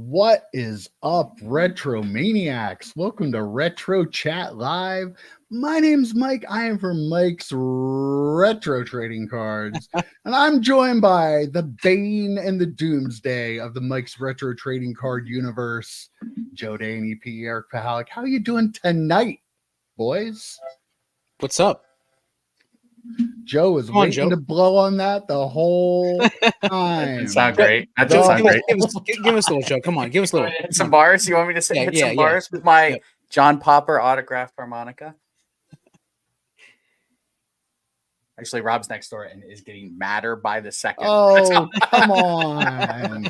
What is up, Retro Maniacs? Welcome to Retro Chat Live. My name's Mike. I am from Mike's Retro Trading Cards, and I'm joined by the Bane and the Doomsday of the Mike's Retro Trading Card universe, Joe Danny P. Eric Pahalik. How you doing tonight, boys? What's up? Joe was waiting to blow on that the whole time. That sound great. That does sound great. Give us a little, Joe. Come on, give us a little. Hit some bars. You want me to hit some bars with my John Popper autographed harmonica? Actually, Rob's next door and is getting madder by the second. Oh, come on.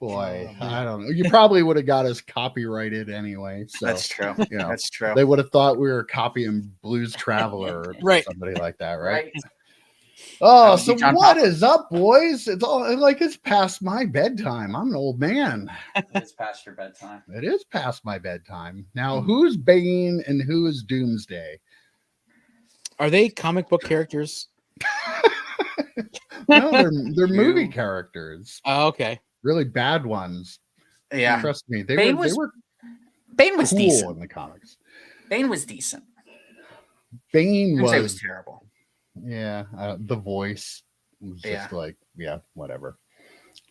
Boy, I don't know. You probably would have got us copyrighted anyway. So that's true. You know, that's true. They would have thought we were copying Blues Traveler or right. somebody like that, right? Oh, so what is up, boys? It's all like it's past my bedtime. I'm an old man. It's past your bedtime. It is past my bedtime. Now, who's Bane and who is Doomsday? Are they comic book characters? No, they're movie characters. Oh, okay. Really bad ones. Yeah, trust me. Bane was cool decent in the comics. Bane was decent. Bane was terrible. Yeah, the voice was just whatever.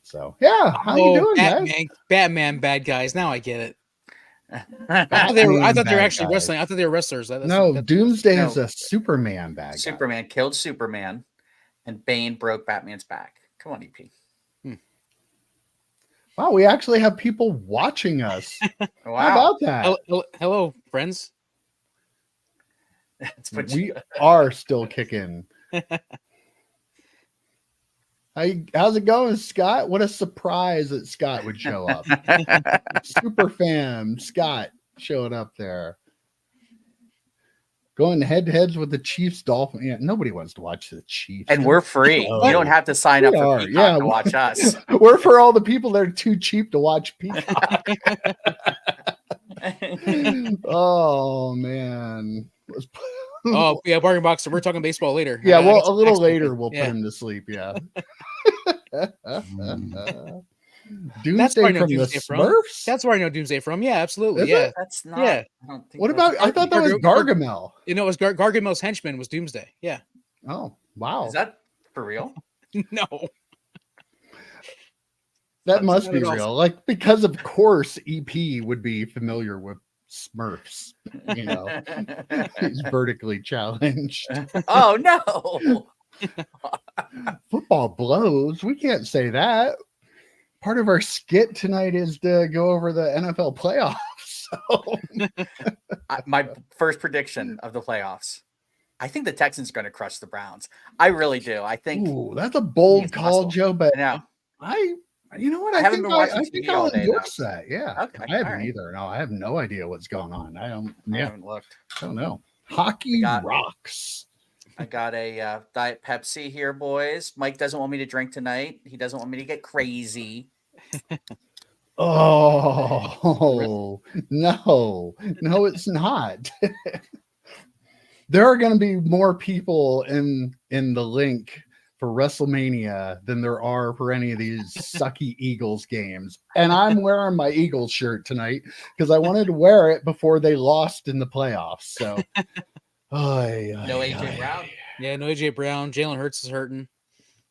So how you doing, guys? Batman bad guys. Now I get it. I thought they were actually wrestling. I thought they were wrestlers. Doomsday is a Superman bad guy. Superman killed Superman, and Bane broke Batman's back. Come on, EP. Wow, we actually have people watching us. Wow. How about that? Hello, friends. We are still kicking. How's it going, Scott? What a surprise that Scott would show up. Super fan Scott showing up there. Going head-to-heads with the Chiefs Dolphins. Yeah, nobody wants to watch the Chiefs. And we're free. You don't have to sign up for Peacock to watch us. We're for all the people that are too cheap to watch Peacock. Oh, man. Oh, yeah, Bargain Box. We're talking baseball later. Yeah, well, a little later we'll put him to sleep, yeah. Doomsday from the Smurfs? That's where I know Doomsday from. Yeah, absolutely. Is yeah, it? That's not. Yeah. What about? I thought that was Gargamel. You know, it was Gargamel's henchman was Doomsday. Yeah. Oh, wow. Is that for real? No. That must be real. Like, because of course EP would be familiar with Smurfs. You know, he's vertically challenged. Oh no! Football blows. We can't say that. Part of our skit tonight is to go over the NFL playoffs. So. My first prediction of the playoffs. I think the Texans are going to crush the Browns. I really do. I think. Ooh, that's a bold call, Joe. But now, you know what? I haven't been watching TV all day. That. Yeah. Okay. I haven't either. No, I have no idea what's going on. I haven't looked. I don't know. Hockey rocks. I got a Diet Pepsi here, boys. Mike doesn't want me to drink tonight. He doesn't want me to get crazy. Oh, no, it's not. There are going to be more people in the link for WrestleMania than there are for any of these sucky Eagles games. And I'm wearing my Eagles shirt tonight because I wanted to wear it before they lost in the playoffs. So. No AJ Brown. Yeah, no AJ Brown. Jalen Hurts is hurting.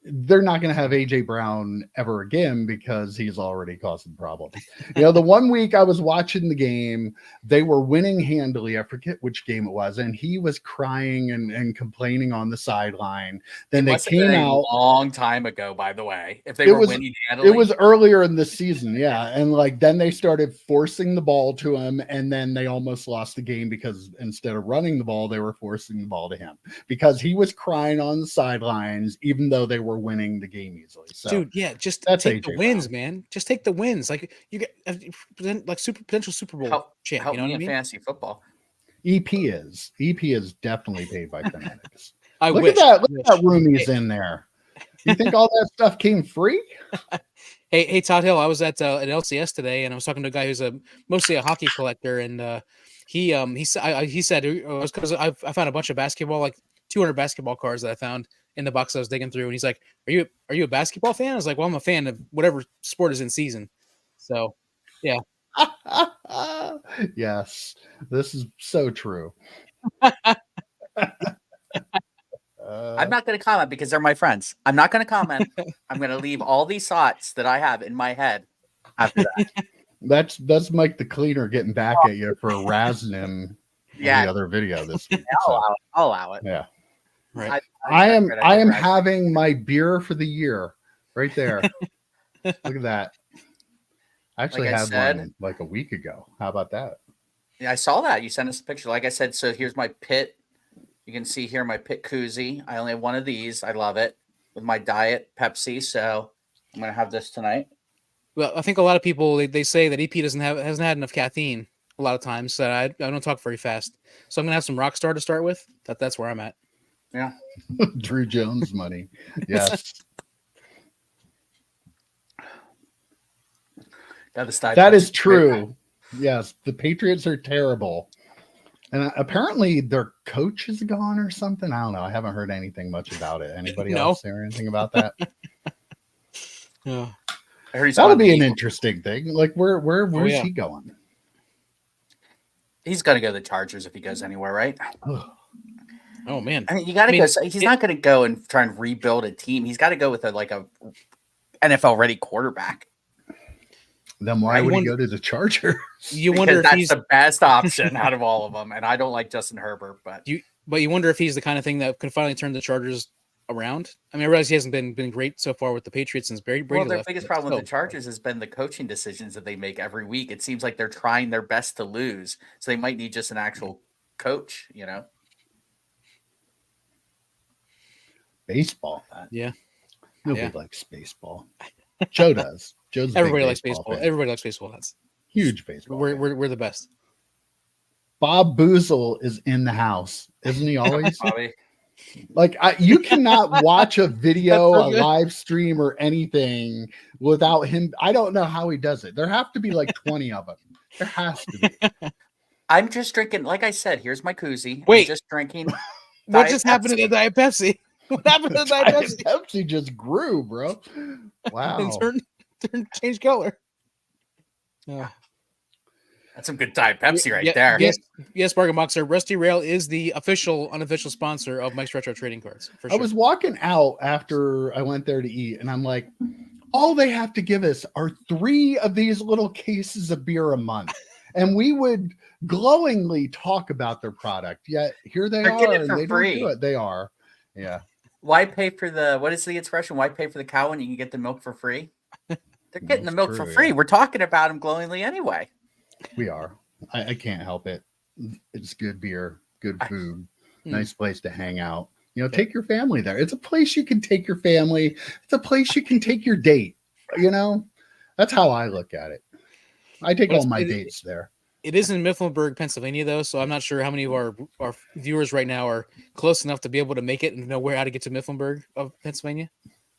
They're not going to have AJ Brown ever again because he's already causing problems. You know, the one week I was watching the game, they were winning handily. I forget which game it was, and he was crying and complaining on the sideline. Then they came out a long time ago, by the way. If they were winning handily, it was earlier in the season, yeah. And then they started forcing the ball to him, and then they almost lost the game because instead of running the ball, they were forcing the ball to him because he was crying on the sidelines, even though they were winning the game easily. So, dude, yeah, just take the wins, man. Just take the wins. Like you get like potential Super Bowl champ. Help you know me what I mean? Fantasy football. EP is definitely paid by Fanatics. Look at that room he's in there. You think all that stuff came free? Hey, Todd Hill. I was at an LCS today, and I was talking to a guy who's mostly a hockey collector, and he said it was because I found a bunch of basketball, like 200 basketball cards that I found in the box I was digging through, and he's like, "Are you a basketball fan?" I was like, "Well, I'm a fan of whatever sport is in season." So, yeah. Yes, this is so true. I'm not going to comment because they're my friends. I'm not going to comment. I'm going to leave all these thoughts that I have in my head after that. That's Mike the cleaner getting back at you for razzing him in Yeah. the other video this week. I'll So, allow it. I'll allow it. yeah, Right. I am Right. having my beer for the year right there. Look at that. I actually Like I had said- one like a week ago. How about that? Yeah, I saw that. You sent us a picture. Like I said, so here's my pit. You can see here my pit koozie. I only have one of these. I love it with my diet Pepsi. So I'm going to have this tonight. Well, I think a lot of people they say that EP hasn't had enough caffeine a lot of times. So I don't talk very fast. So I'm gonna have some Rockstar to start with. That's where I'm at. Yeah. Drew Jones money. Yes. Got the style That Pepsi. is true. Yes, the Patriots are terrible. And apparently their coach is gone or something. I don't know. I haven't heard anything much about it. Anybody No. else hear anything about that? Yeah. I heard he's That'll going to be an the- interesting thing. Like where's yeah. he going? He's going to go to the Chargers if he goes anywhere, right? Oh man. I mean, you got to go. He's not going to go and try and rebuild a team. He's got to go with a NFL ready quarterback. Then why would he go to the Chargers? You Because wonder if that's he's the best option out of all of them. And I don't like Justin Herbert, but you wonder if he's the kind of thing that could finally turn the Chargers around. I mean, I realize he hasn't been great so far with the Patriots since Brady well, their left, biggest but problem with still. the Chargers has been the coaching decisions that they make every week. It seems like they're trying their best to lose, so they might need just an actual coach. You know, Baseball. Yeah. Nobody likes baseball. Joe does. Joe's a Everybody big likes baseball. fan. Everybody likes baseball. That's Huge baseball. fan. we're the best. Bob Boozle is in the house, isn't he always? Bobby. Like you cannot watch a video, That's so a good. live stream, or anything without him. I don't know how he does it. There have to be like 20 of them. There has to be. I'm just drinking. Like I said, here's my koozie. Wait. I'm just drinking. What Diet just happened to Pepsi. the Diet Pepsi? What happened to the Diet Diet Pepsi? Pepsi just grew, bro. Wow. And changed color. Yeah. That's some good Diet Pepsi right Yeah, there. Yes, Bargain Boxer. Rusty Rail is the unofficial sponsor of Mike's Retro Trading Cards. For I sure. was walking out after I went there to eat, and I'm like, all they have to give us are 3 of these little cases of beer a month. And we would glowingly talk about their product. Yet here they They're getting are, it and for they free. don't do it. They are. Yeah. Why pay for the what is the expression? Why pay for the cow when you can get the milk for free? They're getting the That's milk true, for free. yeah. We're talking about them glowingly anyway. We are. I can't help it. It's good beer, good food, nice place to hang out. You know, take your family there. It's a place you can take your family. It's a place you can take your date. You know, that's how I look at it. I take all my dates there. It is in Mifflinburg, Pennsylvania, though, so I'm not sure how many of our viewers right now are close enough to be able to make it and know how to get to Mifflinburg of Pennsylvania.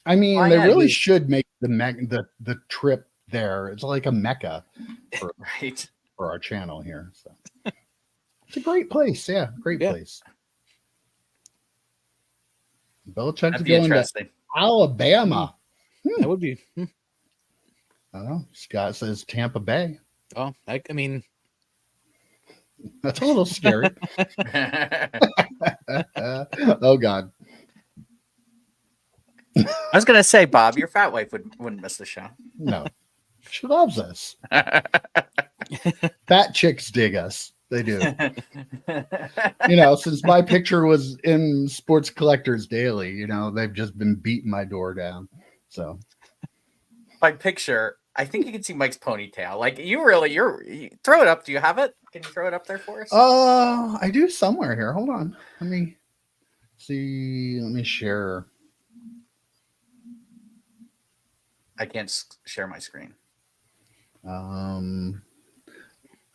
I mean, Why they not? really should make the trip there. It's like a mecca Right. for our channel here. So it's a great place. Yeah, great place. Belichick's That'd be going to interesting. Alabama. That would be. I don't know. Scott says Tampa Bay. Oh, I mean, That's a little scary. Oh God. I was gonna say, Bob, your fat wife wouldn't miss the show. No. She loves us. Fat chicks dig us. They do. You know, since my picture was in Sports Collectors Daily, you know, they've just been beating my door down. So By picture, I think you can see Mike's ponytail. Like you throw it up. Do you have it? Can you throw it up there for us? I do somewhere here. Hold on. Let me see. Let me share. I can't share my screen.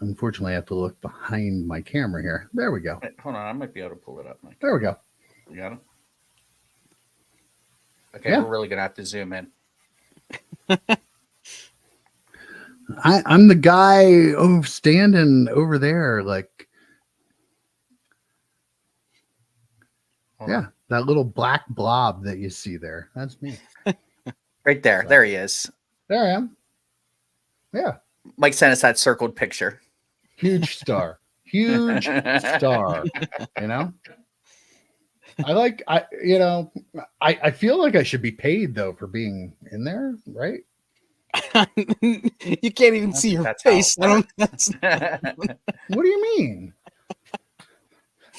Unfortunately, I have to look behind my camera here. There we go. Wait, hold on, I might be able to pull it up, Mike. There we go. You got it? Okay, Yeah. we're really gonna have to zoom in. I'm the guy standing over there, like, Hold yeah, on. that little black blob that you see there. That's me. Right there. There he is. There I am. Yeah. Mike sent us that circled picture. Huge star. Huge star. You know? I feel like I should be paid though for being in there, right? You can't even see your That's how it face. I don't. What do you mean?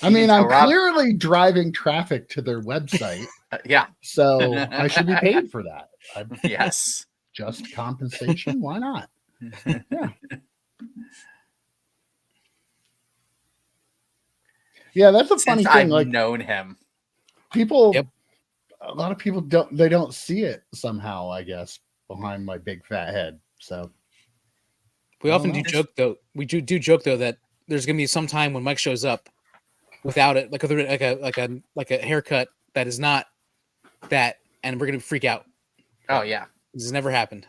I You mean, can I'm tell Rob- clearly driving traffic to their website, yeah. so I should be paid for that. Yes. Just compensation? Why not? Yeah. Yeah, that's a funny Since thing. I've Like known him. people, Yep. a lot of people don't see it somehow, I guess, behind my big fat head. So We I often don't do know. joke though. We do joke though that there's gonna be some time when Mike shows up without it, like a haircut that is not that, and we're gonna freak out. Oh yeah. This has never happened.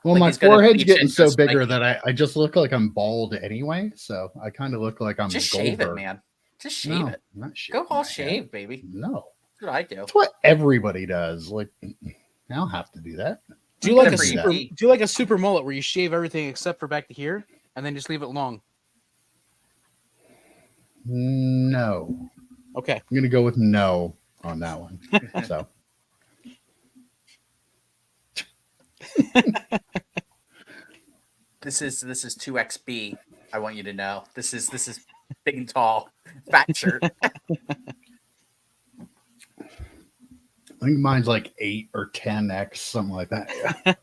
Well, Like my he's gonna forehead's bleach getting it so just like bigger you. that I just look like I'm bald anyway. So I kind of look like I'm Just shave it, Goldberg. man. Just shave No, it. I'm not shaving Go all my head. shave, baby. No, That's what I do. that's what everybody does. Like, I don't have to do that. Do you I'm like gonna a do super? that. Do you like a super mullet where you shave everything except for back to here, and then just leave it long? No, Okay. I'm gonna go with no on that one. So This is 2XB. I want you to know. This is big and tall, fat shirt. I think mine's like 8 or 10x, something like that. Yeah.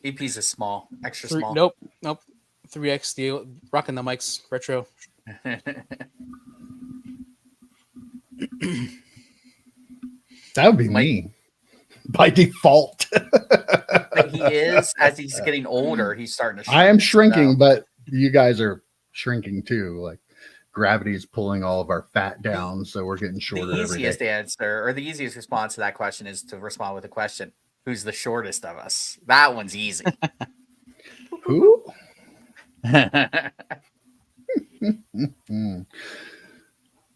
EP's is small, extra small. Nope. 3X deal. Rocking the mics retro. That would be Mike- me by default. But he is, as he's getting older, he's starting to shrink. I am shrinking, So, but you guys are shrinking too. Like gravity is pulling all of our fat down, so we're getting shorter the every easiest day. answer or the easiest response to that question is to respond with a question. Who's the shortest of us? That one's easy. Who? Hmm.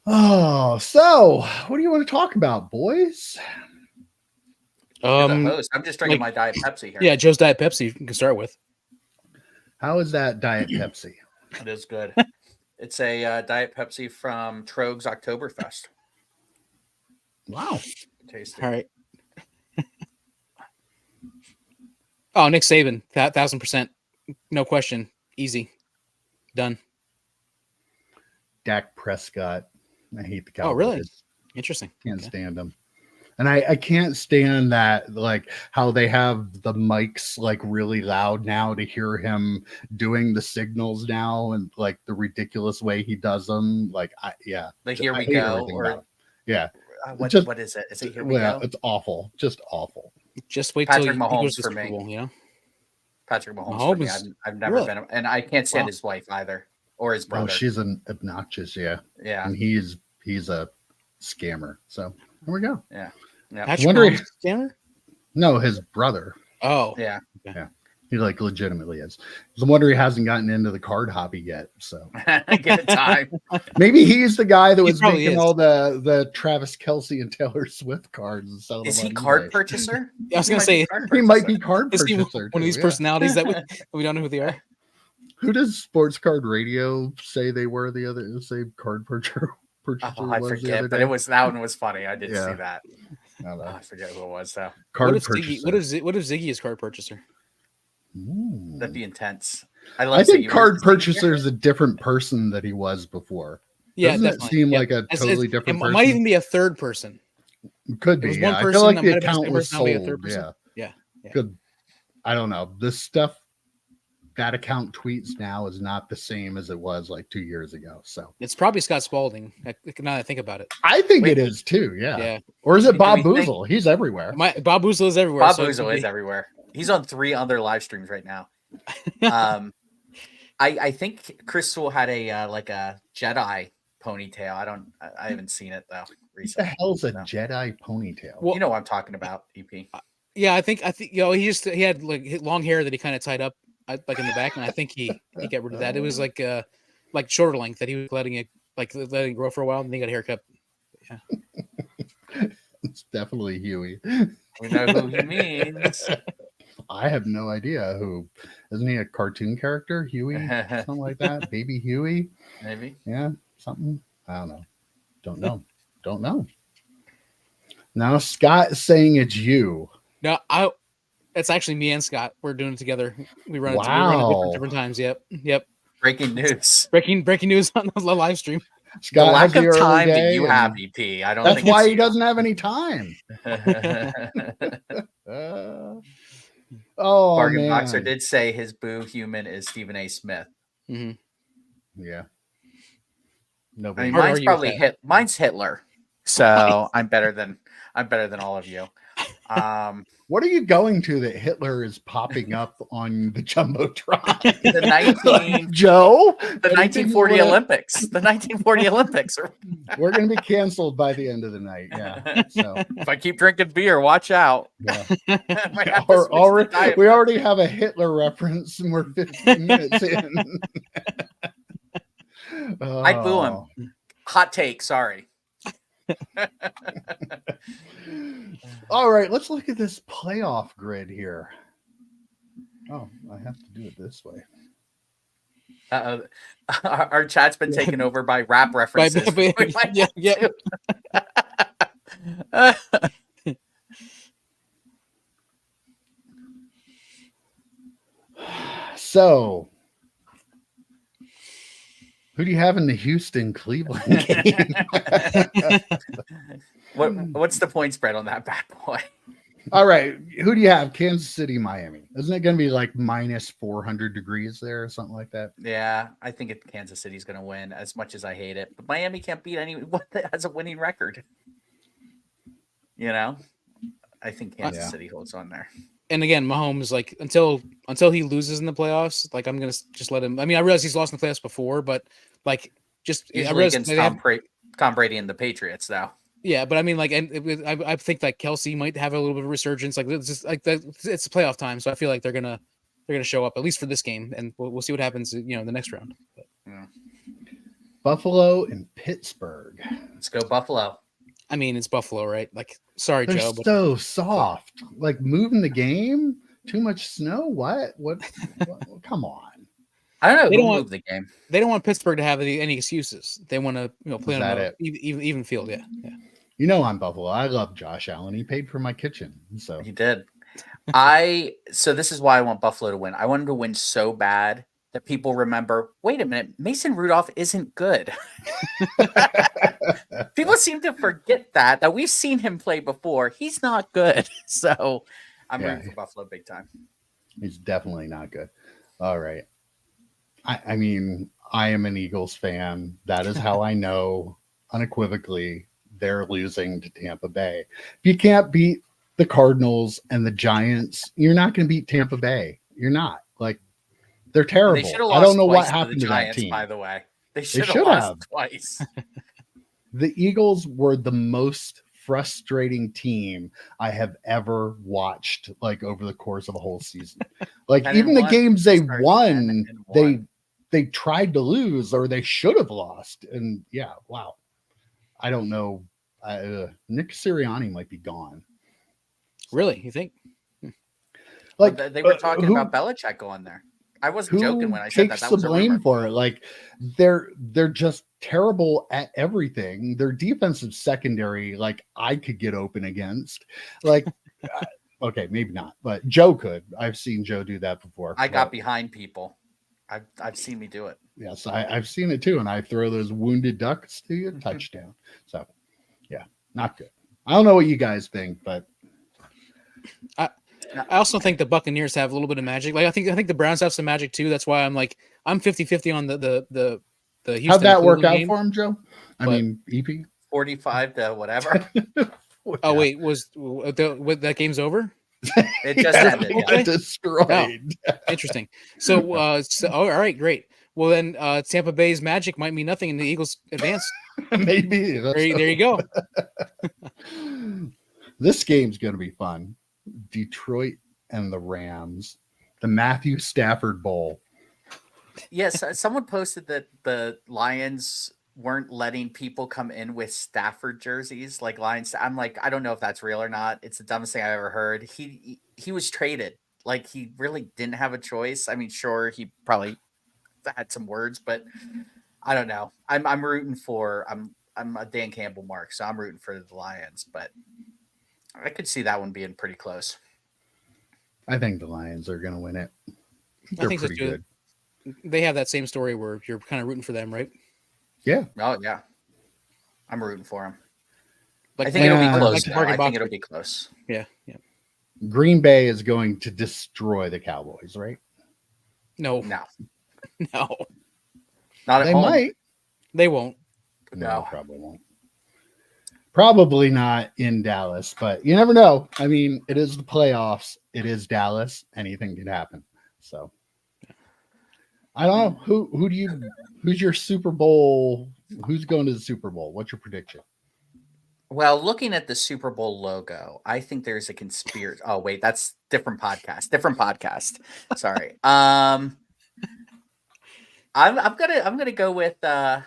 Oh, so what do you want to talk about, boys? You're the host. I'm just drinking like- my Diet Pepsi here. Yeah, Joe's Diet Pepsi. You can start with. How is that Diet Pepsi? It is good. It's a Diet Pepsi from Trogs Oktoberfest. Wow. Tasty. All right. Oh, Nick Saban, 1,000%, no question, easy, done. Dak Prescott. I hate the Cowboys. Oh, really? Interesting. Can't Okay. stand them. And I can't stand that, like how they have the mics like really loud now to hear him doing the signals now, and like the ridiculous way he does them. Like, yeah, Like Here I We hate Go, everything or about it. Yeah, what just- is it? Is it Here We yeah, Go? it's awful, just awful. Just wait till Patrick he Mahomes goes to for Super me. Bowl, you know? Patrick Mahomes. Mahomes For me. is- I've never really? been, and I can't stand Wow. his wife either, or his Oh, brother. she's an obnoxious, yeah, Yeah, and he's a scammer. So there we go. yeah, Patrick Wondering- Mahomes, scammer? No, his brother. Oh, yeah. He like legitimately is. No wonder he hasn't gotten into the card hobby yet. So Give it time. maybe he's the guy that He was probably making is. all the Travis Kelce and Taylor Swift cards and selling Is them he on card eBay. purchaser? I was He gonna might be say, card He might purchaser. be card is he purchaser. one of these too, yeah. personalities that we don't know who they are? Who does Sports Card Radio say they were the other say card purchaser? Oh, I was the forget, other but day? it was that one was funny. I did Yeah. see that. I don't know. Oh, I forget who it was though. Card What if purchaser. What if Ziggy is card purchaser? Ooh. That'd be intense. I love. I think Ziggy. card Where's Ziggy? purchaser is a different person that he was before. Yeah, Doesn't it definitely. seem Yep. like a It's- totally it different might person? even be a third person. Could It be. was Yeah. one I person, feel like that the might have been a account second was person, now be a sold. third person. Yeah. Yeah. Could I don't know. This stuff that account tweets now is not the same as it was like 2 years ago. So It's probably Scott Spalding. Now that I think about it. I think Wait. it is too. Yeah. Yeah. Or is it Do Bob we think- Boozle? He's everywhere. Bob Boozle is everywhere. Bob so it could Boozle is be- everywhere. He's on 3 other live streams right now. I think Crystal had a like a Jedi ponytail. I haven't seen it though What the recently. hell's a No. Jedi ponytail? Well, You know what I'm talking about, EP. Yeah, I think he had like long hair that he kind of tied up like in the back, and I think he got rid of that. It was like shorter length that he was letting it grow for a while, and then he got a haircut. It's definitely Huey. We know who he means. I have no idea who. Isn't he a cartoon character? Huey, something like that. Baby Huey. Maybe. Yeah, something. I don't know. Don't know. Don't know. Now Scott is saying it's you. No, it's actually me and Scott. We're doing it together. We run it Wow. different times. Yep. Breaking news. Breaking news on the live stream. The Scott lack has the of early time that day, you and have, EP. I don't that's think why it's he doesn't have any time. Oh Bargain man. Boxer did say his boo human is Stephen A. Smith. Mm-hmm. Yeah. I Nobody. mean, Hard to mine's argue with probably that. mine's Hitler. So I'm better than all of you. What are you going to that Hitler is popping up on the jumbotron? The 19 Joe, the 1940 Olympics. The 1940 Olympics. We're going to be canceled by the end of the night. Yeah. So If I keep drinking beer, watch out. yeah. I might have to switch the diet. We already have a Hitler reference, and we're 15 minutes in. I'd boo him. Hot take. Sorry. All right, let's look at this playoff grid here. Oh, I have to do it this way. Our chat's been taken over by rap references. Yeah. So, who do you have in the Houston-Cleveland game? What's the point spread on that bad boy? All right, who do you have? Kansas City, Miami. Isn't it going to be like minus 400 degrees there or something like that? Yeah, I think Kansas City's going to win, as much as I hate it. But Miami can't beat anyone that has a winning record. You know, I think Kansas City holds on there. And again, Mahomes, like until he loses in the playoffs, like I'm gonna just let him. I mean, I realize he's lost in the playoffs before, but like just Usually I realize against Tom Brady and the Patriots, though. Yeah, but I mean, like, and I think that Kelsey might have a little bit of resurgence. Like, it's just like it's playoff time, so I feel like they're gonna show up at least for this game, and we'll see what happens, you know, in the next round. But, yeah. Buffalo and Pittsburgh. Let's go Buffalo. I mean, it's Buffalo, right? Like, sorry, They're Joe, but so soft. Like moving the game. Too much snow. What? Come on. I don't know. They Who don't moved the game? They don't want Pittsburgh to have any excuses. They want to, you know, play Is on that an even field. Yeah. You know I'm Buffalo. I love Josh Allen. He paid for my kitchen. So He did. So this is why I want Buffalo to win. I want him to win so bad that people remember, wait a minute, Mason Rudolph isn't good. People seem to forget that we've seen him play before. He's not good. So I'm rooting for Buffalo big time. He's definitely not good. All right. I mean, I am an Eagles fan. That is how I know unequivocally they're losing to Tampa Bay. If you can't beat the Cardinals and the Giants, you're not going to beat Tampa Bay. You're not. Like, they're terrible. I don't know what happened to Giants, that team. by the way. They should have lost twice. The Eagles were the most frustrating team I have ever watched, like over the course of a whole season. Like even the games they won, they tried to lose or they should have lost. And yeah, wow. I don't know. Nick Sirianni might be gone. Really? You think? Like they were talking about Belichick going there. I wasn't joking when I said that. Takes the blame for it. Like they're just terrible at everything. Their defensive secondary, like I could get open against. Like, okay, maybe not, but Joe could. I've seen Joe do that before. I got behind people. I've seen me do it. Yes, I've seen it too, and I throw those wounded ducks to you, touchdown. So, yeah, not good. I don't know what you guys think, but I also think the Buccaneers have a little bit of magic. Like I think the Browns have some magic too. That's why I'm 50-50 on the Houston. How'd that work out game. for him, Joe? I mean, EP 45 to whatever. Oh wait, was that game's over? It just ended. Yeah. Destroyed. Oh, interesting. So, all right, great. Well, then Tampa Bay's magic might mean nothing, and the Eagles advance. Maybe there you go. This game's going to be fun. Detroit and the Rams, the Matthew Stafford Bowl. Yes, someone posted that the Lions weren't letting people come in with Stafford jerseys, like Lions. I'm like, I don't know if that's real or not. It's the dumbest thing I ever heard. He was traded like he really didn't have a choice. I mean, sure, he probably had some words, but I don't know. I'm rooting for I'm a Dan Campbell mark, so I'm rooting for the Lions, but I could see that one being pretty close. I think the Lions are going to win it. I They're think so pretty too. good. They have that same story where you're kind of rooting for them, right? Yeah. Oh yeah, I'm rooting for him. Like I think it'll be Yeah. close. Like though. Bargain I think Box. it'll be close. Yeah. Green Bay is going to destroy the Cowboys, right? No, No, no, not at They home. might. they won't. No, probably won't. Probably not in Dallas, but you never know. I mean, it is the playoffs. It is Dallas. Anything can happen. So I don't know. Who's your Super Bowl? Who's going to the Super Bowl? What's your prediction? Well, looking at the Super Bowl logo, I think there's a conspiracy. Oh wait, that's different podcast. Different podcast. Sorry. I'm gonna go with the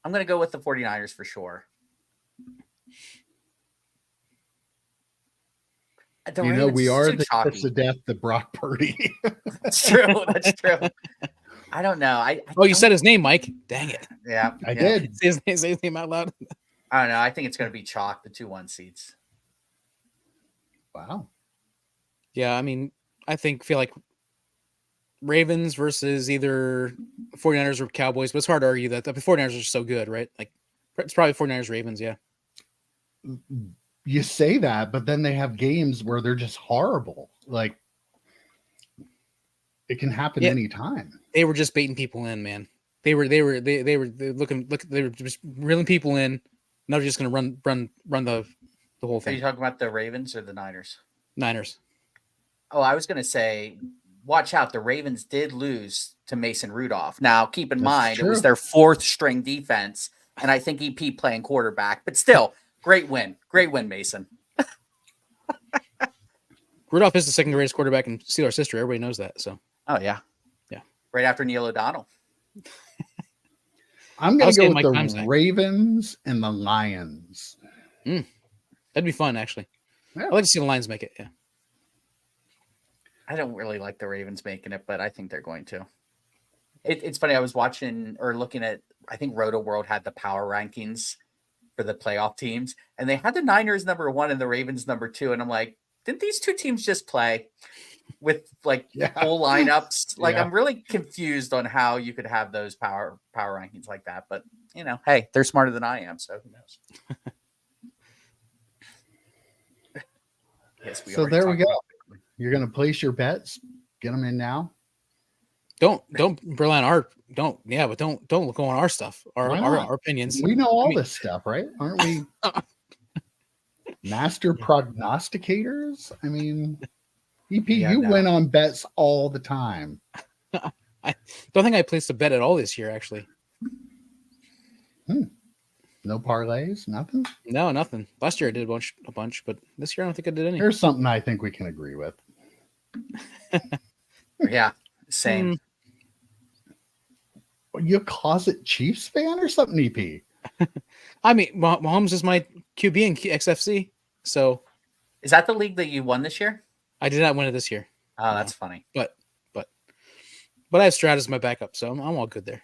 49ers for sure. You know, we are the chalky. kiss of death, the Brock Purdy. That's true. That's true. I don't know. Oh, you said his name, Mike. Dang it. Yeah, I did. Say his name out loud. I don't know. I think it's going to be chalk, the 2-1 seeds. Wow. Yeah, I mean, feel like Ravens versus either 49ers or Cowboys, but it's hard to argue that the 49ers are so good, right? Like, it's probably 49ers Ravens, yeah. You say that, but then they have games where they're just horrible. Like, it can happen anytime. They were just baiting people in, man. They were just reeling people in. Now they're just going to run the whole Are thing. you talking about the Ravens or the Niners? Niners. Oh, I was going to say, watch out. The Ravens did lose to Mason Rudolph. Now, keep in mind, it was their fourth string defense, and I think EP playing quarterback. But still, great win. Great win, Mason. Rudolph is the second greatest quarterback in Steelers history. Everybody knows that. So. Oh, yeah. Yeah. Right after Neil O'Donnell. I'm going to go with the Ravens and the Lions. That'd be fun, actually. Yeah. I'd like to see the Lions make it, yeah. I don't really like the Ravens making it, but I think they're going to. It's funny. I was watching or looking at, I think Roto World had the power rankings for the playoff teams, and they had the Niners number 1 and the Ravens number 2. And I'm like, didn't these two teams just play with full lineups? Like, I'm really confused on how you could have those power rankings like that. But, you know, hey, they're smarter than I am, so who knows? Yes, so there we go. You're going to place your bets. Get them in now. Don't rely on but don't go on our stuff, our opinions. We know all this stuff, right? Aren't we master prognosticators? I mean, EP, you win on bets all the time. I don't think I placed a bet at all this year, actually. No parlays, nothing? No, nothing. Last year I did a bunch, but this year I don't think I did any. Here's something I think we can agree with. Yeah, same. Are you a closet Chiefs fan or something, EP? I mean, Mahomes is my QB in XFC, so. Is that the league that you won this year? I did not win it this year. Oh, that's funny. But I have Stroud as my backup, so I'm all good there.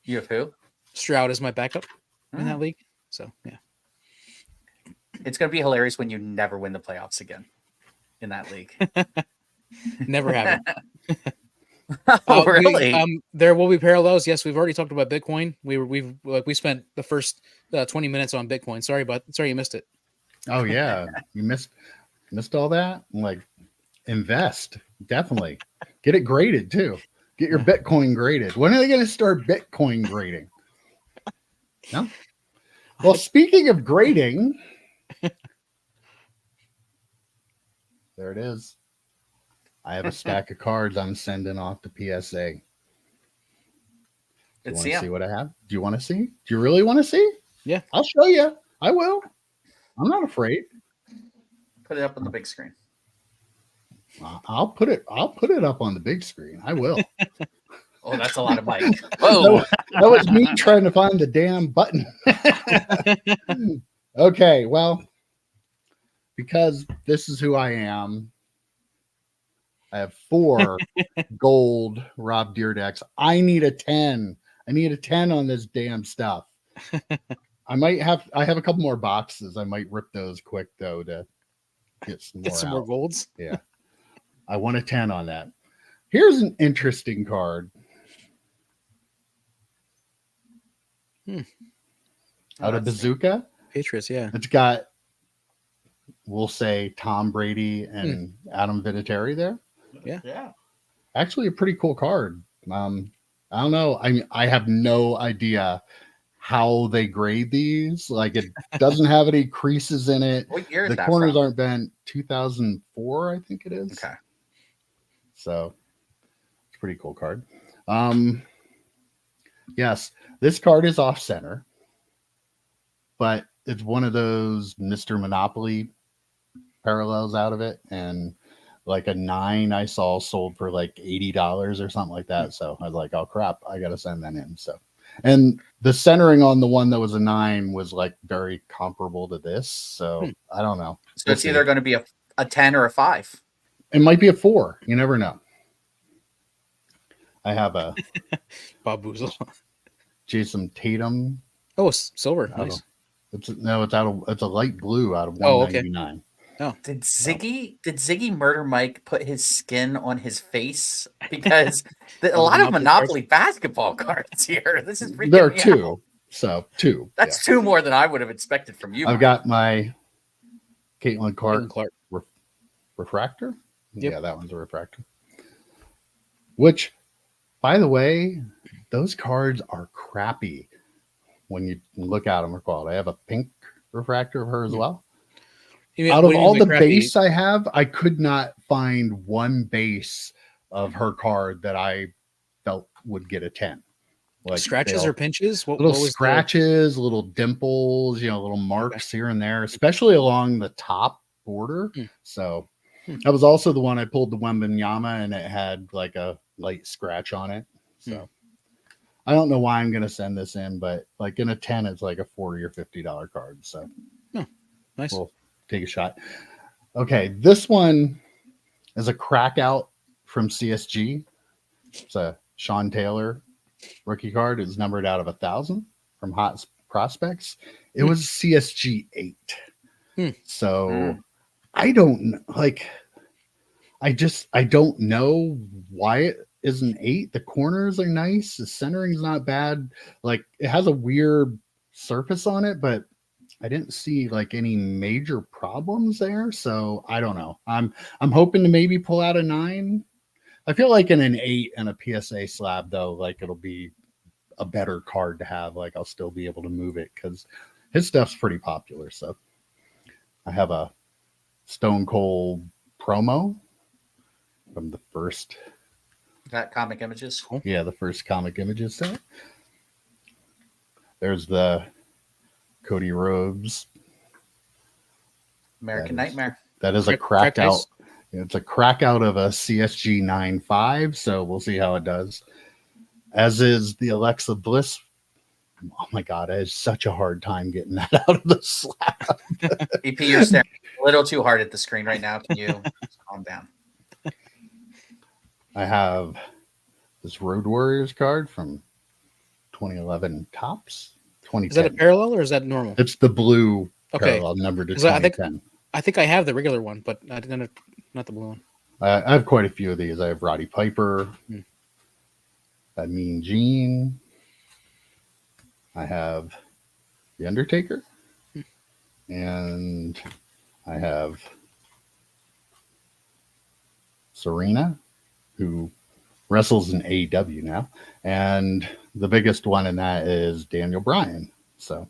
You have who? Stroud is my backup in that league. So yeah. It's gonna be hilarious when you never win the playoffs again in that league. Never happened. Oh, really? There will be parallels. Yes, we've already talked about Bitcoin. We spent the first 20 minutes on Bitcoin. Sorry you missed it. Oh yeah, you missed all that. Like, invest, definitely. Get it graded too. Get your Bitcoin graded. When are they going to start Bitcoin grading? No. Well, speaking of grading, there it is. I have a stack of cards I'm sending off to PSA. Do you want to see what I have? Do you want to see? Do you really want to see? Yeah. I'll show you. I will. I'm not afraid. Put it up on the big screen. I'll put it up on the big screen. I will. Oh, that's a lot of mic. Whoa. That was me trying to find the damn button. Okay, well, because this is who I am. I have 4 gold Rob Deerdex. I need a 10. I need a 10 on this damn stuff. I have a couple more boxes. I might rip those quick though to get some more golds. Yeah. I want a 10 on that. Here's an interesting card. Out of Bazooka. Patriots, yeah. It's got, we'll say, Tom Brady and Adam Vinatieri there. Yeah. Actually, a pretty cool card. I don't know. I have no idea how they grade these. Like, it doesn't have any creases in it. What year is the that corners from? aren't bent. 2004, I think it is. Okay. So it's a pretty cool card. Yes, this card is off center, but it's one of those Mr. Monopoly parallels out of it, and like a 9 I saw sold for like $80 or something like that. So I was like, oh crap, I gotta send that in. So, and the centering on the one that was a 9 was like very comparable to this. So I don't know. So it's either going to be a 10 or a 5. It might be a 4. You never know. I have a Bob Boozle. Jason Tatum. Oh, silver. Nice. It's a light blue out of 199. Oh. Did Ziggy murder Mike put his skin on his face? Because a lot of Monopoly basketball cards here. This is freaking There are me 2. out. So 2. That's 2 more than I would have expected from you. I've Mike. got my Caitlin Clark, refractor. Yep. Yeah, that one's a refractor. Which, by the way, those cards are crappy when you look at them or quality. I have a pink refractor of her as well. Out of all the base I have, I could not find one base of her card that I felt would get a 10. Like scratches or pinches? Little scratches, little dimples, little marks here and there, especially along the top border. So that was also the one I pulled the Wembanyama, and it had like a light scratch on it. So I don't know why I'm going to send this in, but like in a 10, it's like a $40 or $50 card. So nice. We'll take a shot. Okay, this one is a crack out from CSG. It's a Sean Taylor rookie card. It's numbered out of 1,000 from Hot Prospects. It was CSG 8. So I don't I don't know why it is an 8. The corners are nice. The centering's not bad. Like, it has a weird surface on it, but I didn't see like any major problems there. So I don't know. I'm hoping to maybe pull out a 9. I feel like in an 8 and a PSA slab though, like it'll be a better card to have. Like I'll still be able to move it because his stuff's pretty popular. So I have a Stone Cold promo from the first. That Comic Images. Yeah, the first Comic Images set. There's the Cody Rhodes American Nightmare. That is a cracked out. It's a crack out of a CSG 9.5. So we'll see how it does. As is the Alexa Bliss. Oh my God, I had such a hard time getting that out of the slab. EP, you're staring a little too hard at the screen right now. Can you calm down? I have this Road Warriors card from 2011 Topps. 2010. Is that a parallel or is that normal? It's the blue parallel number to 2010. I think I have the regular one, but I didn't. Not the blue one. I have quite a few of these. I have Roddy Piper, that Mean Gene. I have The Undertaker, and I have Serena, who wrestles in AEW now, and the biggest one in that is Daniel Bryan. So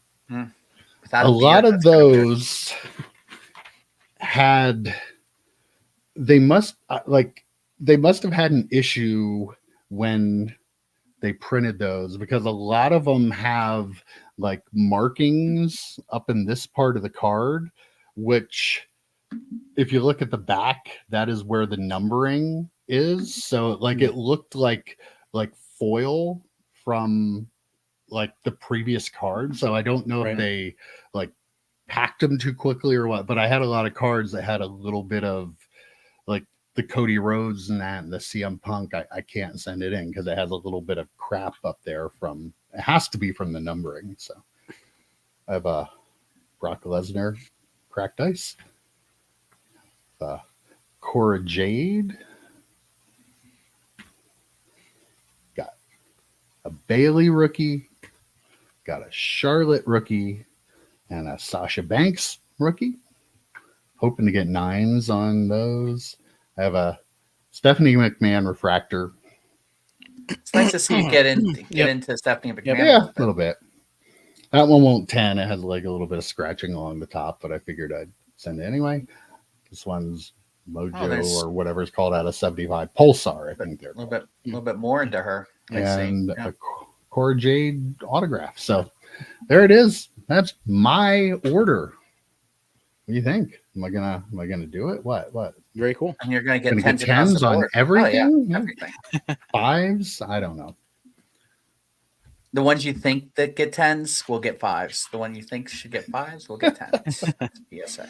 a lot of those they must have had an issue when they printed those, because a lot of them have like markings up in this part of the card, which if you look at the back, that is where the numbering is. So like it looked like foil from like the previous card. So I don't know if they like packed them too quickly or what, but I had a lot of cards that had a little bit of like the Cody Rhodes and that and the CM Punk. I can't send it in because it has a little bit of crap up there from it has to be from the numbering. So I have a Brock Lesnar cracked ice, Cora Jade, got a Bailey rookie, got a Charlotte rookie, and a Sasha Banks rookie. Hoping to get 9s on those. I have a Stephanie McMahon refractor. It's nice to see you get into Stephanie McMahon. Yeah, a little bit. That one won't 10. It has like a little bit of scratching along the top, but I figured I'd send it anyway. This one's Mojo or whatever it's called out of 75. Pulsar, I think they're a little bit more into her. And a Cora Jade autograph. So there it is. That's my order. What do you think? Am I gonna do it? What? Very cool. And you're gonna get tens on everything? Oh, yeah, everything. 5s? I don't know. The ones you think that get 10s will get 5s. The one you think should get 5s will get 10s. PSA.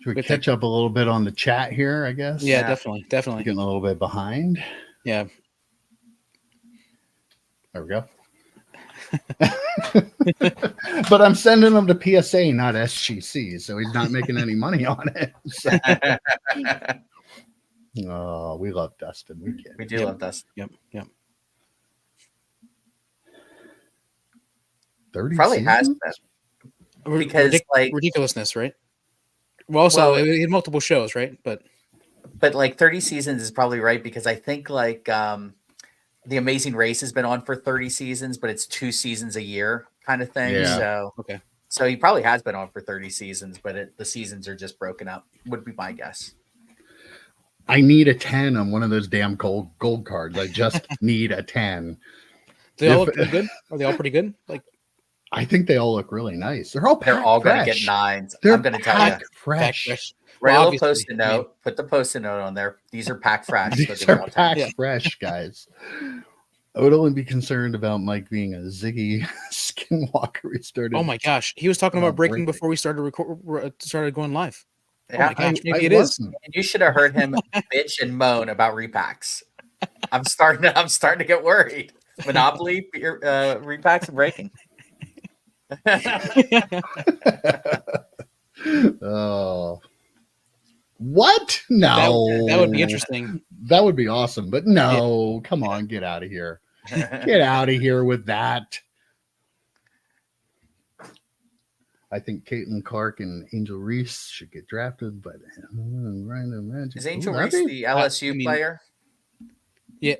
Should we catch up a little bit on the chat here, I guess? Yeah, definitely. Getting a little bit behind. Yeah. There we go. But I'm sending them to PSA, not SGC, so he's not making any money on it. So. Oh, we love Dustin. We do love Dustin. Yep. 30 probably seasons? has been. Because like ridiculousness, right? Well, also in multiple shows, right? But like 30 seasons is probably right because I think like The Amazing Race has been on for 30 seasons, but it's 2 seasons a year kind of thing. Yeah. So okay. So he probably has been on for 30 seasons, but the seasons are just broken up, would be my guess. I need a 10 on one of those damn gold cards. I just need a 10. They all look pretty good? Are they all pretty good? Like, I think they all look really nice. They're all going to get 9s. They're I'm going to tell you. Fresh. Write a little post-it note. Put the post-it note on there. These are packed fresh. These are packed fresh, guys. I would only be concerned about Mike being a Ziggy skinwalker. We started. Oh my gosh, he was talking about breaking before we started started going live. Yeah, oh my gosh, maybe it is. You should have heard him bitch and moan about repacks. I'm starting to get worried. Monopoly repacks and breaking. Oh, what? No, that would be interesting. That would be awesome. But no, come on, get out of here. Get out of here with that. I think Caitlin Clark and Angel Reese should get drafted, but is Angel Reese the LSU player? Yeah,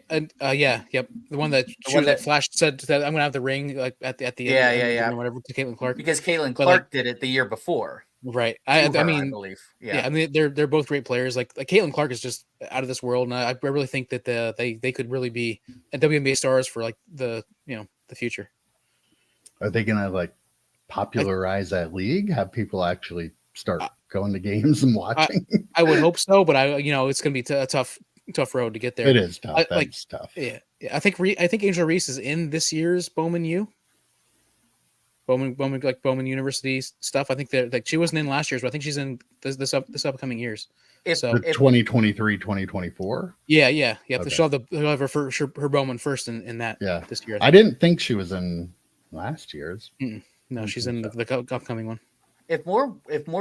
yep. The one that that Flash said that I'm gonna have the ring like at the end, whatever to Caitlin Clark, because Caitlin Clark did it the year before, right? I mean, I believe, I mean they're both great players. Like Caitlin Clark is just out of this world, and I really think that they could really be WNBA stars for like the future. Are they gonna like popularize that league? Have people actually start going to games and watching? I would hope so, but it's gonna be a tough road to get there. It is tough. That's tough. Yeah. I think Angel Reese is in this year's Bowman University stuff. I think that like she wasn't in last year's, but I think she's in this upcoming years. For 2023, 2024. Yeah. Okay. She'll have her Bowman first in that this year. I didn't think she was in last year's. No, she's in the upcoming one. If more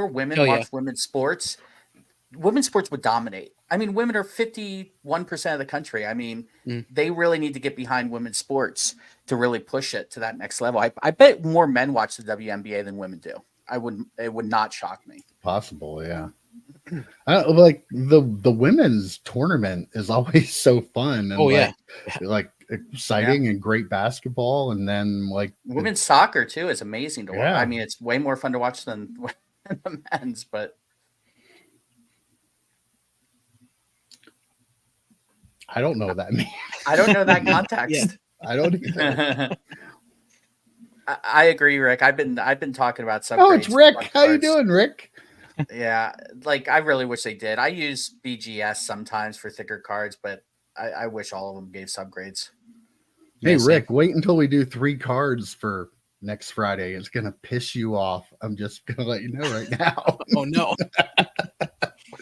women watch women's sports would dominate. I mean, women are 51% of the country. I mean, they really need to get behind women's sports to really push it to that next level. I bet more men watch the WNBA than women do. It would not shock me. Possible, yeah. Like the women's tournament is always so fun. And like exciting and great basketball, and then like women's soccer too is amazing to watch. I mean, it's way more fun to watch than the men's, but. I don't know that means. I don't know that context. I don't either. I agree, Rick. I've been talking about subgrades. Oh, it's Rick. How you doing, Rick? Yeah, like I really wish they did. I use BGS sometimes for thicker cards, but I wish all of them gave subgrades. Hey, Rick, wait until we do 3 cards for next Friday. It's gonna piss you off. I'm just gonna let you know right now. Oh no.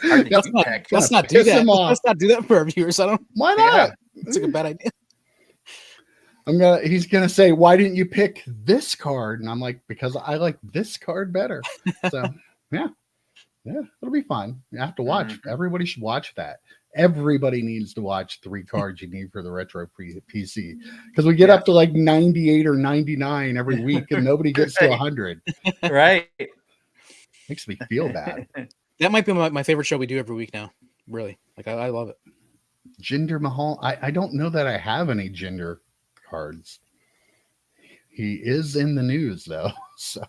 Hard to Let's keep not, pick. let's not do piss that. him off. Let's not do that for our viewers. I don't. Why Yeah. not? It's like a bad idea. He's gonna say, why didn't you pick this card? And I'm like, because I like this card better. So yeah, it'll be fun. You have to watch. Mhm. Everybody should watch that. Everybody needs to watch 3 cards you need for the retro PC, because we get up to like 98 or 99 every week, and nobody gets to 100. Right. Makes me feel bad. That might be my favorite show we do every week now. Really, like I love it. Jinder Mahal. I don't know that I have any Jinder cards. He is in the news though, so.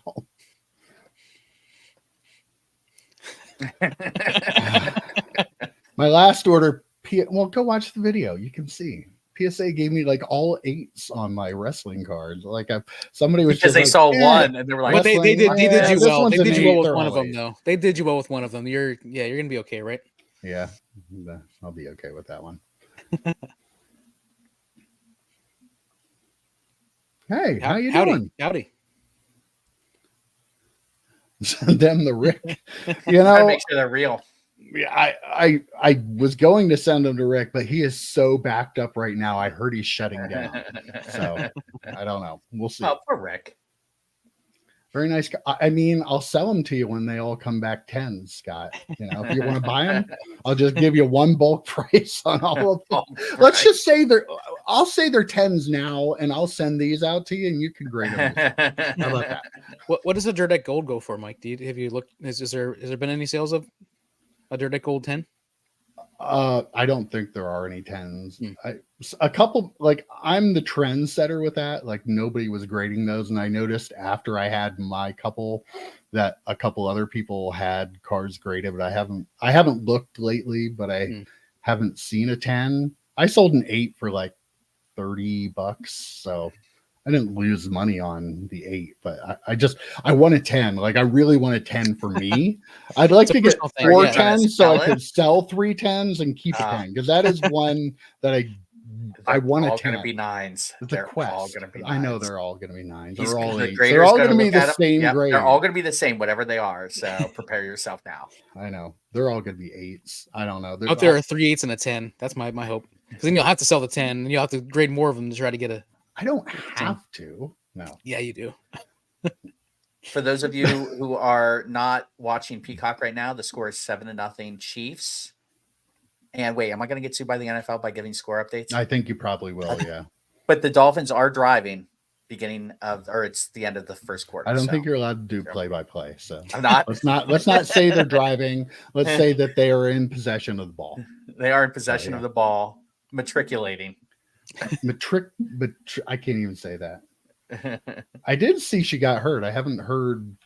My last order, well, go watch the video. You can see PSA gave me like all 8s on my wrestling cards. Like somebody was Because just they like, saw one and they were like, But they did you this well. one's They an did you 8, well with they're one all of them 8. though. They did you well with one of them. You're gonna be okay, right? Yeah, I'll be okay with that one. Hey, how you doing? Howdy. Send them the Rick. You gotta know, make sure they're real. yeah, I was going to send him to Rick, but he is so backed up right now. I heard he's shutting down. So I don't know. We'll see. Oh, poor Rick. Very nice. I mean, I'll sell them to you when they all come back 10s, Scott. You know, if you want to buy them, I'll just give you one bulk price on all of them. Let's just say I'll say they're 10s now, and I'll send these out to you, and you can grade them. How about that? What does a Dirt Deck Gold go for, Mike? Have you looked? Has there been any sales of a Dirt Deck Gold 10? I don't think there are any 10s. A couple, like I'm the trendsetter with that. Like nobody was grading those, and I noticed after I had my couple that a couple other people had cards graded, but I haven't looked lately, but I haven't seen a 10. I sold an 8 for like $30, so I didn't lose money on the 8, but I want a 10. Like I really want a 10 for me. I'd like to get 4 10s so I could sell 3 10s and keep a 10, because that is one that I want a 10. They're all going to be 9s. They're all going to be 9s. I know they're all going to be 9s. They're all 8s. They're all going to be the same grade. They're all going to be the same, whatever they are. So prepare yourself now. I know. They're all going to be 8s. I don't know. There are 3 8s and a 10. That's my hope. Because then you'll have to sell the 10, and you'll have to grade more of them to try to get a. I don't have to. No. Yeah, you do. For those of you who are not watching Peacock right now, the score is 7-0 Chiefs. And wait, am I going to get sued by the NFL by giving score updates? I think you probably will, yeah. But the Dolphins are driving it's the end of the first quarter. I don't think you're allowed to do play-by-play. So I'm not. Let's not say they're driving. Let's say that they are in possession of the ball. They are in possession of the ball, matriculating. I can't even say that. I did see she got hurt. I haven't heard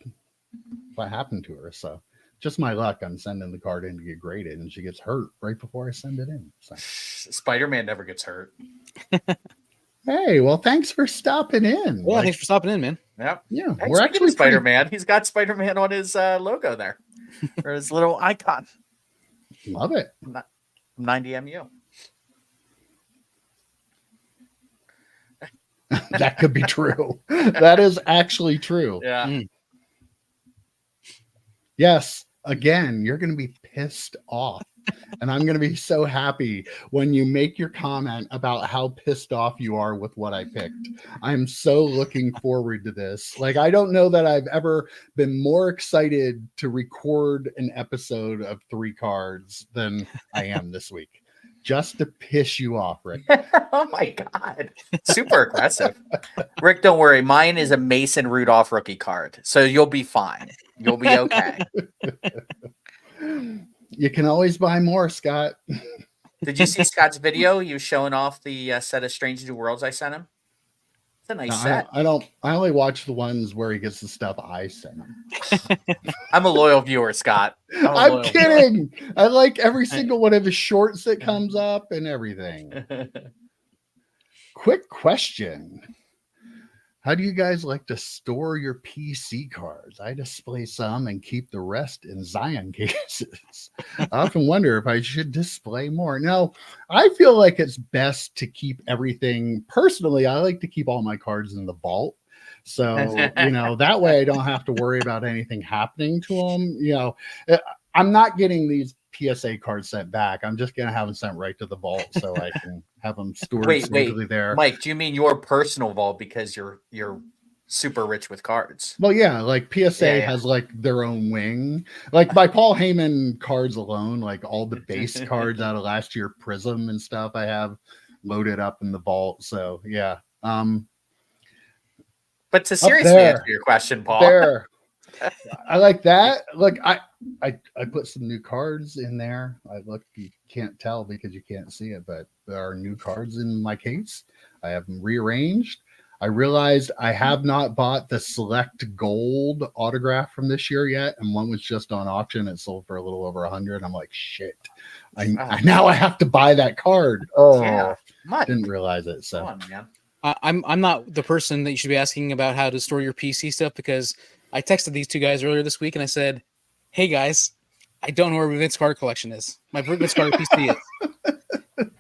what happened to her. So just my luck. I'm sending the card in to get graded, and she gets hurt right before I send it in. So. Spider-Man never gets hurt. Hey, well, thanks for stopping in. Yeah, thanks for stopping in, man. Yep. Yeah, Thanks we're actually Spider-Man. He's got Spider-Man on his logo there, or his little icon. Love it. 90MU. That could be true. That is actually true. Yeah. Yes. Again, you're going to be pissed off. And I'm going to be so happy when you make your comment about how pissed off you are with what I picked. I'm so looking forward to this. Like, I don't know that I've ever been more excited to record an episode of 3 cards than I am this week. Just to piss you off, Rick. Oh my God. Super aggressive. Rick, don't worry. Mine is a Mason Rudolph rookie card. So you'll be fine. You'll be okay. You can always buy more, Scott. Did you see Scott's video? He was showing off the set of Strange New Worlds I sent him. It's a nice set. I only watch the ones where he gets the stuff I sent him. I'm a loyal viewer, Scott. I'm kidding. Viewer. I like every single one of his shorts that comes up and everything. Quick question. How do you guys like to store your PC cards? I display some and keep the rest in Zion cases. I often wonder if I should display more. No, I feel like it's best to keep everything. Personally, I like to keep all my cards in the vault So, that way I don't have to worry about anything happening to them. I'm not getting these PSA cards sent back. I'm just going to have them sent right to the vault so I can have them stored safely there. Mike, do you mean your personal vault because you're super rich with cards? Well, yeah, like PSA has like their own wing. Like by Paul Heyman cards alone, like all the base cards out of last year Prism and stuff I have loaded up in the vault. So yeah. But to seriously answer your question, Paul. There. I like that. Look, I put some new cards in there. You can't tell because you can't see it, but there are new cards in my case. I have them rearranged. I realized I have not bought the Select Gold autograph from this year yet, and one was just on auction. It sold for a little over 100. I'm like, shit. Now I have to buy that card. Oh, yeah, didn't realize it. So, come on, man. I'm not the person that you should be asking about how to store your PC stuff, because I texted these two guys earlier this week and I said, "Hey guys, I don't know where my Vince Carter collection is. My Vince Carter PC is."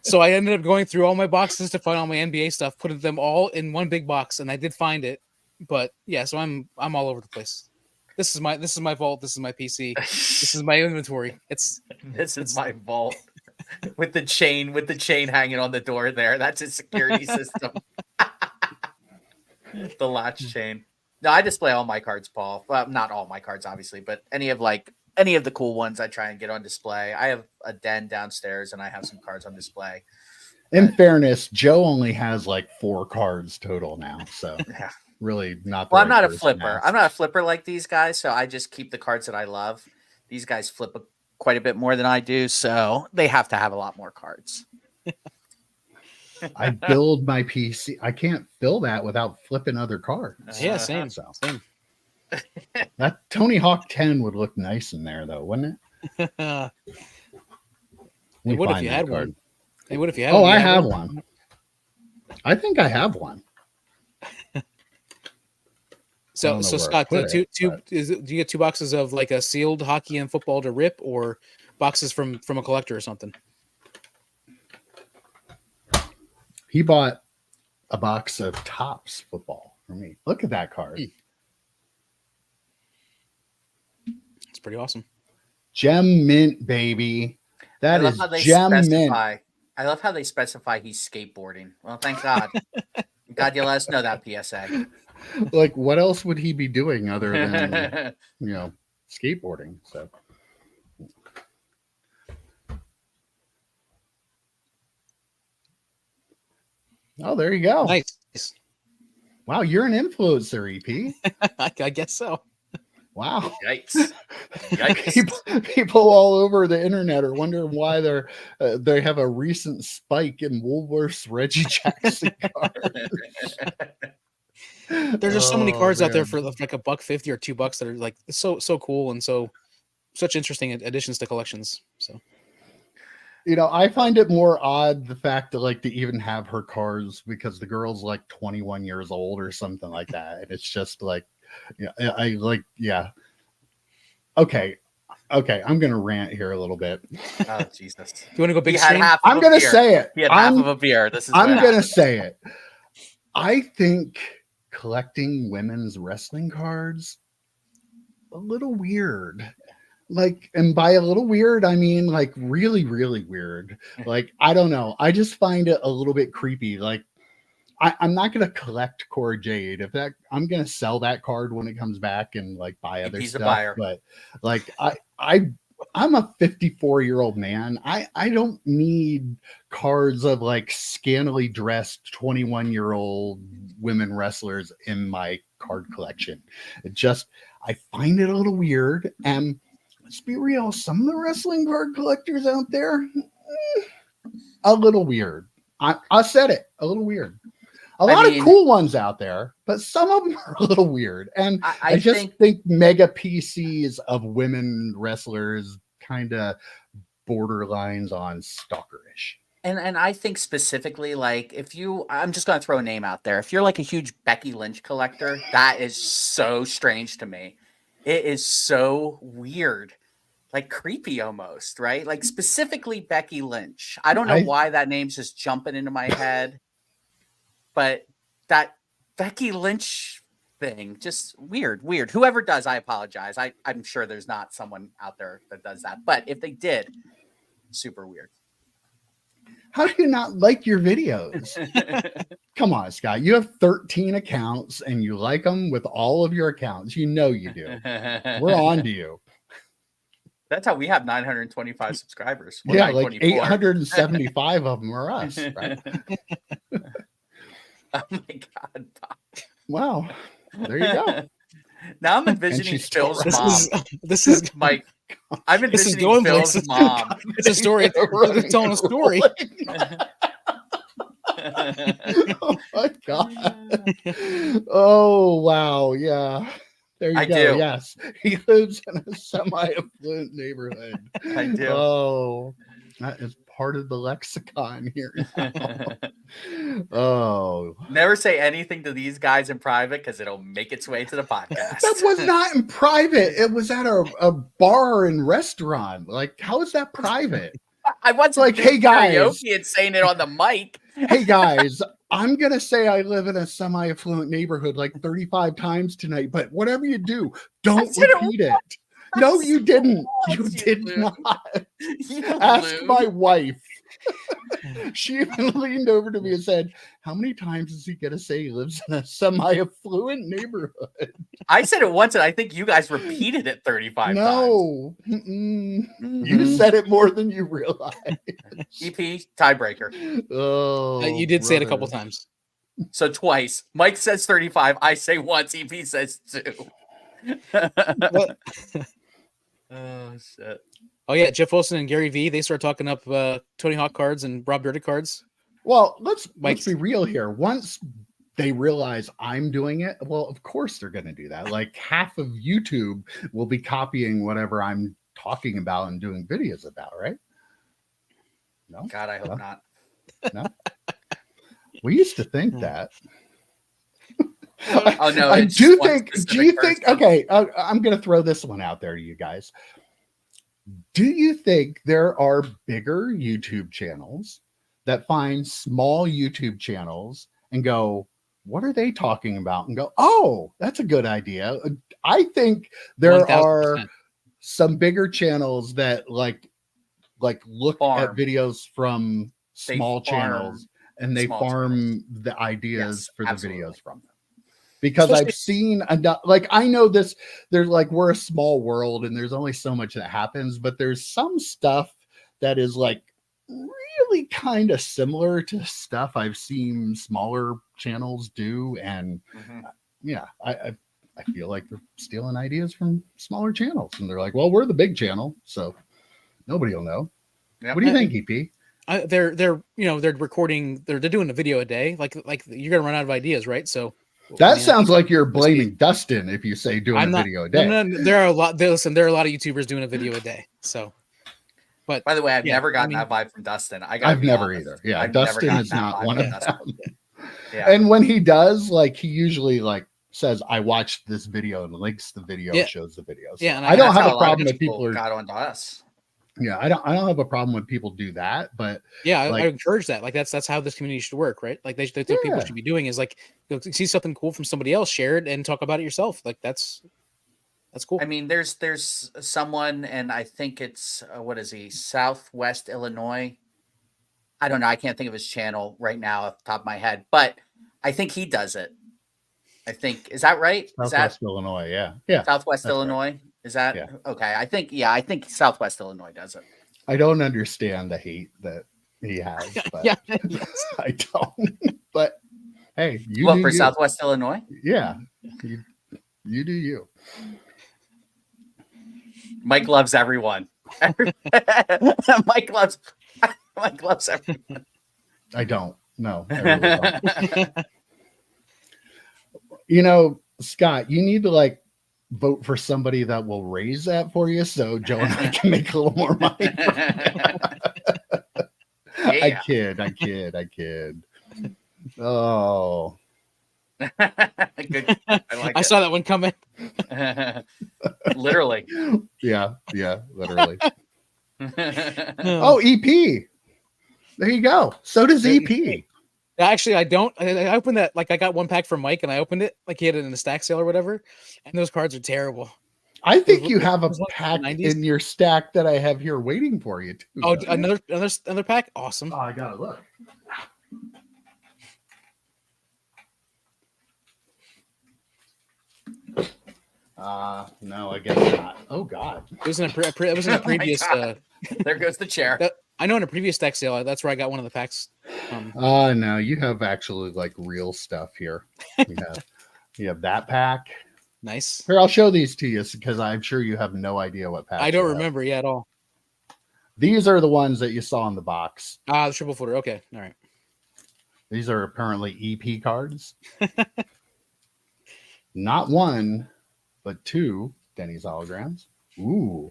So I ended up going through all my boxes to find all my NBA stuff, putting them all in one big box, and I did find it. But yeah, so I'm all over the place. This is my vault. This is my PC. This is my inventory. This is my vault with the chain hanging on the door there. That's a security system. The latch chain. No, I display all my cards, Paul. Well, not all my cards, obviously, but any of the cool ones I try and get on display. I have a den downstairs and I have some cards on display. In fairness, Joe only has like 4 cards total now. So yeah, really not. Well, I'm not a flipper. I'm not a flipper like these guys. So I just keep the cards that I love. These guys flip quite a bit more than I do. So they have to have a lot more cards. I build my PC. I can't fill that without flipping other cards. Yeah, same. That Tony Hawk 10 would look nice in there, though, wouldn't it? It would if you had one. It would if you had one. Oh, I have one. I think I have one. So Scott, do you get 2 boxes of like a sealed hockey and football to rip, or boxes from a collector or something? He bought a box of Topps football for me. Look at that card. It's pretty awesome. Gem mint, baby. That is gem mint. I love how they specify he's skateboarding. Well, thank God. God, you let us know that PSA. Like, what else would he be doing other than, skateboarding? So. Oh, there you go. Nice. Wow, you're an influencer, EP. I guess so. Wow. Yikes. People all over the internet are wondering why they have a recent spike in Woolworth's Reggie Jackson cards. There's just so many cards out there for like $1.50 or $2 that are like so cool and such interesting additions to collections. So I find it more odd the fact that like to even have her cards because the girl's like 21 years old or something like that. And it's just like, Okay. I'm going to rant here a little bit. Oh, Jesus. Do you want to go big screen? I'm going to say it. He had half of a beer. I'm going to say it. I think collecting women's wrestling cards a little weird. Like, and by a little weird, I mean like really, really weird. Like, I don't know. I just find it a little bit creepy. Like, I'm not going to collect Cora Jade. I'm going to sell that card when it comes back and like buy other stuff. Buyer. But like, I'm a 54-year-old man. I don't need cards of like scantily dressed 21-year-old women wrestlers in my card collection. I find it a little weird. And let's be real, some of the wrestling card collectors out there, a little weird. I said it, a little weird. A lot of cool ones out there, but some of them are a little weird. And I just think mega PCs of women wrestlers kind of borderlines on stalkerish. And I think specifically, like, I'm just going to throw a name out there. If you're like a huge Becky Lynch collector, that is so strange to me. It is so weird, like creepy almost, right? Like specifically Becky Lynch. I don't know why that name's just jumping into my head. But that Becky Lynch thing. Just weird. Whoever does, I apologize. I'm sure there's not someone out there that does that. But if they did, super weird. How do you not like your videos? Come on, Scott. You have 13 accounts and you like them with all of your accounts. You know you do. We're on to you. That's how we have 925 subscribers. Well, Yeah, like 924. 875 of them are us. Right? Oh my God. Wow. There you go. Now I'm envisioning she's still Phil's right. mom. This is Mike. I'm This is envisioning going Phil's places. mom. It's a story. We're telling a story. Oh my God. Oh wow. Yeah. There you I go. do. Yes. He lives in a semi-affluent neighborhood. I do. Oh, that is part of the lexicon here now. Oh. Never say anything to these guys in private because it'll make its way to the podcast. That was not in private. It was at a bar and restaurant. Like, how is that private? I was like, hey guys, karaoke and saying it on the mic. Hey guys, I'm gonna say I live in a semi-affluent neighborhood like 35 times tonight, but whatever you do, don't repeat it. No, you didn't. You did not. Ask my wife. She even leaned over to me and said, how many times is he going to say he lives in a semi-affluent neighborhood? I said it once, and I think you guys repeated it 35 times. No. You said it more than you realize. EP, tiebreaker. Oh, you did say it a couple times. So twice. Mike says 35. I say once. EP says 2. Oh, shit. Oh yeah, Jeff Wilson and Gary Vee, they start talking up Tony Hawk cards and Rob Dyrdek cards. Well, let's be real here. Once they realize I'm doing it, well, of course they're going to do that. Like half of YouTube will be copying whatever I'm talking about and doing videos about, right? No? God, I hope not. No? We used to think that. Oh no! I do think. Do you think? Okay, I'm going to throw this one out there to you guys. Do you think there are bigger YouTube channels that find small YouTube channels and go, "What are they talking about?" and go, "Oh, that's a good idea." I think there 1000%. are some bigger channels that like look at videos from small channels and they farm the ideas for the videos from them. Because I've seen enough, like I know this, there's like we're a small world and there's only so much that happens, but there's some stuff that is like really kind of similar to stuff I've seen smaller channels do. And yeah, I feel like they're stealing ideas from smaller channels and they're like, well, we're the big channel, so nobody will know. Yep. What do you think, EP? They're recording, they're doing a video a day. Like you're gonna run out of ideas, right? So that sounds like you're blaming Dustin if you say doing a video a day. No, there are a lot. Listen, there are a lot of YouTubers doing a video a day. So, but by the way, I've never gotten that vibe from Dustin. I've never either. Yeah, Dustin is not one of them. Yeah. And when he does, like, he usually like says, "I watched this video" and links the video, shows the video. So yeah, and I don't have a problem if people got onto us. Yeah, I don't have a problem when people do that, but yeah, like, I encourage that. Like that's how this community should work, right? Like what people should be doing is like see something cool from somebody else, share it, and talk about it yourself. Like that's cool. I mean, there's someone, and I think it's what is he? Southwest Illinois. I don't know. I can't think of his channel right now off the top of my head, but I think he does it. I think is that right? Southwest Illinois, yeah. Southwest Illinois. Right. Is that okay? I think Southwest Illinois does it. I don't understand the hate that he has, but I don't. But hey, you look for Southwest Illinois. Yeah, you do you. Mike loves everyone. Mike loves everyone. I don't. No, I really don't. You know, Scott, you need to like vote for somebody that will raise that for you so Joe and I can make a little more money. I kid. Oh. Good. I saw that one coming. Literally. Yeah, literally. Oh, EP. There you go. So does EP. Actually, I don't. I opened that, like, I got one pack from Mike, and I opened it like he had it in the stack sale or whatever, and those cards are terrible. I think you Those have a ones from the pack 90s? in your stack that I have here waiting for you too. Oh, don't you? another pack. Awesome. Oh, I gotta look. No, I guess not. Oh God. It was in it was in a Oh my previous. God. There goes the chair. I know in a previous stack sale, that's where I got one of the packs. No, you have actually like real stuff here. You have that pack. Nice. Here, I'll show these to you because I'm sure you have no idea what packs. I don't you have. remember at all. These are the ones that you saw in the box. Ah, the triple footer. Okay, all right. These are apparently EP cards. Not one, but two Denny's holograms. Ooh,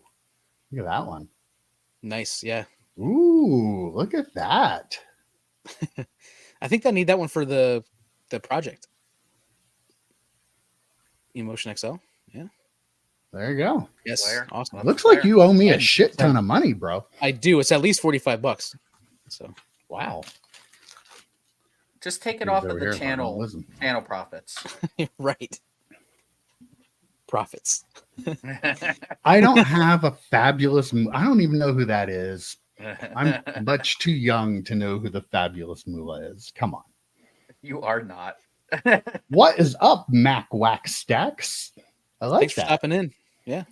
look at that one. Nice. Yeah. Ooh, look at that. I think I need that one for the project. Emotion XL. Yeah. There you go. Yes. Flare. Awesome. Love Looks the like flare. you owe me a And- shit ton of money, bro. I do. It's at least $45. So Wow. Just take it He's off over of here, the channel listen. profits. right. Profits. I don't have a fabulous. I don't even know who that is. I'm much too young to know who the fabulous Moolah is. Come on. You are not. What is up, Mac Wax Stacks? I like Thanks for that. stopping in. Yeah.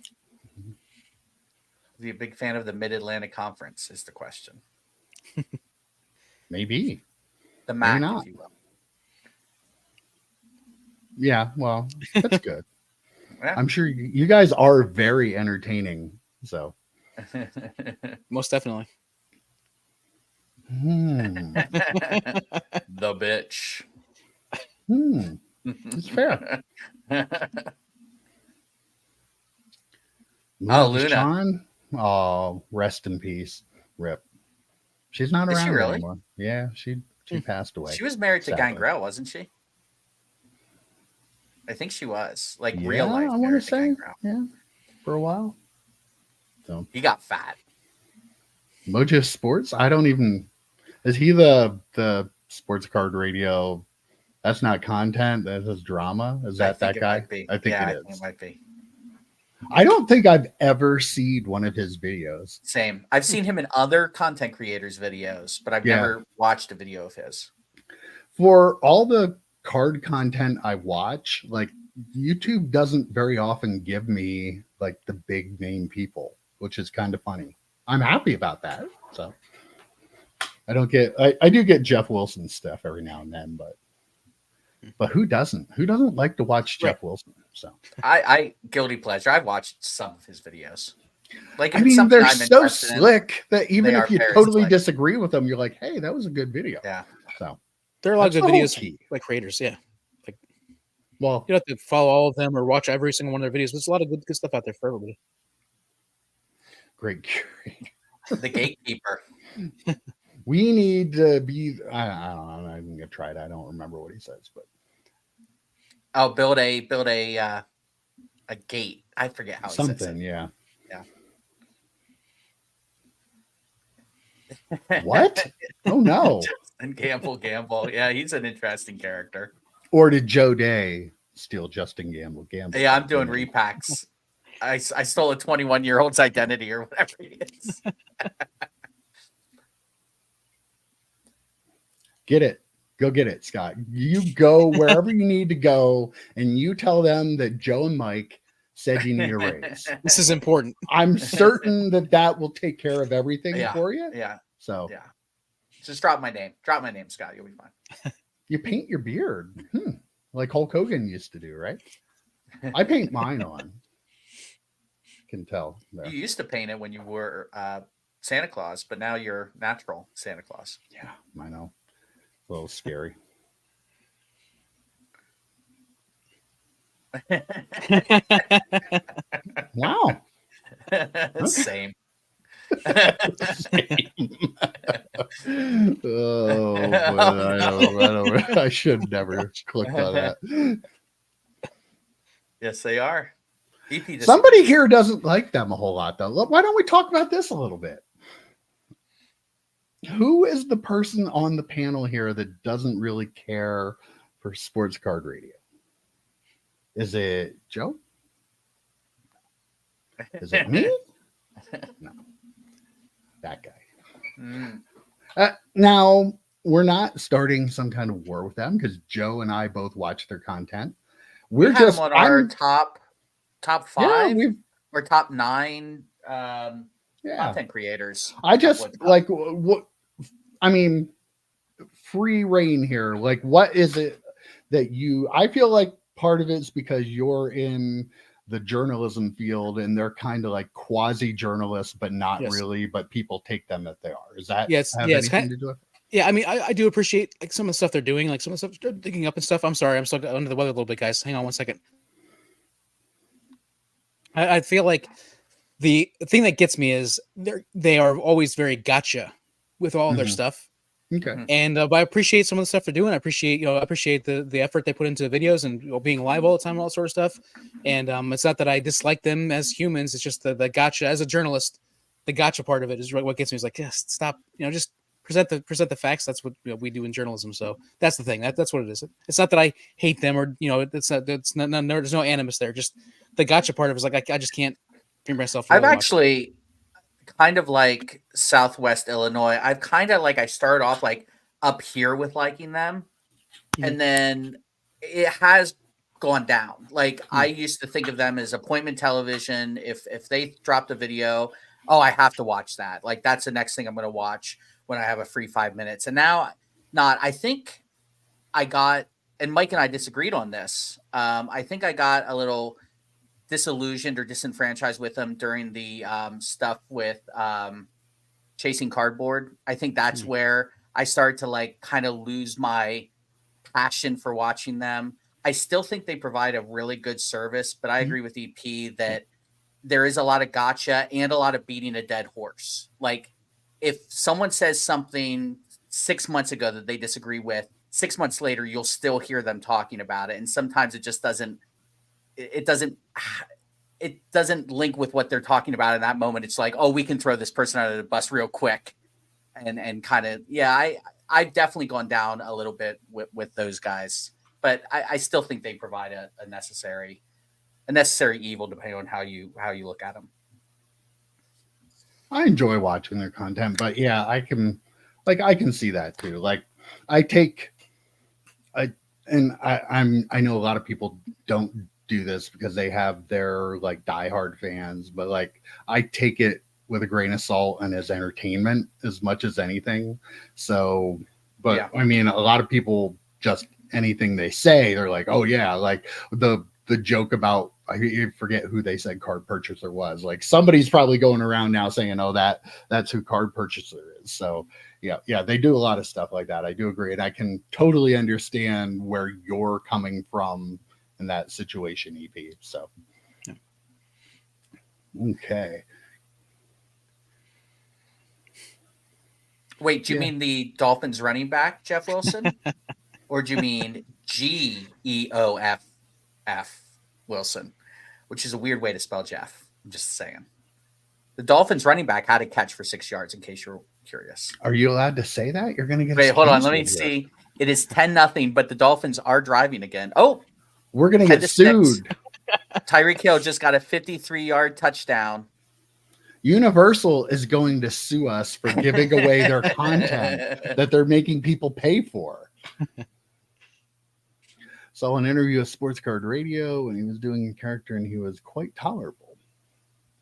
Are you a big fan of the Mid-Atlantic Conference is the question. Maybe. The MAC, not. if you will. Yeah, well, that's good. Yeah. I'm sure you guys are very entertaining. So, Most definitely. The bitch. It's fair. Oh, Luna. Sean? Oh, rest in peace. Rip. She's not Is around she really? anymore. Yeah, she passed away. She was married to Sadly. Gangrel, wasn't she? I think she was. Like Yeah, real life. I want to married say, Gangrel. yeah, for a while. So He got fat. Mojo Sports. I don't even. Is he the sports card radio? That's not content. That is drama. Is that think that guy? Might be. I think yeah, it I think is. it might be. I don't think I've ever seen one of his videos. Same. I've seen him in other content creators' videos, but I've Yeah. never watched a video of his. For all the card content I watch, like YouTube doesn't very often give me like the big name people, which is kind of funny. I'm happy about that. So I don't get I do get Jeff Wilson stuff every now and then, but who doesn't? Who doesn't like to watch Jeff Wilson? So I guilty pleasure. I've watched some of his videos. Like I if it's mean, something they're I'm so interested in, slick that even they if are you very totally slick. disagree with them, you're like, hey, that was a good video. Yeah. So There are a lot of That's good the whole videos key. like creators. Yeah. well, You don't have to follow all of them or watch every single one of their videos, but there's a lot of good stuff out there for everybody. great. The gatekeeper. We need to be. I don't know. I'm not even gonna try it. I don't remember what he says, but Oh, build a gate. I forget how he says something. it. Yeah. Yeah. What? Oh no. And Gamble. Yeah, he's an interesting character. Or did Joe Day steal Justin Gamble? Yeah, I'm doing repacks. I stole a 21-year-old's identity or whatever it is. Get it. Go get it, Scott. You go wherever you need to go, and you tell them that Joe and Mike said you need a raise. This is important. I'm certain that will take care of everything Yeah. for you. Yeah. So Yeah. Just drop my name. Drop my name, Scott. You'll be fine. you paint your beard, like Hulk Hogan used to do, right? I paint mine on. Can tell. There. You used to paint it when you were Santa Claus, but now you're natural Santa Claus. Yeah, I know. A little scary. Wow. Same. Oh, boy, I should never clicked on that. Yes, they are. EP just Somebody here doesn't like them a whole lot, though. Why don't we talk about this a little bit? who is the person on the panel here that doesn't really care for sports card radio? Is it Joe? Is it me? No, that guy. Mm. Now, we're not starting some kind of war with them because Joe and I both watch their content. We We're have just them on our top yeah, 5 we've or top 9 yeah. content creators. I just like what I mean, free reign here. Like, what is it that I feel like part of it's because you're in the journalism field and they're kind of like quasi journalists, but not Yes. really, but people take them as they are. Is that Yes, have yeah, it's anything kind to do with it? yeah. I mean, I do appreciate like some of the stuff they're doing, like some of the stuff they're digging up and stuff. I'm sorry, I'm still under the weather a little bit, guys. Hang on one second. I feel like the thing that gets me is they are always very gotcha with all their Mhm. stuff. Okay. And but I appreciate some of the stuff they're doing. I appreciate the effort they put into the videos and being live all the time, and all that sort of stuff. And it's not that I dislike them as humans. It's just the gotcha as a journalist. The gotcha part of it is what gets me. Is like, yes, stop. Just present the facts. That's what we do in journalism. So that's the thing. That's what it is. It's not that I hate them or it's not. It's not. No, there's no animus there. Just the gotcha part of it is like I just can't bring myself to I've really watch it. actually kind of like Southwest Illinois. I've kind of like I started off like up here with liking them, and then it has gone down. Like I used to think of them as appointment television. If they dropped a video, oh, I have to watch that. Like that's the next thing I'm going to watch when I have a free 5 minutes. And now, not. I think I got, and Mike and I disagreed on this. I think I got a little disillusioned or disenfranchised with them during the stuff with Chasing Cardboard. I think that's where I started to like kind of lose my passion for watching them. I still think they provide a really good service, but I agree with EP that there is a lot of gotcha and a lot of beating a dead horse. Like if someone says something 6 months ago that they disagree with, 6 months later, you'll still hear them talking about it. And sometimes it just doesn't link with what they're talking about in that moment. It's like, oh, we can throw this person out of the bus real quick. And kind of, yeah, I've definitely gone down a little bit with those guys, but I still think they provide a necessary evil depending on how you look at them. I enjoy watching their content, but yeah, I can see that too. Like I know a lot of people don't do this because they have their like diehard fans, but like I take it with a grain of salt and as entertainment as much as anything. So, but yeah. I mean, a lot of people just anything they say, they're like, oh yeah, like the joke about, I forget who they said Card Purchaser was. Like somebody's probably going around now saying, oh, that's who Card Purchaser is. So yeah, they do a lot of stuff like that. I do agree. And I can totally understand where you're coming from in that situation, EP. So, okay. Wait, do you mean the Dolphins running back, Jeff Wilson? Or do you mean GEOFF Wilson, which is a weird way to spell Jeff? I'm just saying. The Dolphins running back had a catch for 6 yards, in case you're curious. Are you allowed to say that? You're going to get Wait, hold on. Let me see. It is 10-0, but the Dolphins are driving again. Oh, we're going to get sued. Tyreek Hill just got a 53-yard touchdown. Universal is going to sue us for giving away their content that they're making people pay for. Saw an interview with Sports Card Radio when he was doing a character and he was quite tolerable.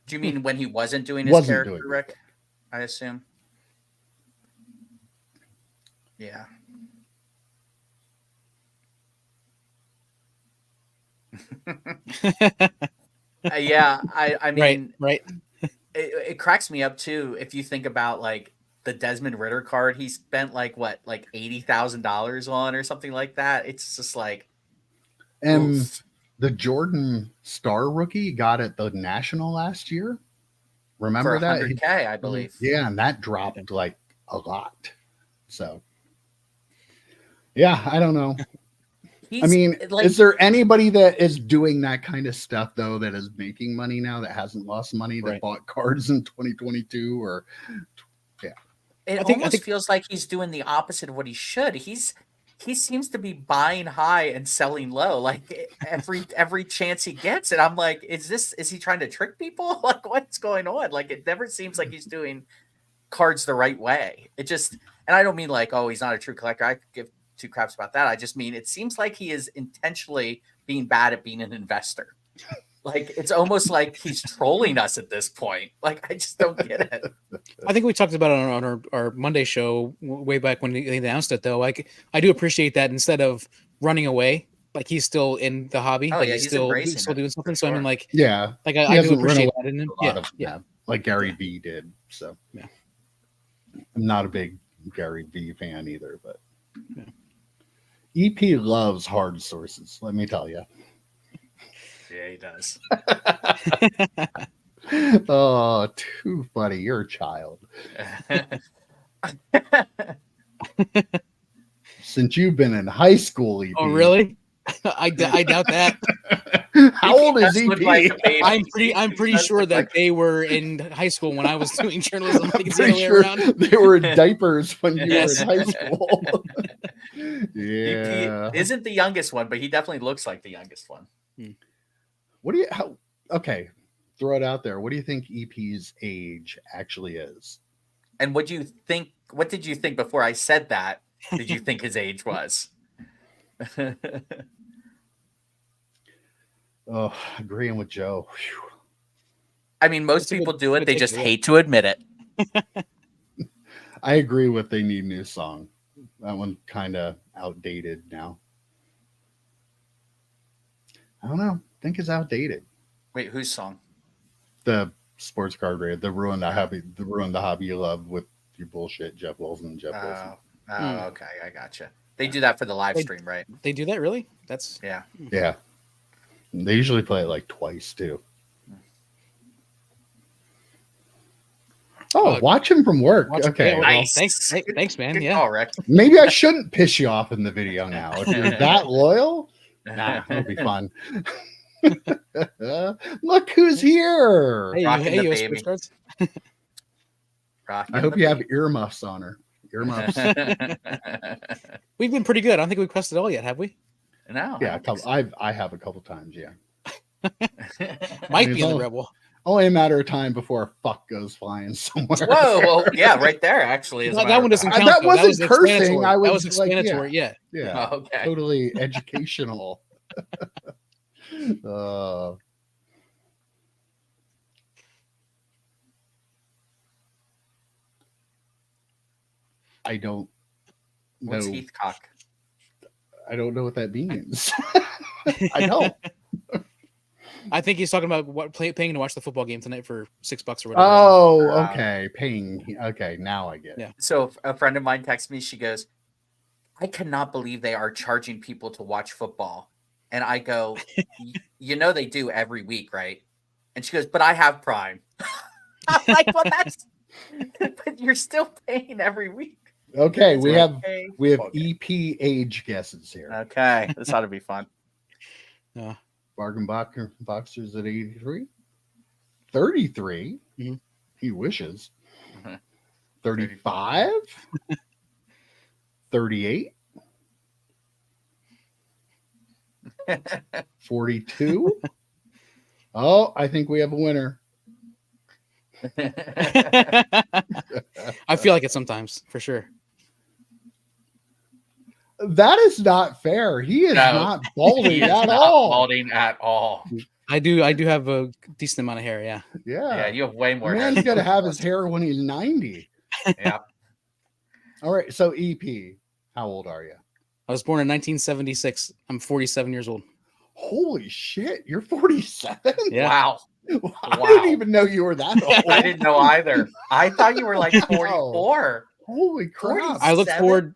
Do you mean when he wasn't doing his character, Rick? I assume. Yeah. Yeah, I mean, right. It cracks me up too if you think about like the Desmond Ritter card he spent like $80,000 on or something like that. It's just like, and oof. The Jordan Star rookie got at the National last year. Remember for that? $100K, I believe. Yeah, and that dropped like a lot. So, yeah, I don't know. I mean, is there anybody that is doing that kind of stuff though that is making money now that hasn't lost money that bought cards in 2022 or it I think almost feels like he's doing the opposite of what he should. He seems to be buying high and selling low, like every chance he gets. And I'm like, is he trying to trick people? Like, what's going on? Like, it never seems like he's doing cards the right way. It just, and I don't mean like, oh, he's not a true collector. I could give two craps about that. I just mean it seems like he is intentionally being bad at being an investor. Like, it's almost like he's trolling us at this point. Like, I just don't get it. I think we talked about it on our Monday show way back when they announced it, though. Like, I do appreciate that instead of running away, like he's still in the hobby. Oh, like yeah, he's he's still embracing it, doing something. for So I mean, sure. like, Yeah, like he I do hasn't run appreciate away that in him. a lot Yeah, of yeah. that, like Gary V did. So Yeah. I'm not a big Gary V fan either, but EP loves hard sources. Let me tell you. Yeah, he does. Oh, too funny. You're a child. Since you've been in high school, EP. Oh, really? I doubt that. How old is does look EP? like a baby. I'm pretty does sure look that like- they were in high school when I was doing journalism. I I'm think it's the pretty other way sure around. they were in diapers when you Yes. were in high school. EP Yeah. isn't the youngest one, but he definitely looks like the youngest one. What do you? Okay, throw it out there. What do you think EP's age actually is? And what did you think before I said that? Did you think his age was? Oh, agreeing with Joe. Whew. I mean, most That's a good- people do it. good They take, just yeah. hate to admit it. I agree with they need a new song. That one kind of outdated now. I don't know. I think it's outdated. Wait, whose song? The sports card raid, the ruin the hobby you love with your bullshit, Jeff Wilson. Okay, I gotcha. They do that for the live They- stream, right? They do that, really? That's Yeah. Yeah. They usually play it like twice too. Oh, watch him from work. Watch- Okay. yeah, well, Nice. Thanks, man. Good Yeah. call, Rick. Maybe I shouldn't piss you off in the video now. If you're that loyal, nah, it'll be fun. Look who's here. Hey, Rocking the you baby. sports cards? Rocking I hope the you have beat. earmuffs on her. Earmuffs. We've been pretty good. I don't think we've pressed it all yet, have we? No. Yeah, a couple. I have a couple times. Yeah, Might It's be in the all- rebel. only a matter of time before a fuck goes flying somewhere. Whoa, well, yeah, right there, actually. That one doesn't count. That though. wasn't cursing. explanatory. I that was was like, explanatory. Yeah. Yeah, Oh, okay. totally educational. I don't What's know. Heathcock? I don't know what that means. I don't. I think he's talking about paying to watch the football game tonight for $6 or whatever. Oh, okay. Paying. Okay, now I get it. Yeah. So a friend of mine texted me. She goes, I cannot believe they are charging people to watch football. And I go, you know they do every week, right? And she goes, but I have Prime. I'm like, well, but you're still paying every week. Okay, It's we like, have hey, we have okay. EP age guesses here. Okay, this ought to be fun. Yeah. Bargain boxers at 83, 33. Mhm. He wishes. Mhm. 35, 38, 42. Oh, I think we have a winner. I feel like it sometimes, for sure. That is not fair. He is No, not balding He is at not all. balding at all. I do have a decent amount of hair. Yeah. Yeah. Yeah, you have way more. hair Man's than got to most have of his us. hair when he's 90. Yeah. All right. So, EP, how old are you? I was born in 1976. I'm 47 years old. Holy shit. You're 47? Yeah. Wow. I Wow. didn't even know you were that old. I didn't know either. I thought you were like 44. Holy crap. I look 47?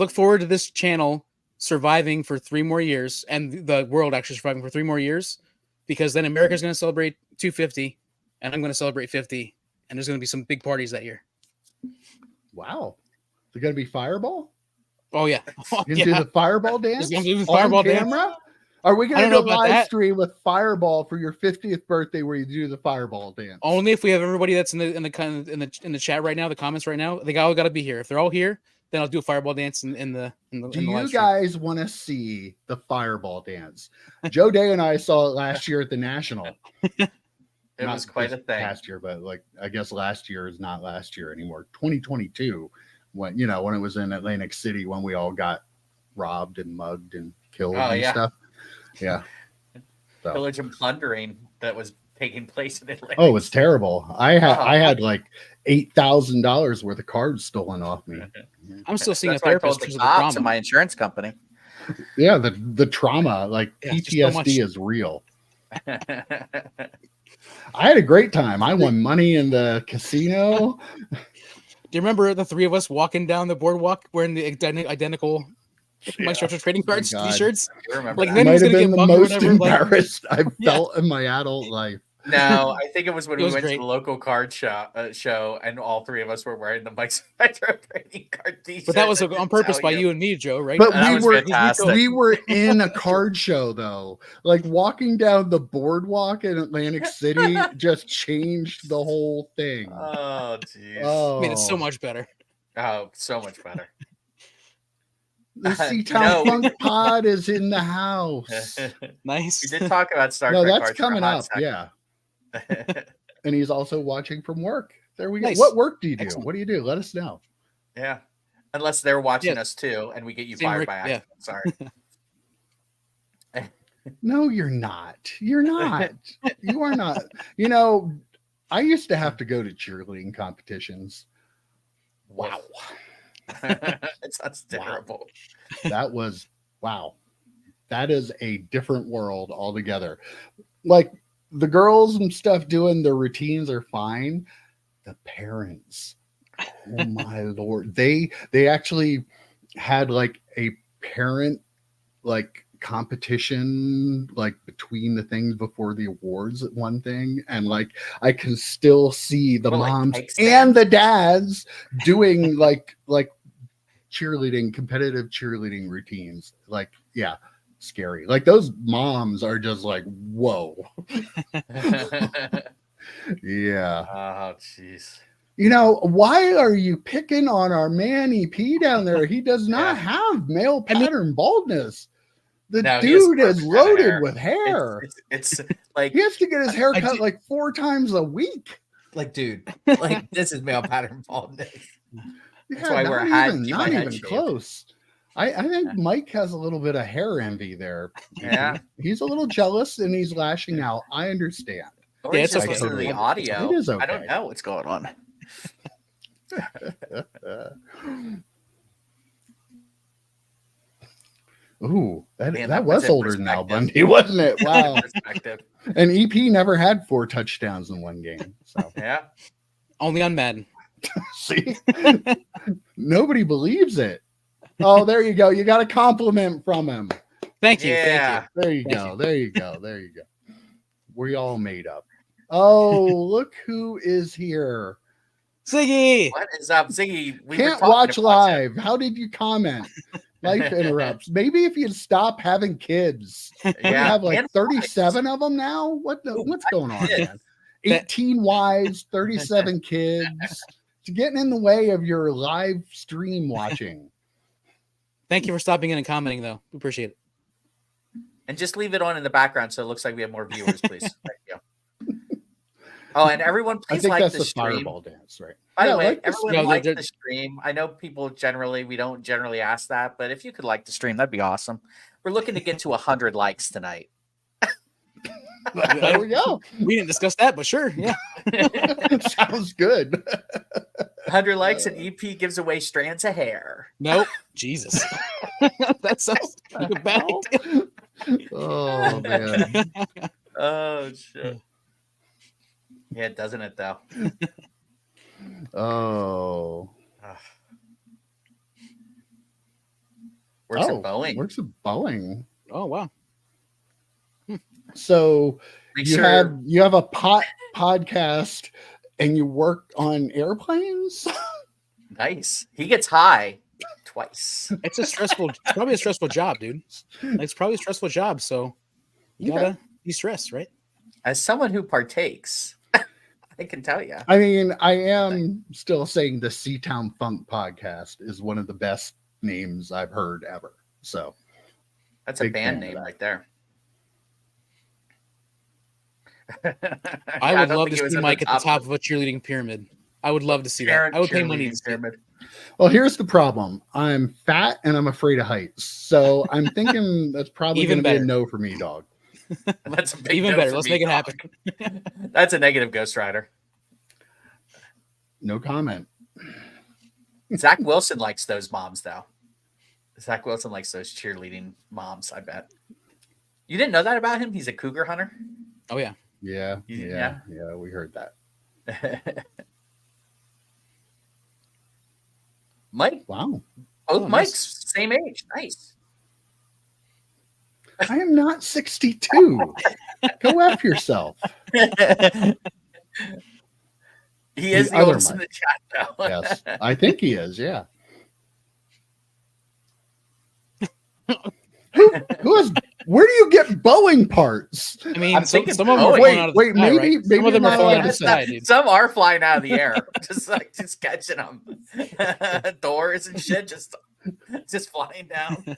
forward to this channel surviving for 3 more years and the world actually surviving for 3 more years, because then America's going to celebrate 250 and I'm going to celebrate 50, and there's going to be some big parties that year. Wow. Is it going to be Fireball? Oh yeah. Oh, You going to yeah. do the Fireball dance? Is it gonna be the on Fireball dance? camera? Are we I going don't to know do a about live that. stream with Fireball for your 50th birthday where you do the Fireball dance? Only if we have everybody that's in the chat right now, the comments right now. They all got to be here. If they're all here, then I'll do a fireball dance in the Do live you stream. guys want to see the Fireball dance? Joe Day and I saw it last year at the National. It Not was quite a this thing. past year, but like I guess last year is not last year anymore. 2022, when it was in Atlantic City when we all got robbed and mugged and killed and stuff. Yeah. So. Pillage and plundering that was taking place in Atlantic. Oh, it's terrible. I had like $8,000 worth of cards stolen off me. I'm still seeing That's a why I therapist told because the of the cops and trauma. my insurance company. Yeah, the trauma, like PTSD is real. I had a great time. I won money in the casino. Do you remember the three of us walking down the boardwalk wearing the identical My Retro Trading Cards t-shirts? Like then might have been the most whatever, embarrassed I've felt in my adult life. No, I think it was when we went great. to the local card show, and all three of us were wearing the Mike's Retro Trading Card t-shirts. But that was on purpose by you and me, Joe, right? But we were in a card show though. Like walking down the boardwalk in Atlantic City just changed the whole thing. Oh, jeez. Oh, made it so much better. Oh, so much better. The C-Town Funk Pod is in the house. Nice. We did talk about Star Trek. No, that's cards coming up. second. Yeah. And he's also watching from work. There we go. Nice. What work do you do? Excellent. What do you do? Let us know. Yeah. Unless they're watching us too, and we get you fired by accident. Sorry. No, you're not. You're not. You are not. I used to have to go to cheerleading competitions. Wow. It sounds terrible. That was wow. That is a different world altogether. Like the girls and stuff doing their routines are fine. The parents, oh my lord, they actually had like a parent like competition like between the things before the awards at one thing, and like I can still see the moms and the dads doing like competitive cheerleading routines. Like, yeah, scary. Like those moms are just like, whoa. Yeah. Oh, jeez. Why are you picking on our man EP down there? He does not have male pattern baldness. The dude is loaded with hair. It's like he has to get his hair cut like 4 times a week. Like, dude, like this is male pattern baldness. That's why we're not even close. I think Mike has a little bit of hair envy there. Yeah. He's a little jealous and he's lashing out. I understand. Or it's just listen to the audio. It is okay. I don't know what's going on. Ooh, that was older than Al Bundy, wasn't it? Wow. And EP never had 4 touchdowns in one game. So yeah. Only on Madden. See? Nobody believes it. Oh, there you go. You got a compliment from him. Thank you. Yeah. Thank you. There you go. There you go. There you go. We all made up. Oh, look who is here. Ziggy. What is up, Ziggy? Can't watch live. How did you comment? Life interrupts. Maybe if you'd stop having kids. Yeah. You have like 37 of them now. What's going on, man? 18 wives, 37 kids. It's getting in the way of your live stream watching. Thank you for stopping in and commenting, though. We appreciate it. And just leave it on in the background so it looks like we have more viewers, please. Thank you. Oh, and everyone, please like the stream. Fireball dance, right? By the way, everyone like the stream. I know people we don't generally ask that, but if you could like the stream, that'd be awesome. We're looking to get to 100 likes tonight. There we go. We didn't discuss that, but sure. Yeah. Sounds good. 100 likes and EP gives away strands of hair. Nope. Jesus. That sounds like a bad idea. Oh, man. Oh, shit. Yeah, doesn't it, though? Oh. Works at Boeing. Works at Boeing. Oh, wow. So you have a podcast and you work on airplanes? Nice. He gets high twice. It's probably a stressful job, dude. It's probably a stressful job, so you gotta be stressed, right? As someone who partakes, I can tell you. I mean, I am still saying the Seatown Funk podcast is one of the best names I've heard ever. So That's a big band fan of name that. right there. I would don't love think to it was see at Mike at the top of of a cheerleading pyramid. I would love to see that. I would pay money to cheerleading see it. pyramid. Well, here's the problem. I'm fat and I'm afraid of heights. So I'm thinking that's probably Even going to be a better. no for me, dog. That's a big Even no better. for Let's me, make it dog. happen. That's a negative Ghost Rider. No comment. Zach Wilson likes those moms, though. Zach Wilson likes those cheerleading moms, I bet. You didn't know that about him? He's a cougar hunter? Oh yeah. Yeah. Yeah. We heard that. Mike, Wow. both Oh, Mike's nice. same age. Nice. I am not 62. Go F yourself. He is the other oldest in Mike. the chat, though. Yes. I think he is. Yeah. Who has, where do you get Boeing parts? I mean, I'm thinking some of them are Boeing. falling out of the Wait, sky, maybe- right? maybe Some of them you're are not falling allowed out of to the say sky, dude. Some are flying out of the air, just catching them. Doors and shit, just flying down.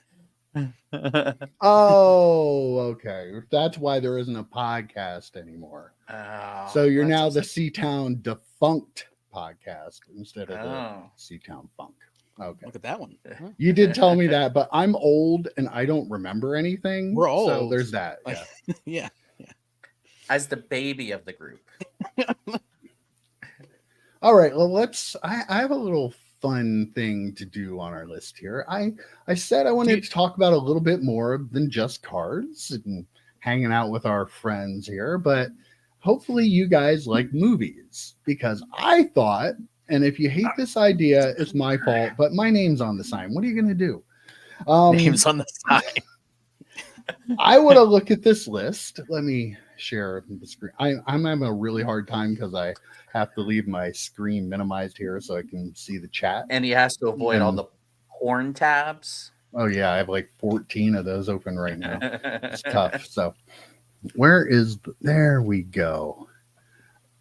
Oh, okay. That's why there isn't a podcast anymore. Oh, So you're that's now the just- Seatown Defunct podcast instead of the Oh. Seatown Funk. Okay. Look at that one. Huh? You did tell me that, but I'm old and I don't remember anything. We're all so old. there's that. Like, Yeah. yeah. as the baby of the group. All right. Well, I have a little fun thing to do on our list here. I said I wanted to talk about a little bit more than just cards and hanging out with our friends here, but hopefully you guys like movies because I thought, and if you hate this idea, it's my fault, but my name's on the sign. What are you going to do? Names on the side. I want to look at this list. Let me share the screen. I'm having a really hard time because I have to leave my screen minimized here so I can see the chat. And he has to avoid all the porn tabs. Oh yeah, I have like 14 of those open right now. It's tough. So there we go.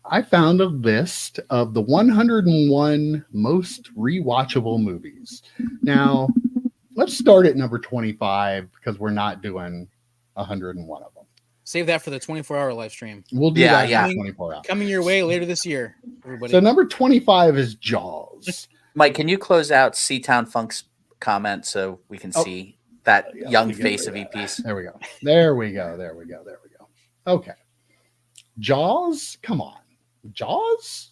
I found a list of the 101 most rewatchable movies. Now, let's start at number 25 because we're not doing 101 of them. Save that for the 24-hour live stream. We'll do Yeah, that yeah. in 24 hours. Coming your way later this year, everybody. So number 25 is Jaws. Mike, can you close out Seatown Funk's comment so we can see that Yeah, young let me get face rid of of that. EPs? There we go. There we go. There we go. There we go. Okay. Jaws? Come on. Jaws?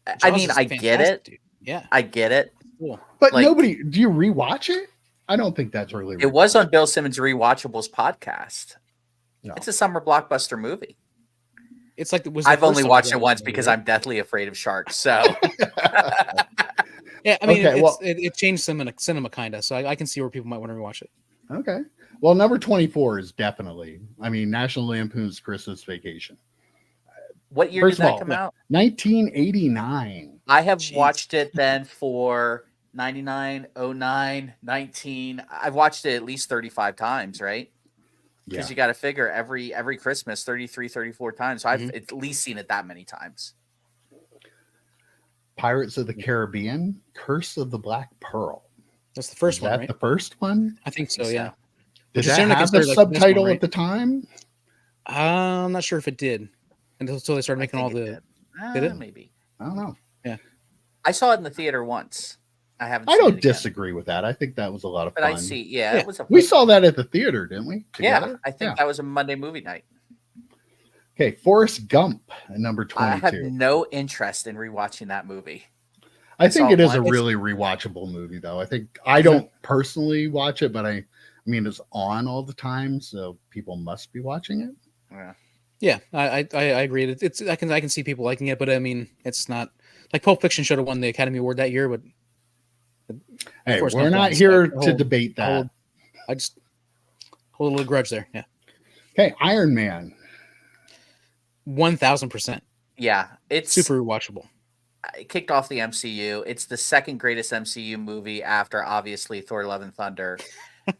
I Jaws mean, is I get fantastic, it. dude. Yeah. I get it. Cool. But Like- nobody, do you rewatch it? I don't think that's really. It was on Bill Simmons' Rewatchables podcast. No. It's a summer blockbuster movie. It's like I've only watched it once because I'm deathly afraid of sharks. So Yeah, I mean, Okay, well- it changed cinema kind of, so I can see where people might want to rewatch it. Okay. Well, number 24 is definitely, I mean, National Lampoon's Christmas Vacation. what year First did of that all, come out? 1989. I have Jeez. watched it then for 99, 09, 19. I've watched it at least 35 times, right? Yeah. Because you got to figure every Christmas 33, 34 times. So I've Mhm. at least seen it that many times. Pirates of the Caribbean, Curse of the Black Pearl. That's the first Is one, that right? the first one? I think so. So, Yeah. Did Which is that generally have the considered, like, the best one, subtitle right? at the time? I'm not sure if it did until they started I making all think the. it Did it? Maybe. I don't know. I saw it in the theater once. I haven't. I seen it don't again. disagree with that. I think that was a lot of But fun. I see. Yeah, Yeah. it was a. We saw that at the theater, didn't we? Yeah, Together? I think that was a Monday movie night. Okay, Forrest Gump at number I 22. have no interest in rewatching that movie. I saw think it is a one. really rewatchable movie, though. I think I don't personally watch it, but I mean, it's on all the time, so people must be watching it. Yeah. Yeah, I agree. It's I can see people liking it, but I mean, it's not like Pulp Fiction should have won the Academy Award that year, but Hey, Forrest we're Gump not won, so here I to hold- debate that. I just hold a little grudge there. Yeah, Okay, Iron Man. 1000%. Yeah, it's Super rewatchable. it kicked off the MCU. It's the second greatest MCU movie after obviously Thor: Love and Thunder.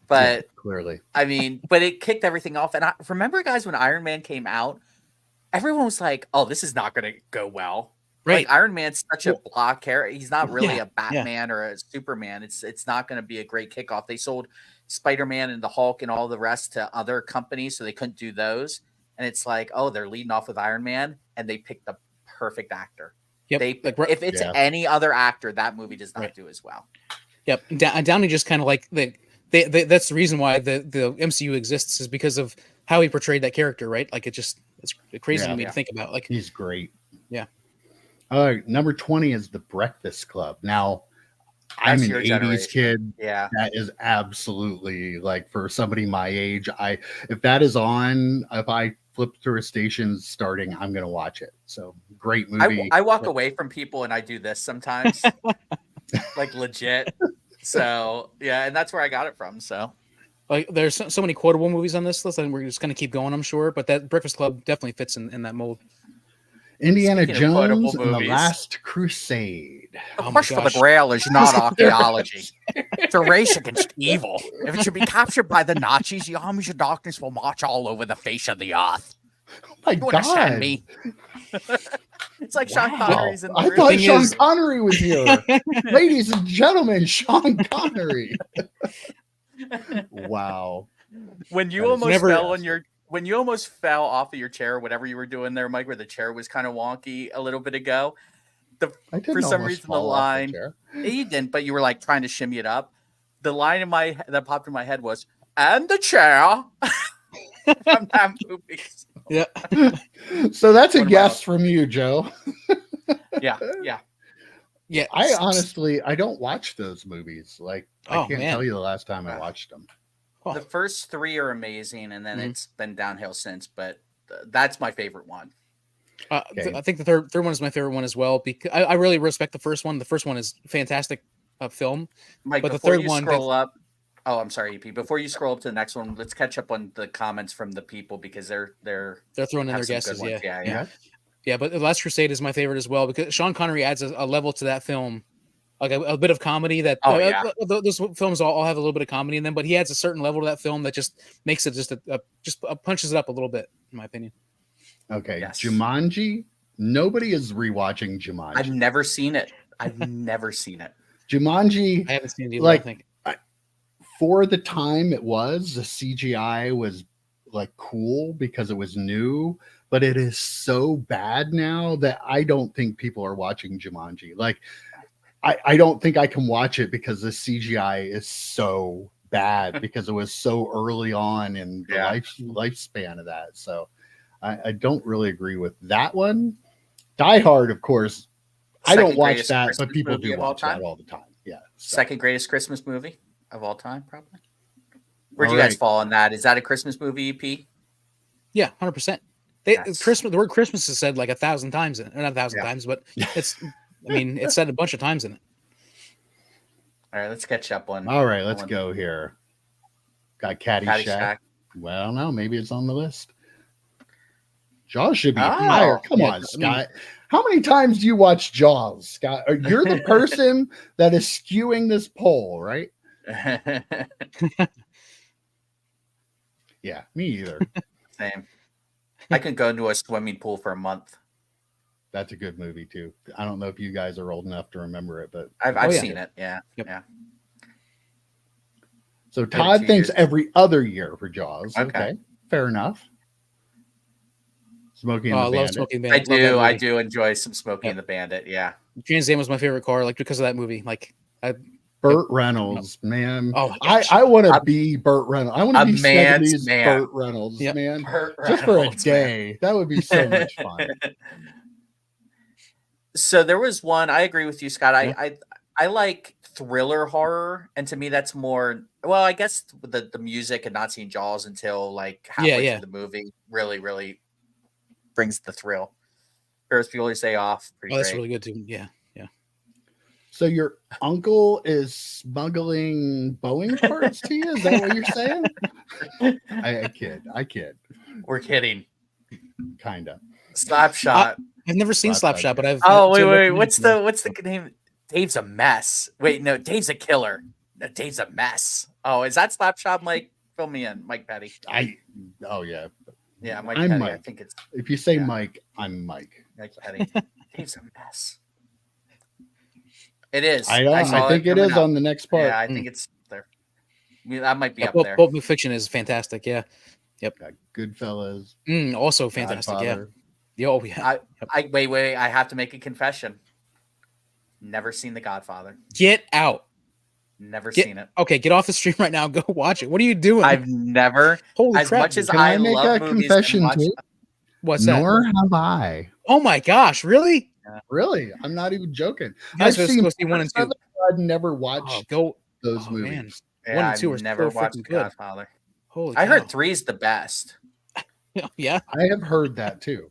But clearly, I mean, but it kicked everything off. And I remember, guys, when Iron Man came out, everyone was like, "Oh, this is not going to go well." Right. Like Iron Man's such a block character. He's not really Yeah, a Batman or a Superman. It's not going to be a great kickoff. They sold Spider-Man and the Hulk and all the rest to other companies, so they couldn't do those. And it's like, oh, they're leading off with Iron Man, and they picked the perfect actor. Yep. They like, if it's any other actor, that movie does not do as well. Yep. Downey just kind of like that's the reason why the MCU exists, is because of how he portrayed that character, right? Like it's crazy to me to think about. Like he's great. Yeah. All right, number 20 is The Breakfast Club. Now, I'm That's an your 80s generation. kid. Yeah. That is absolutely like for somebody my age. If that is on, if I flip through a station starting, I'm gonna watch it. So great movie. I walk away from people and I do this sometimes, like legit. So yeah, and that's where I got it from. So like there's so many quotable movies on this list, and we're just gonna keep going, I'm sure. But that Breakfast Club definitely fits in that mold. Indiana Speaking of quotable Jones and the movies. Last Crusade. the Oh my quest for the gosh. Grail is not archaeology. It's a race against evil. If it should be captured by the Nazis, the armies of darkness will march all over the face of the earth. Oh my You understand God. me? It's like Sean Wow. Connery's in the I room. thought thing Sean is- Connery was here. Ladies and gentlemen, Sean Connery. Wow. When you That is almost never- fell on your when you almost fell off of your chair, whatever you were doing there, Mike, where the chair was kind of wonky a little bit ago. I didn't For some almost reason, the fall off line- chair. You didn't, but you were like trying to shimmy it up. The line that popped in my head was, "And the chair." From that movie. Yeah. So that's a What about- guess from you, Joe. Yeah. Yeah. I don't watch those movies. Like I Oh, can't man. tell you the last time I watched them. Oh. The first three are amazing, and then Mhm. it's been downhill since. But that's my favorite one. Okay. I think the third one is my favorite one as well, because I really respect the first one. The first one is fantastic film. Mike, But the before third you one, scroll up. Oh, I'm sorry, EP. Before you scroll up to the next one, let's catch up on the comments from the people because they're They're throwing in have their some good guesses. ones. Yeah. Yeah. Yeah, but The Last Crusade is my favorite as well, because Sean Connery adds a level to that film, like a bit of comedy that Oh, yeah. those films all have a little bit of comedy in them, but he adds a certain level to that film that just makes it just punches it up a little bit, in my opinion. Okay. Yes. Jumanji. Nobody is rewatching Jumanji. I've never seen it. Jumanji, I haven't seen it either. Like- I think. for the time it was, the CGI was like cool because it was new, but it is so bad now that I don't think people are watching Jumanji. Like, I don't think I can watch it because the CGI is so bad because it was so early on in the Yeah. lifespan of that. So I don't really agree with that one. Die Hard, of course, I don't Second watch greatest that, Christmas but people movie do of all watch that time? all the time. Yeah. So, Second greatest Christmas movie of all time, probably. Where'd you All guys right. fall on that? Is that a Christmas movie, EP? Yeah, 100%. Yes. Christmas. The word Christmas is said like 1,000 times in it, or not 1,000 Yeah. times, but it's. I mean, it's said a bunch of times in it. All right, let's catch up on. all right, let's on go here. Got Caddyshack. Well, no, maybe it's on the list. Jaws should be Oh, higher. Come yeah, on, I mean- Scott. How many times do you watch Jaws, Scott? You're the person that is skewing this poll, right? Yeah, me either. Same. I could go into a swimming pool for a month. That's a good movie too. I don't know if you guys are old enough to remember it, but I've yeah. seen it. Yeah. Yep. Yeah. so Good Todd 2 thinks years. every other year for Jaws. Okay. Okay, fair enough. Smoking I and the love Bandit. Smoking I Bandit. Love that do. I movie. do enjoy some Smokey Yep. and the Bandit. Yeah. Trans Am was my favorite car, like because of that movie. Like, Burt Reynolds, man. oh my I gosh. want to A- be Burt Reynolds. I want to a be man's 70s man. Burt Reynolds, Yep. man. Burt Just for a Reynolds, man. day. That would be so much fun. So there was one. I agree with you, Scott. Yeah. I like thriller horror, and to me, that's more. Well, I guess the music and not seeing Jaws until like halfway yeah. through the movie really brings the thrill. Ferris Bueller's Day Off, pretty Oh, that's great. really good too. Yeah. So your uncle is smuggling Boeing parts to you? Is that what you're saying? I kid. We're kidding. Kinda. Slapshot. I've never seen Slapshot, but I've. Oh wait, Ted wait. recommended What's the name? Dave's a mess. Wait, no, Dave's a killer. No, Dave's a mess. Oh, is that Slapshot, Mike? Fill me in, Mike Petty. Oh yeah. Yeah, Mike I'm Petty. Mike. I think it's If you say Yeah. Mike, I'm Mike. Mike Petty. Dave's a mess. It is. I saw think it coming is up. on the next part. Yeah, I think it's there. That might be Yeah, up Pulp, there. Pulp Fiction is fantastic. Yeah. Got Goodfellas. Also fantastic. Godfather. Yeah. Oh yeah. Wait. I have to make a confession. Never seen The Godfather. Get out. Never seen it. Okay, get off the stream right now. Go watch it. What are you doing? I've never. Holy As crap, much as dude. Can I I make love a movies confession and watch, too? What's that? Nor have I. Oh my gosh, really? Really, I'm not even joking. You guys I've are seen supposed to see 1 and 2. I'd never Oh, watched go. those oh, movies. man. Yeah, 1 and 2 are I've never so watched freaking The good. Godfather. Holy I heard cow. 3 is the best. Yeah. I have heard that too.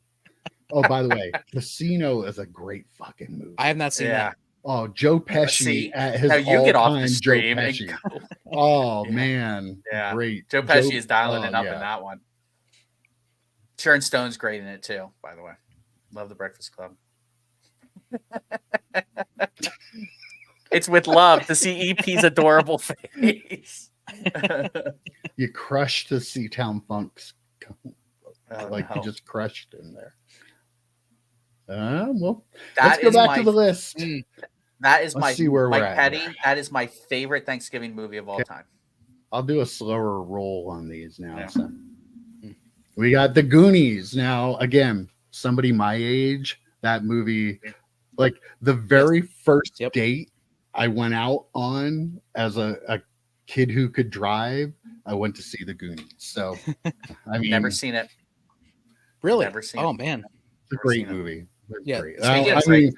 Oh, by the way, Casino is a great fucking movie. I have not seen Yeah. that. Oh, Joe Pesci See, at his now you get off all-time the Joe stream and Pesci. go. Oh Yeah. man, Yeah. great. Joe Pesci is dialing oh, it up yeah. in that one. Sharon Stone's great in it too, by the way. Love The Breakfast Club. It's with love to see EP's adorable face. You crushed the Seatown Funks. You no. just crushed him there. Well, That let's go is back to the my list. that is Let's my see where Mike we're at Petty. here. That is my favorite Thanksgiving movie of all time. I'll do a slower roll on these now. Yeah. So. We got the Goonies. Now, again, somebody my age, that movie, like the very first Yep. date I went out on as a kid who could drive, I went to see the Goonies. So, I mean, Never seen it. Really? Never seen Oh it. man. it's a never great seen it. movie. It's Yeah. great. Speaking I of great mean,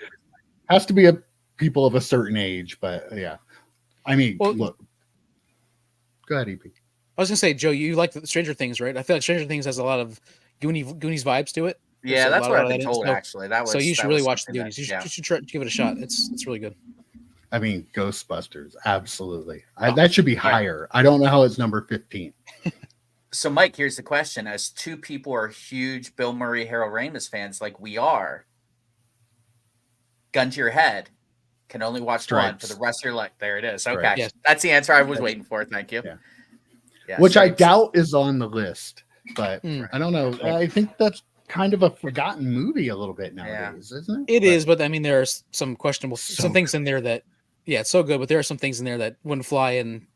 has to be a people of a certain age, but yeah. I mean, Well- look. Go ahead, EP. I was gonna say, Joe, you like the Stranger Things, right? I feel like Stranger Things has a lot of Goonies vibes to it. Yeah, There's a that's lot what of I've been that in told. it. Actually, that was So you should that really was watch the something Goonies. that- You should try to give it a shot. It's really good. I mean, Ghostbusters, absolutely. That should be higher. I don't know how it's number 15. So, Mike, here's the question: as two people are huge Bill Murray, Harold Ramis fans, like we are, gun to your head, can only watch one for Stripes. the rest of your life. There it is. Okay, Stripes. Yes. that's the answer I was waiting for. Thank you. Yeah. Yeah, Which I Stripes. doubt is on the list, but Mm. I don't know. I think that's kind of a forgotten movie a little bit nowadays, isn't it? It is, but I mean, there are some questionable, So some things in there that, yeah, it's so good, but there are some things in there that wouldn't fly. And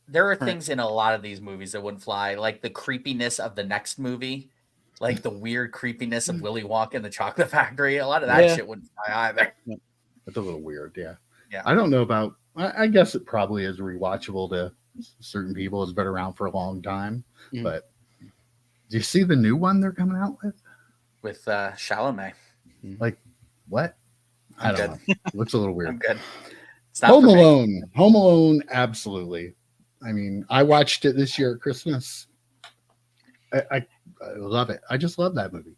There are Right. things in a lot of these movies that wouldn't fly, like the creepiness of the next movie, like the weird creepiness of Willy Wonka and the Chocolate Factory. A lot of that Yeah. shit wouldn't fly either. It's a little weird. Yeah. Yeah. I don't know about, I guess it probably is rewatchable to certain people. It's been around for a long time. Mhm. But do you see the new one they're coming out with? With Chalamet. What? I I'm don't know. Looks a little I'm weird. good. It's not Home for me. Alone. Home Alone, absolutely. I mean, I watched it this year at Christmas. I love it. I just love that movie.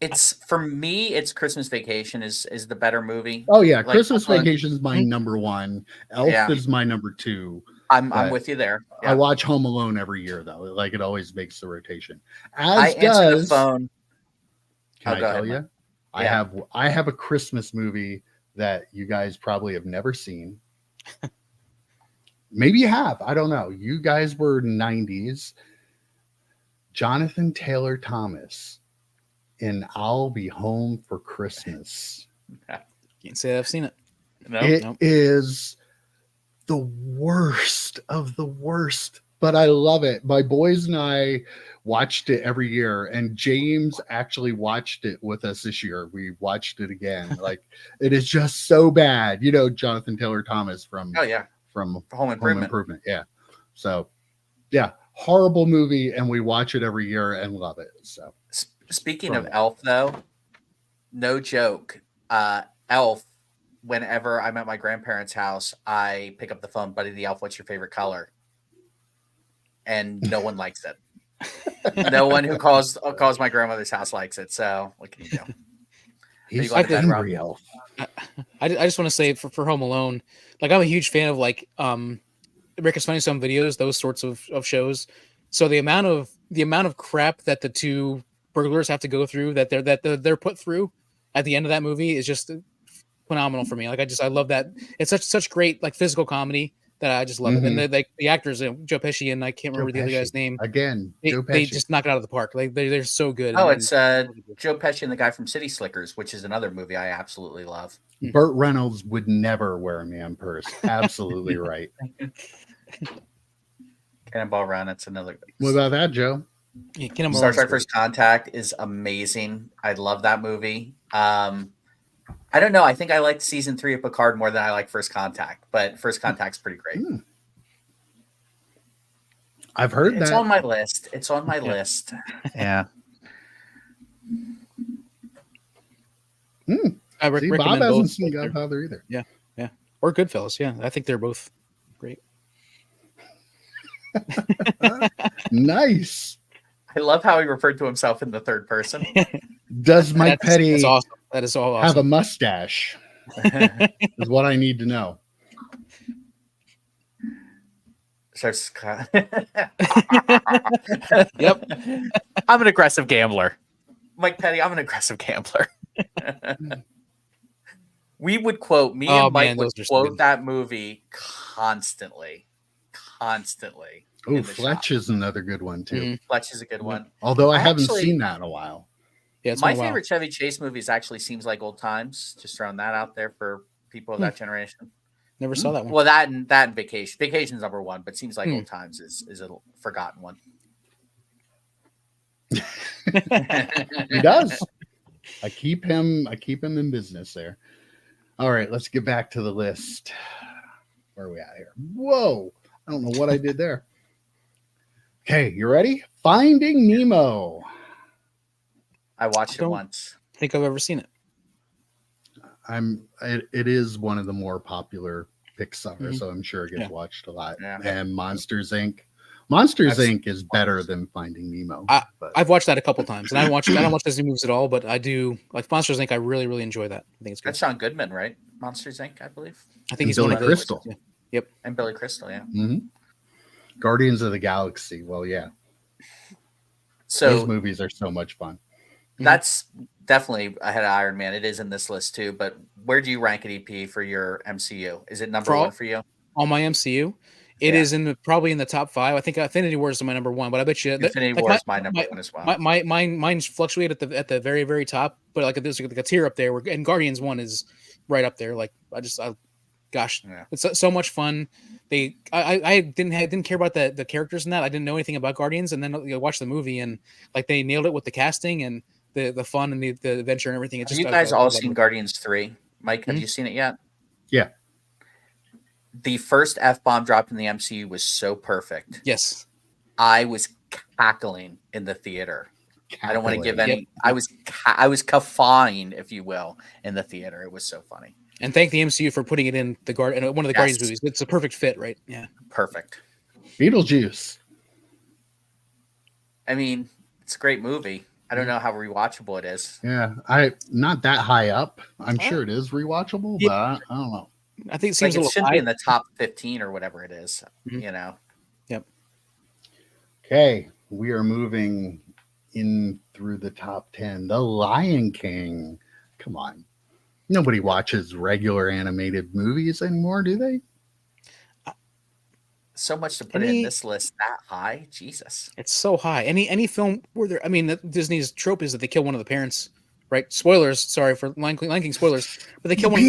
It's for me. It's Christmas Vacation is the better movie. Oh yeah, Like, Christmas Home Alone- Vacation is my number one. Elf Yeah. is my number two. I'm but with you there. I watch Home Alone every year though. Like it always makes the rotation. I As answer the does. phone. Can Oh, I go tell ahead, you? Mike. Yeah. I have a Christmas movie that you guys probably have never seen. Maybe you have. I don't know. You guys were 90s. Jonathan Taylor Thomas in I'll Be Home for Christmas. can't say I've seen it. No, It Nope. is the worst of the worst, but I love it. My boys and I watched it every year, and James actually watched it with us this year. We watched it again. Like it is just so bad. You know, Jonathan Taylor Thomas from oh yeah, Home Home Improvement. Improvement. Yeah. So yeah, horrible movie, and we watch it every year and love it. So Speaking From of Elf, though, no joke. Elf. Whenever I'm at my grandparents' house, I pick up the phone, Buddy the Elf. What's your favorite color? And no one likes it. No one who calls my grandmother's house likes it. So what can you do? he's glad that angry elf. I just want to say for Home Alone, like I'm a huge fan of like Rick is Funny Some Videos, those sorts of shows. So the amount of crap that the two burglars have to go through that they're put through at the end of that movie is just phenomenal for me. Like I love that. It's such great like physical comedy that I just love it. And the actors, Joe Pesci and I can't remember the other guy's name. Again, Joe Pesci. They just knock it out of the park. Like they're so good. Oh, it's Joe Pesci and the guy from City Slickers, which is another movie I absolutely love. Burt Reynolds would never wear a man purse. Absolutely right. Cannonball Run, that's another. What about that, Joe? Yeah, Star Trek First Contact is amazing. I love that movie. I don't know. I think I like season 3 of Picard more than I like First Contact, but First Contact's pretty great. I've heard it's that. on my list. It's on my list. Yeah. I See, recommend Bob hasn't both. seen Godfather either. Yeah. Or Goodfellas. Yeah, I think they're both great. Nice. I love how he referred to himself in the third person. Does Mike Petty that's awesome. That is all awesome. have a mustache? Is what I need to know. Yep. I'm an aggressive gambler. Mike Petty, I'm an aggressive gambler. We would quote, and Mike would quote that movie constantly. Oh, Fletch is another good one too. Fletch is a good one. Although I haven't seen that in a while. Yeah, my favorite Chevy Chase movies actually seems like Old Times. Just throwing that out there for people of that generation. Never saw that one. Well, that and Vacation. Vacation's number one, but seems like Old Times is a forgotten one. He does. I keep him in business there. All right, let's get back to the list. Where are we at here? Whoa. I don't know what I did there. Okay, you ready? Finding Nemo. I watched it once. I think I've ever seen it. It is one of the more popular Pixar, so I'm sure it gets watched a lot. Yeah. And Monsters Inc. Inc. is better than Finding Nemo. I've watched that a couple times, and I don't watch Disney movies at all, but I do like Monsters Inc. I really, really enjoy that. I think it's good. That's John Goodman, right? Monsters Inc. I believe. I think he's Billy Crystal. Yeah. Yep. And Billy Crystal, yeah. Mm-hmm. Guardians of the Galaxy. Well, yeah. So those movies are so much fun. That's definitely ahead of Iron Man. It is in this list too. But where do you rank it, EP, for your MCU? Is it number one for you? On my MCU, it is probably in the top 5. I think Infinity War is my number 1, but I bet you Infinity War is my number 1 as well. Mine's fluctuate at the very, very top, but like there's like a tier up there. And Guardians 1 is right up there. Like it's so much fun. I didn't care about the characters in that. I didn't know anything about Guardians, and then watch the movie and like they nailed it with the casting and the fun and the adventure and everything. Have you guys all seen Guardians 3? Mike, have you seen it yet? Yeah. The first F-bomb dropped in the MCU was so perfect. Yes. I was cackling in the theater. I don't want to give any. I was caffeine, if you will, in the theater. It was so funny. And thank the MCU for putting it in one of the Guardians movies. It's a perfect fit, right? Yeah. Perfect. Beetlejuice. I mean, it's a great movie. I don't know how rewatchable it is. Yeah, not that high up. I'm sure it is rewatchable, but I don't know. I think it seems like it should be in the top 15 or whatever it is. You know. Yep. Okay, we are moving in through the top 10. The Lion King. Come on. Nobody watches regular animated movies anymore, do they? So much to put in this list that high. Jesus. It's so high. Any film where there, I mean, Disney's trope is that they kill one of the parents, right? Spoilers. Sorry for Lion King spoilers, but they kill one.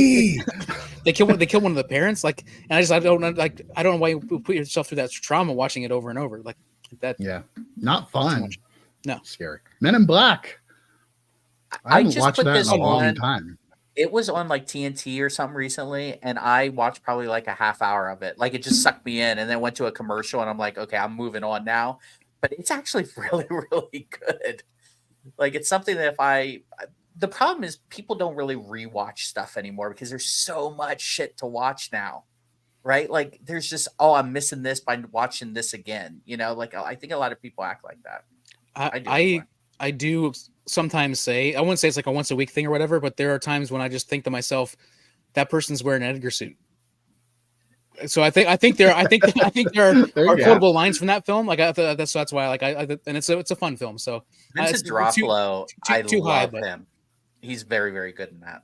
They kill one of the parents. Like, and I don't know why you put yourself through that trauma watching it over and over. Like that. Yeah. Not fun. No. Scary. Men in Black. I haven't watched that in a long time. It was on like TNT or something recently, and I watched probably like a half hour of it. Like it just sucked me in, and then went to a commercial, and I'm like, okay, I'm moving on now. But it's actually really, really good. Like it's something that the problem is people don't really rewatch stuff anymore because there's so much shit to watch now, right? Like there's just, I'm missing this by watching this again. You know, like I think a lot of people act like that. I do sometimes say, I wouldn't say it's like a once a week thing or whatever, but there are times when I just think to myself, that person's wearing an Edgar suit. So I think there are quotable lines from that film. Like that's why and it's a fun film. So Vincent D'Onofrio, I love him. He's very, very good in that.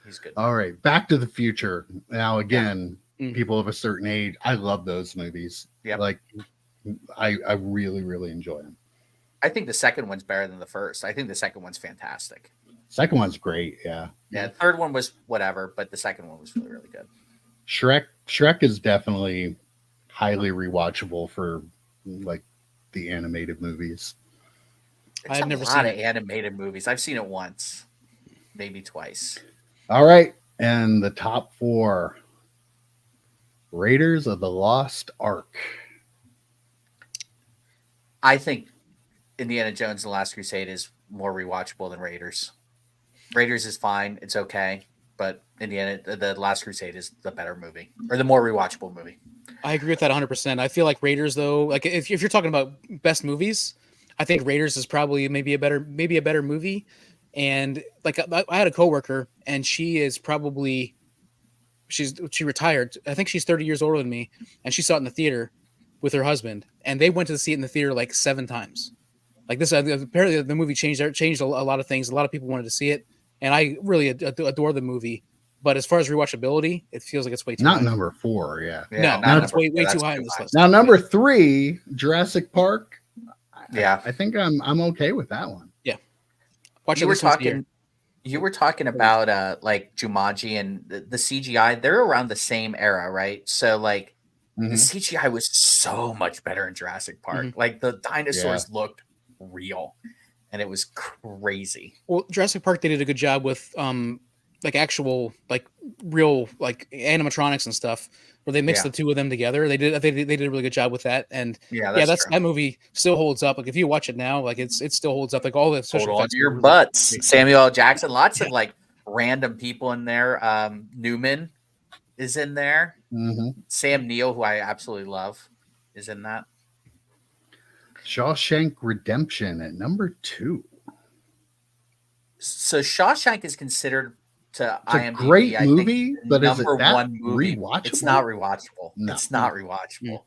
He's good. All right, Back to the Future. Now again, Mm. people of a certain age, I love those movies. Yep. Like I really, really enjoy them. I think the second one's better than the first. I think the second one's fantastic. Second one's great, yeah. Yeah, the third one was whatever, but the second one was really, really good. Shrek is definitely highly rewatchable for like the animated movies. It's I've a never lot seen of it. animated movies. I've seen it once, maybe twice. All right, and the top 4: Raiders of the Lost Ark. I think Indiana Jones and the Last Crusade is more rewatchable than Raiders. Raiders is fine. It's okay. But the Last Crusade is the better movie or the more rewatchable movie. I agree with that 100%. I feel like Raiders, though, like if you're talking about best movies, I think Raiders is probably maybe a better movie. And like I had a coworker, and she retired. I think she's 30 years older than me, and she saw it in the theater with her husband, and they went to see it in the theater like 7 times. Like this, apparently the movie changed a lot of things. A lot of people wanted to see it, and I really adore the movie. But as far as rewatchability, it feels like it's way too Not high. number 4, yeah. Yeah, No, not it's number way four. too That's high on this list. Now number 3, Jurassic Park. Yeah. I think I'm okay with that one. Watch You it were this once a year. talking. You were talking about like Jumanji and the CGI. They're around the same era, right? So like the Mhm. CGI was so much better in Jurassic Park. Mhm. Like the dinosaurs looked real, and it was crazy. Well, Jurassic Park, they did a good job with like actual like real like animatronics and stuff, where they mixed Yeah. the two of them together. They did a really good job with that. And Yeah, yeah, that's true. that movie still holds up. Like if you watch it now, like it still holds up. Like all the Hold special on effects to are your really butts. great. Samuel L. Jackson, lots of like random people in there. Newman is in there. Mhm. Sam Neill, who I absolutely love, is in that. Shawshank Redemption at number 2. So Shawshank is considered to It's a IMDb, great I movie, think, the but is it number that 1 movie. rewatchable? It's not rewatchable. No. It's not rewatchable.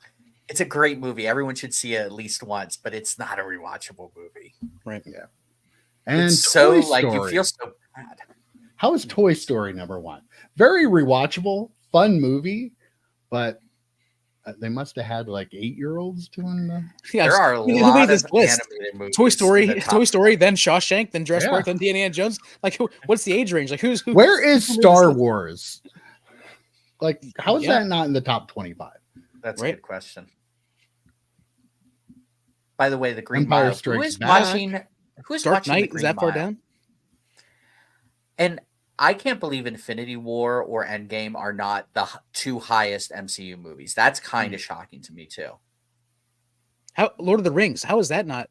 It's a great movie. Everyone should see it at least once, but it's not a rewatchable movie. Right. Yeah. And It's so Toy like you Story. feel so bad. How is Toy Story number 1? Very rewatchable, fun movie, but they must have had like 8-year-olds doing the. Yeah, There are a who made lot this of list? animated movies. Toy in Story, the top Toy Story, then Shawshank, then Jurassic Yeah. Park, then Indiana Jones. Like, what's the age range? Like, who? Where is who made Star this list? Wars? Like, how is Yeah. that not in the top 25? That's a Right. good question. By the way, the Green Empire Mile. Who Strikes is Back. watching? Who is Dark watching the Knight is Green that far Mile? down? And I can't believe Infinity War or Endgame are not the 2 highest MCU movies. That's kind of shocking to me too. How Lord of the Rings? How is that not?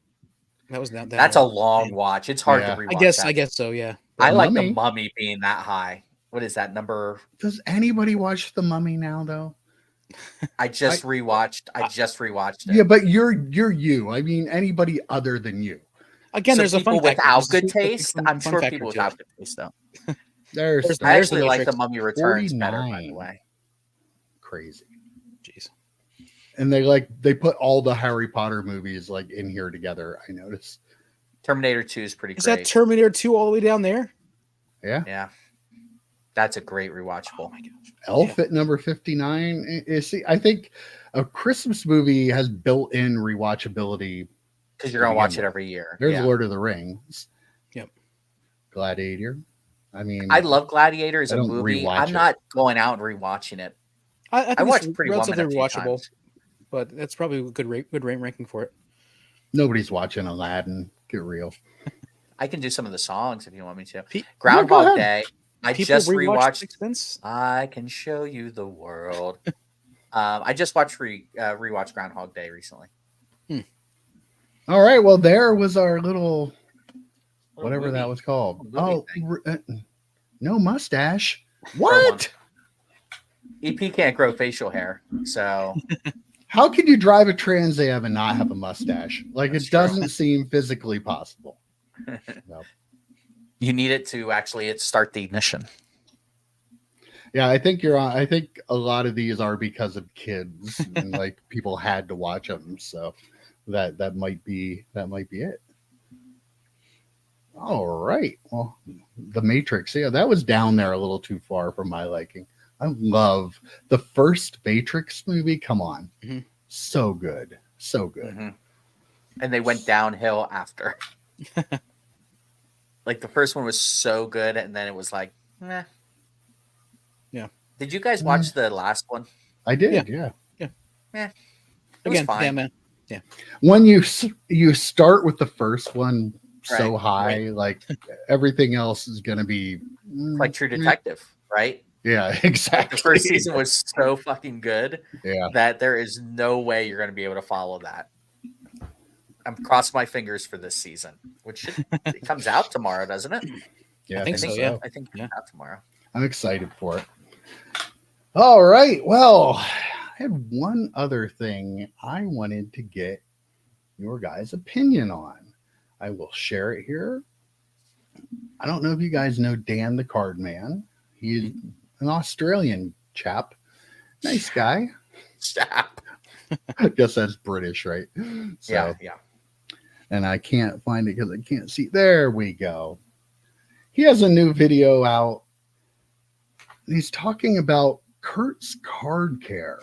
That was not that. That's a high. long watch. It's hard Yeah. to rewatch. I guess so. Yeah. I The like Mummy. the Mummy being that high. What is that number? Does anybody watch The Mummy now, though? I just rewatched it. Yeah, but you're you. I mean, anybody other than you. Again, So there's a people fun factor. without There's a good super taste. fun- I'm fun sure factor people to it. without good taste though. There's There's- I the actually like Matrix. the Mummy Returns better, by the 49. way. Crazy. Jeez. And they put all the Harry Potter movies like in here together. I noticed. Terminator 2 is pretty Is great. that Terminator 2 all the way down there? Yeah. Yeah. That's a great Oh rewatchable. my gosh. Elf at number 59. See, I think a Christmas movie has built-in rewatchability. Because you're gonna watch begin it with. every year. There's Yeah. Lord of the Rings. Yep. Gladiator. I mean, I love Gladiator as I a don't movie. rewatch I'm it. not going out and rewatching it. I think I it's watched Pretty Woman relatively a few rewatchable, times. but that's probably a good ranking for it. nobody's watching Aladdin. Get real. I can do some of the songs if you want me to. Pe- Groundhog ahead. Day. I People just rewatch rewatched. Sixth Sense. I can show you the world. I just watched rewatched Groundhog Day recently. All right. Well, there was our little whatever movie. that was called. Little Oh, movie no mustache. one. What? EP can't grow facial hair, so How can you drive a Trans Am and not have a mustache? Like That's it true. doesn't seem physically possible. No. you need it to actually start the ignition. Yeah, I think you're on. I think a lot of these are because of kids and like people had to watch them. So that might be it. All right. Well, the Matrix. Yeah, that was down there a little too far for my liking. I love the first Matrix movie. Come on. Mhm. So good. So good. Mhm. And they went downhill after. Like the first one was so good, and then it was like, meh. Yeah. Did you guys watch the last one? I did. Yeah. Meh. It was Again, fine. yeah, man. When you start with the first one so Right, high, like everything else is going to be It's like True meh. Detective, right? Yeah, Like exactly. the first season was so fucking good Yeah. that there is no way you're going to be able to follow that. I'm crossing my fingers for this season, which it comes out tomorrow, doesn't it? Yeah, I think so, yeah. I think it comes out tomorrow. I'm excited for it. All right. Well, I had one other thing I wanted to get your guys' opinion on. I will share it here. I don't know if you guys know Dan the Card Man. He's an Australian chap. Nice guy. Stop. I guess that's British, right? So, Yeah. and I can't find it because I can't see. There we go. He has a new video out. He's talking about Kurt's Card Care.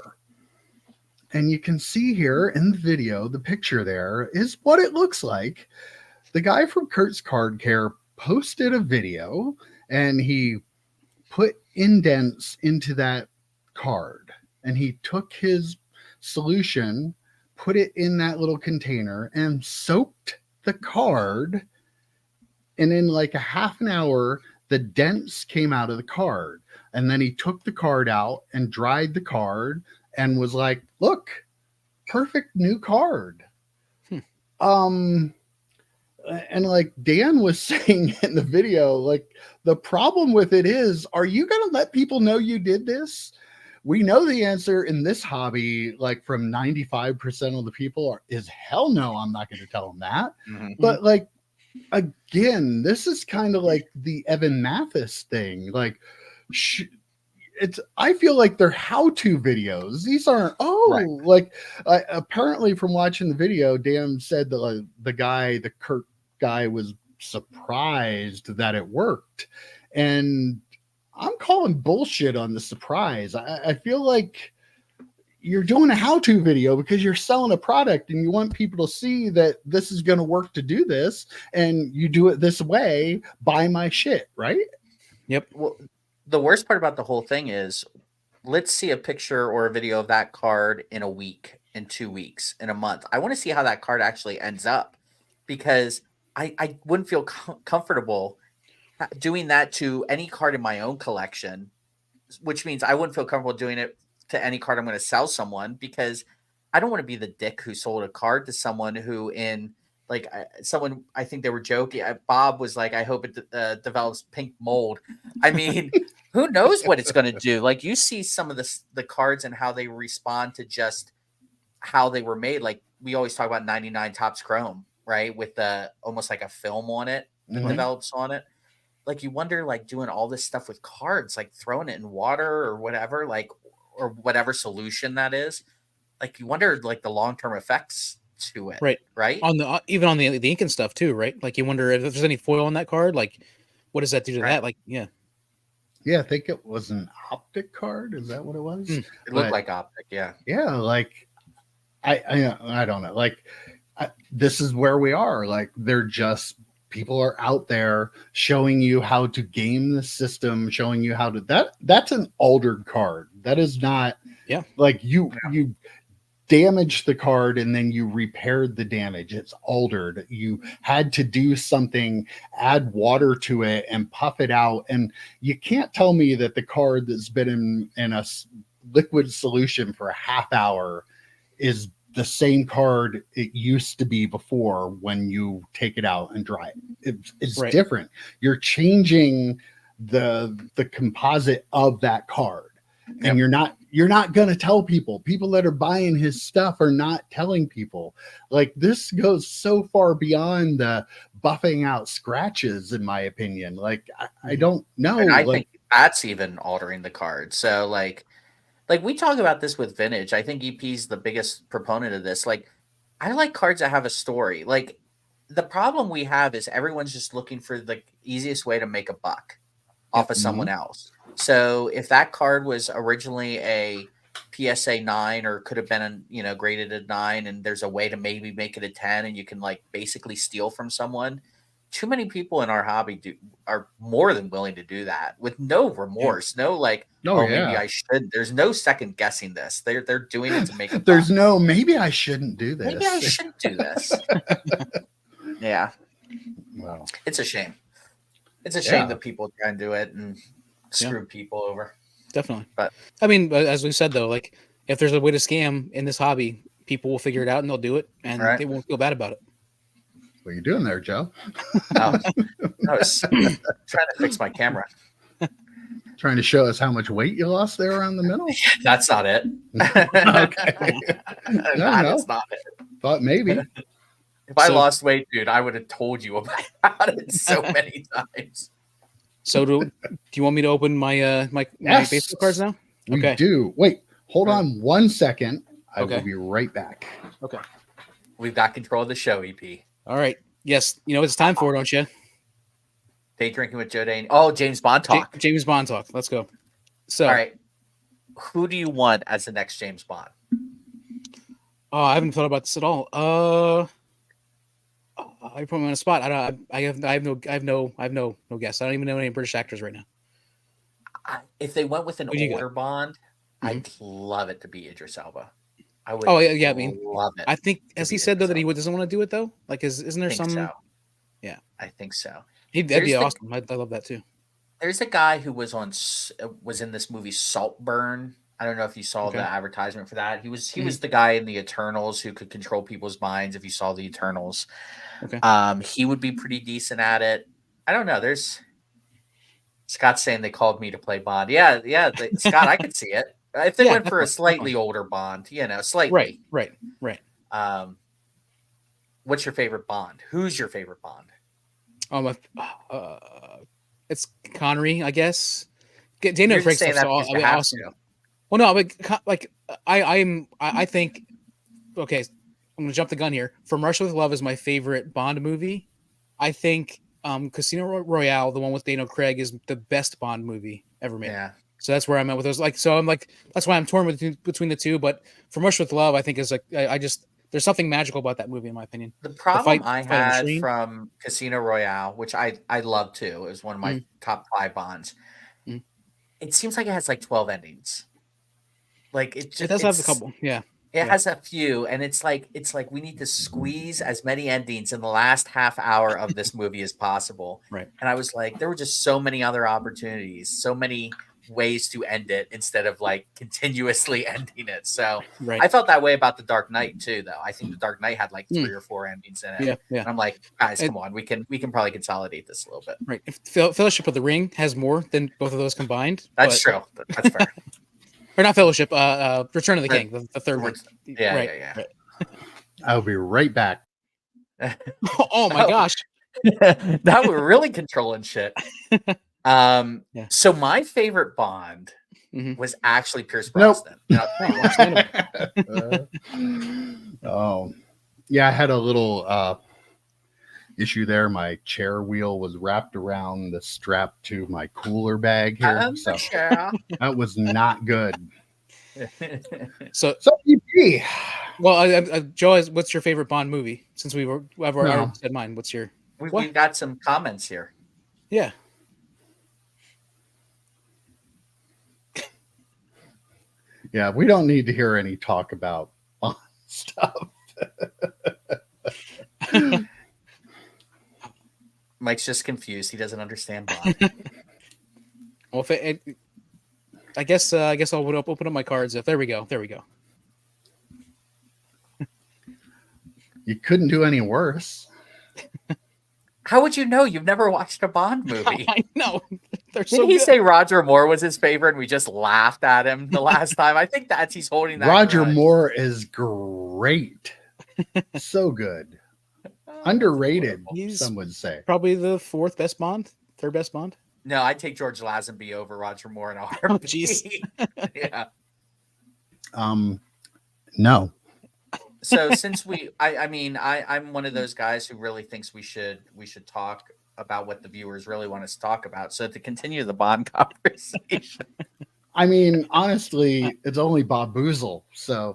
And you can see here in the video, the picture there is what it looks like. The guy from Kurt's Card Care posted a video and he put indents into that card. And he took his solution, put it in that little container, and soaked the card. And in like a half an hour, the dents came out of the card. And then he took the card out and dried the card and was like, look, perfect new card. And like Dan was saying in the video, like the problem with it is, are you going to let people know you did this? We know the answer in this hobby, like from 95% of the people is hell no, I'm not going to tell them that. Mhm. But like, again, this is kind of like the Evan Mathis thing. Like, it's I feel like they're how-to videos. These aren't like apparently from watching the video, Dan said that the Kurt guy was surprised that it worked, and I'm calling bullshit on the surprise. I feel like you're doing a how-to video because you're selling a product and you want people to see that this is going to work to do this, and you do it this way. Buy my shit, right? Yep. Well, the worst part about the whole thing is, let's see a picture or a video of that card in a week, in 2 weeks, in a month. I want to see how that card actually ends up, because I wouldn't feel comfortable doing that to any card in my own collection, which means I wouldn't feel comfortable doing it to any card I'm going to sell someone, because I don't want to be the dick who sold a card to someone who someone, I think they were joking. Bob was like, I hope it develops pink mold. I mean, who knows what it's going to do? Like, you see some of the cards and how they respond to just how they were made. Like, we always talk about 99 Topps Chrome, right? With the almost like a film on it that Mhm. develops on it. Like, you wonder, like, doing all this stuff with cards, like throwing it in water or whatever, like, or whatever solution that is. Like, you wonder, like, the long-term effects to it. Right. Right. On the even on the ink and stuff too, right? Like you wonder if there's any foil on that card. Like, what does that do to Right. that? Like, yeah. Yeah, I think it was an optic card. Is that what it was? Mm. It looked But, like optic. Yeah. yeah, like I don't know. Like this is where we are. Like they're just people are out there showing you how to game the system, showing you how to that's an altered card. That is not like you damaged the card and then you repaired the damage. It's altered. You had to do something, add water to it and puff it out. And you can't tell me that the card that's been in a liquid solution for a half hour is the same card it used to be before when you take it out and dry it. It's Right. different. You're changing the composite of that card. And you're not going to tell people that are buying his stuff are not telling people. Like this goes so far beyond the buffing out scratches, in my opinion. Like I don't know. And I like, think that's even altering the card. So like we talk about this with vintage. I think EP's the biggest proponent of this. Like, I like cards that have a story. Like, the problem we have is everyone's just looking for the easiest way to make a buck off of someone else. So if that card was originally a PSA 9 or could have been, graded a 9, and there's a way to maybe make it a 10 and you can like basically steal from someone, too many people in our hobby are more than willing to do that with no remorse. No, like, maybe I should. There's no second guessing this. They're doing it to make a There's buck. no, maybe I shouldn't do this. Maybe I shouldn't do this. Yeah. Wow. It's a shame. It's a shame that people try and do it and screw people over. Definitely. But I mean, as we said though, like if there's a way to scam in this hobby, people will figure it out and they'll do it, and they won't feel bad about it. What are you doing there, Joe? I was trying to fix my camera. Trying to show us how much weight you lost there around the middle? That's not it. Okay. That's not it. Thought maybe. If I lost weight, dude, I would have told you about it so many times. So do you want me to open my my baseball cards now? We do. Wait, hold on 1 second. I will be right back. Okay. We've got control of the show, EP. All right. Yes, it's time for it, don't you? Day drinking with Joe Dane. Oh, James Bond talk. James Bond talk. Let's go. So, all right. Who do you want as the next James Bond? Oh, I haven't thought about this at all. I put me on a spot. I have no guess. I don't even know any British actors right now. If they went with an older Bond, I'd love it to be Idris Elba. I would. Oh yeah, I mean, love it. I think has he said though that he doesn't want to do it though? Like, isn't there some? So. Yeah, I think so. That'd be awesome. I love that too. There's a guy who was in this movie Saltburn. I don't know if you saw the advertisement for that. He was the guy in the Eternals who could control people's minds. If you saw the Eternals, he would be pretty decent at it. I don't know. There's Scott's saying they called me to play Bond. Yeah, Scott, I could see it. If they went for a slightly older Bond, slightly. Right. What's your favorite Bond? Who's your favorite Bond? It's Connery, I guess. Daniel Craig's awesome. Well, no, like I think. Okay, I'm gonna jump the gun here. From Russia with Love is my favorite Bond movie. I think Casino Royale, the one with Daniel Craig, is the best Bond movie ever made. Yeah. So that's where I'm at with those. Like, so I'm like, that's why I'm torn between the two. But From Russia with Love, I think is like, there's something magical about that movie, in my opinion. The problem I had from Casino Royale, which I love too, is one of my top 5 Bonds. It seems like it has like 12 endings. Like it does have a couple, yeah. It has a few, and it's like we need to squeeze as many endings in the last half hour of this movie as possible. Right. And I was like, there were just so many other opportunities, so many ways to end it instead of like continuously ending it. So I felt that way about The Dark Knight too, though. I think The Dark Knight had like 3 or 4 endings in it. Yeah. And I'm like, guys, come on, we can probably consolidate this a little bit. Right. If Fellowship of the Ring has more than both of those combined. That's true. That's fair. Or not Fellowship, Return of the King, the third one. Yeah, right. I'll be right back. Oh my gosh. Now we're really controlling shit. So my favorite Bond was actually Pierce Brosnan. Nope. Yeah, I had a little issue there. My chair wheel was wrapped around the strap to my cooler bag here. So that was not good. So EP. Well, Joe, what's your favorite Bond movie? Since I already said mine. What's your? We've got some comments here. Yeah. Yeah, we don't need to hear any talk about Bond stuff. Mike's just confused. He doesn't understand Bond. Well, I guess I'll open up my cards. There we go. You couldn't do any worse. How would you know? You've never watched a Bond movie. I know. Didn't he say Roger Moore was his favorite and we just laughed at him the last time? I think he's holding that. Roger Moore is great. So good. Underrated, some would say. Probably the 4th best Bond, 3rd best Bond. No, I'd take George Lazenby over Roger Moore in a heartbeat. Oh, jeez. Yeah. No. So since I'm one of those guys who really thinks we should talk about what the viewers really want us to talk about. So to continue the Bond conversation, I mean, honestly, it's only Bob Boozle, so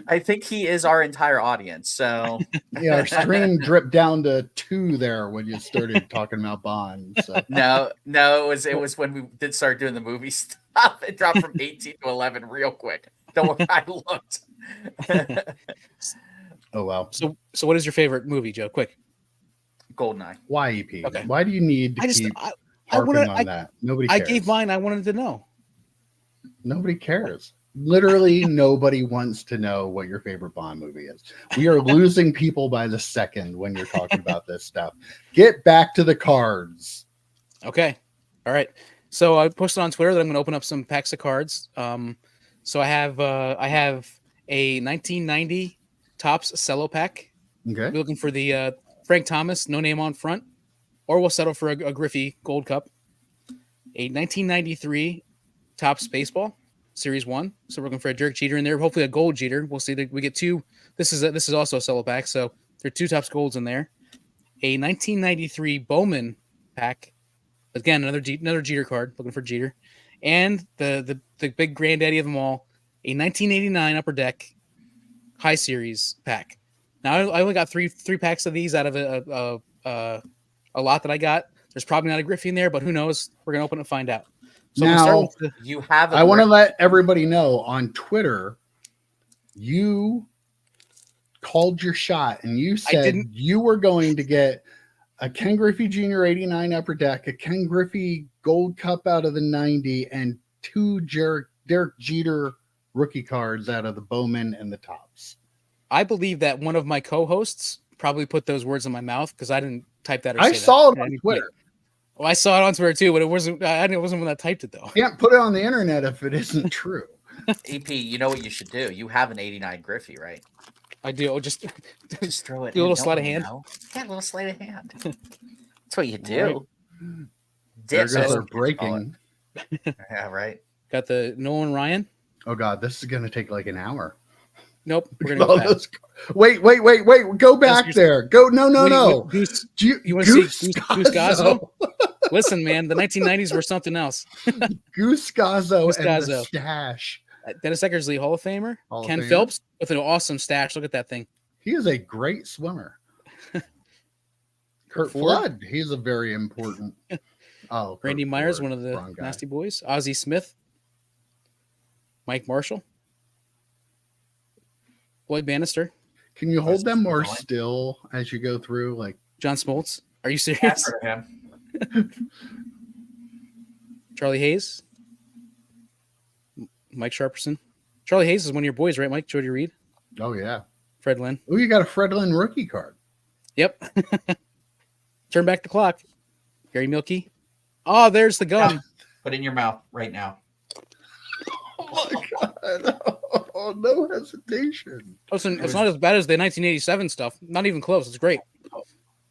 I think he is our entire audience. So yeah, our stream dripped down to 2 there when you started talking about Bond. So no, it was when we did start doing the movie stuff. It dropped from 18 to 11 real quick. Don't worry, I looked. oh well. So what is your favorite movie, Joe? Quick. Goldeneye. Why EP? Okay. Why do you need to keep harping on that? Nobody cares. I gave mine. I wanted to know. Nobody cares. Literally nobody wants to know what your favorite Bond movie is. We are losing people by the second when you're talking about this stuff. Get back to the cards. Okay. All right. So I posted on Twitter that I'm going to open up some packs of cards. So I have a 1990 Topps cello pack. Okay. We're looking for the Frank Thomas, no name on front, or we'll settle for a Griffey Gold Cup. A 1993 Topps baseball Series 1. So we're looking for a Dirk Jeter in there. Hopefully a gold Jeter. We'll see that we get 2. This is also a cello pack. So there are 2 Topps golds in there. A 1993 Bowman pack. Again, another Jeter card. Looking for Jeter. And the big granddaddy of them all, a 1989 Upper Deck High Series pack. Now I only got three packs of these out of a lot that I got. There's probably not a Griffey in there, but who knows? We're gonna open it and find out. So now, you have. I want to let everybody know on Twitter, you called your shot and you said you were going to get a Ken Griffey Jr. 89 Upper Deck, a Ken Griffey Gold Cup out of the 90, and 2 Derek Jeter rookie cards out of the Bowman and the Topps. I believe that one of my co-hosts probably put those words in my mouth because I didn't type that. I saw it on Twitter. Well, I saw it on Twitter too, but it wasn't when I typed it though. Can't put it on the internet if it isn't true. EP, you know what you should do? You have an 89 Griffey, right? I do. Just throw it. Do a little sleight of hand. Yeah, a little sleight of hand. That's what you do. There goes our breaking. Yeah, right. Got the Nolan Ryan. Oh God, this is gonna take like an hour. Nope. We're gonna go wait. Go back there. Go. No. Goose, you want to see Goose Gazzo? Listen, man, the 1990s were something else. Goose Gazzo and the stash. Dennis Eckersley, Hall of Famer. Ken Phelps with an awesome stash. Look at that thing. He is a great swimmer. Kurt Flood. He's a very important. Oh, Randy Myers, one of the Nasty Boys. Ozzie Smith. Mike Marshall. Floyd Bannister. Can you hold them more still as you go through? Like John Smoltz. Are you serious? Charlie Hayes. Mike Sharperson. Charlie Hayes is one of your boys, right, Mike? Jody Reed. Oh, yeah. Fred Lynn. Oh, you got a Fred Lynn rookie card. Yep. Turn back the clock. Gary Milkey. Oh, there's the gum. Put it in your mouth right now. Oh, my God. Oh, no hesitation. Listen, it's not as bad as the 1987 stuff. Not even close. It's great.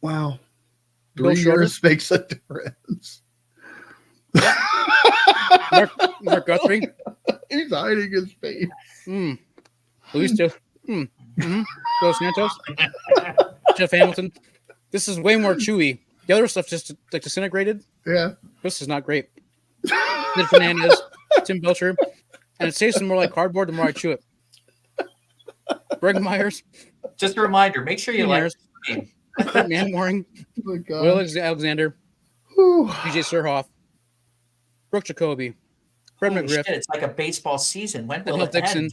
Wow. 3 years makes a difference. Mark Guthrie. He's hiding his face. Luis Dos Santos. Jeff Hamilton. This is way more chewy. The other stuff just like disintegrated. Yeah. This is not great. Ned Fernandez, Tim Belcher. And it tastes more like cardboard the more I chew it. Greg Myers. Just a reminder, make sure you like Man Waring. Oh, Will Alexander. DJ Surhoff. Brooke Jacoby. Fred McGriff. It's like a baseball season. When will Bill it Dixon.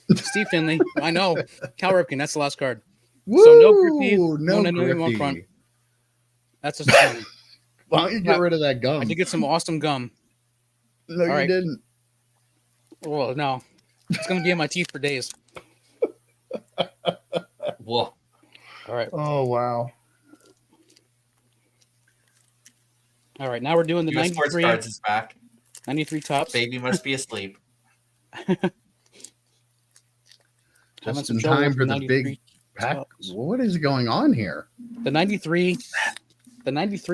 end? Steve Finley. I know. Cal Ripken. That's the last card. Woo! So no Griffey. No Griffey. front. That's just funny. Why don't you get rid of that gum? I did get some awesome gum. No, you didn't. Well, no. It's going to be in my teeth for days. Whoa. All right. Oh, wow. All right. Now we're doing the 93. Cards is back. 93 Topps. Baby must be asleep. Just in time for the big pack. Topps. What is going on here? The 93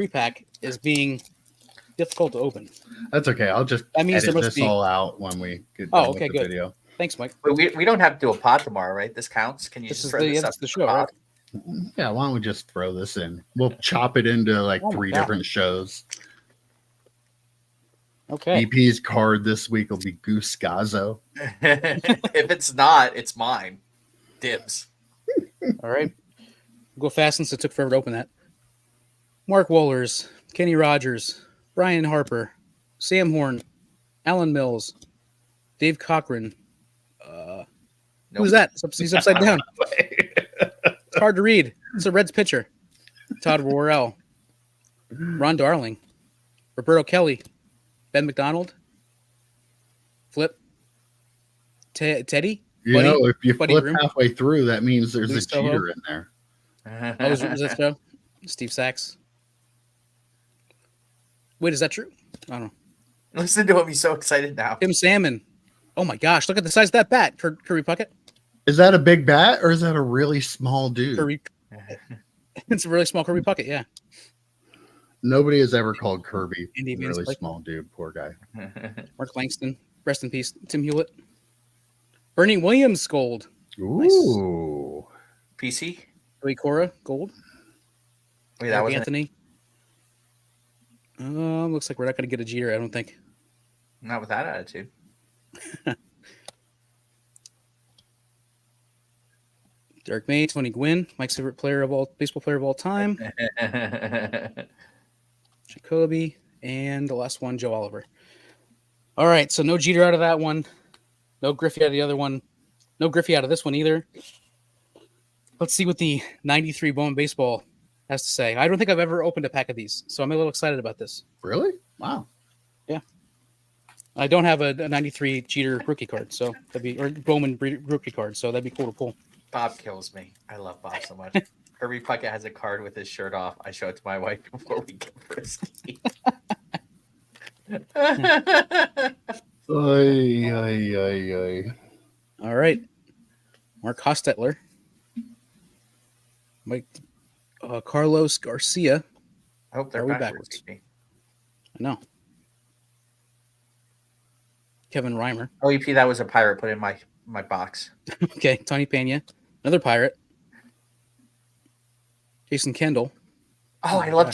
pack is being difficult to open. That's okay. I'll just that means edit there must this be all out when we get done with the good. video. Thanks, Mike. But we don't have to do a pod tomorrow, right? This counts. Can you This just is throw the, this yeah, up this is the to show, pod? right? Yeah, why don't we just throw this in? We'll chop it into like Oh my 3 God. different shows. Okay. EP's card this week will be Goose Gazzo. If it's not, it's mine. Dibs. All right. We'll go fast since it took forever to open that. Mark Wohlers, Kenny Rogers, Brian Harper, Sam Horn, Alan Mills, Dave Cochran. Who's that? He's upside down. It's hard to read. It's a Reds pitcher. Todd Worrell, Ron Darling, Roberto Kelly, Ben McDonald, Flip, Teddy. You Buddy? know, if you Buddy flip Groom? halfway through, that means there's Luis a cheater Toho? in there. Oh, is that so? Steve Sachs. Wait, is that true? I don't know. Listen to him. He's so excited now. Tim Salmon. Oh my gosh, look at the size of that bat. Kirby Puckett. Is that a big bat or is that a really small dude? Kirby. It's a really small Kirby Puckett, yeah. Nobody has ever called Kirby Andy a Vance really Blake. small dude. Poor guy. Mark Langston. Rest in peace. Tim Hewlett. Bernie Williams gold. Ooh. PC? Ray Cora gold. Wait, that Eric wasn't Anthony. Looks like we're not going to get a Jeter, I don't think. not with that attitude. Derek May, Tony Gwynn, Mike's favorite baseball player of all time. Jacoby, and the last one, Joe Oliver. All right, so no Jeter out of that one. No Griffey out of the other one. No Griffey out of this one either. Let's see what the 93 Bowman Baseball has to say. I don't think I've ever opened a pack of these, so I'm a little excited about this. Really? Wow. I don't have a 93 Jeter rookie card, so that'd be or Bowman rookie card, so that'd be cool to pull. Bob kills me. I love Bob so much. Kirby Puckett has a card with his shirt off. I show it to my wife before we get frisky. Oy, oy, oy, oy. All right, Mark Hostetler, Mike, Carlos Garcia. I hope they're Are we backwards. I know. Kevin Reimer. Oh, EP, that was a pirate put in my box. Okay, Tony Pena, another Pirate. Jason Kendall. Oh, I love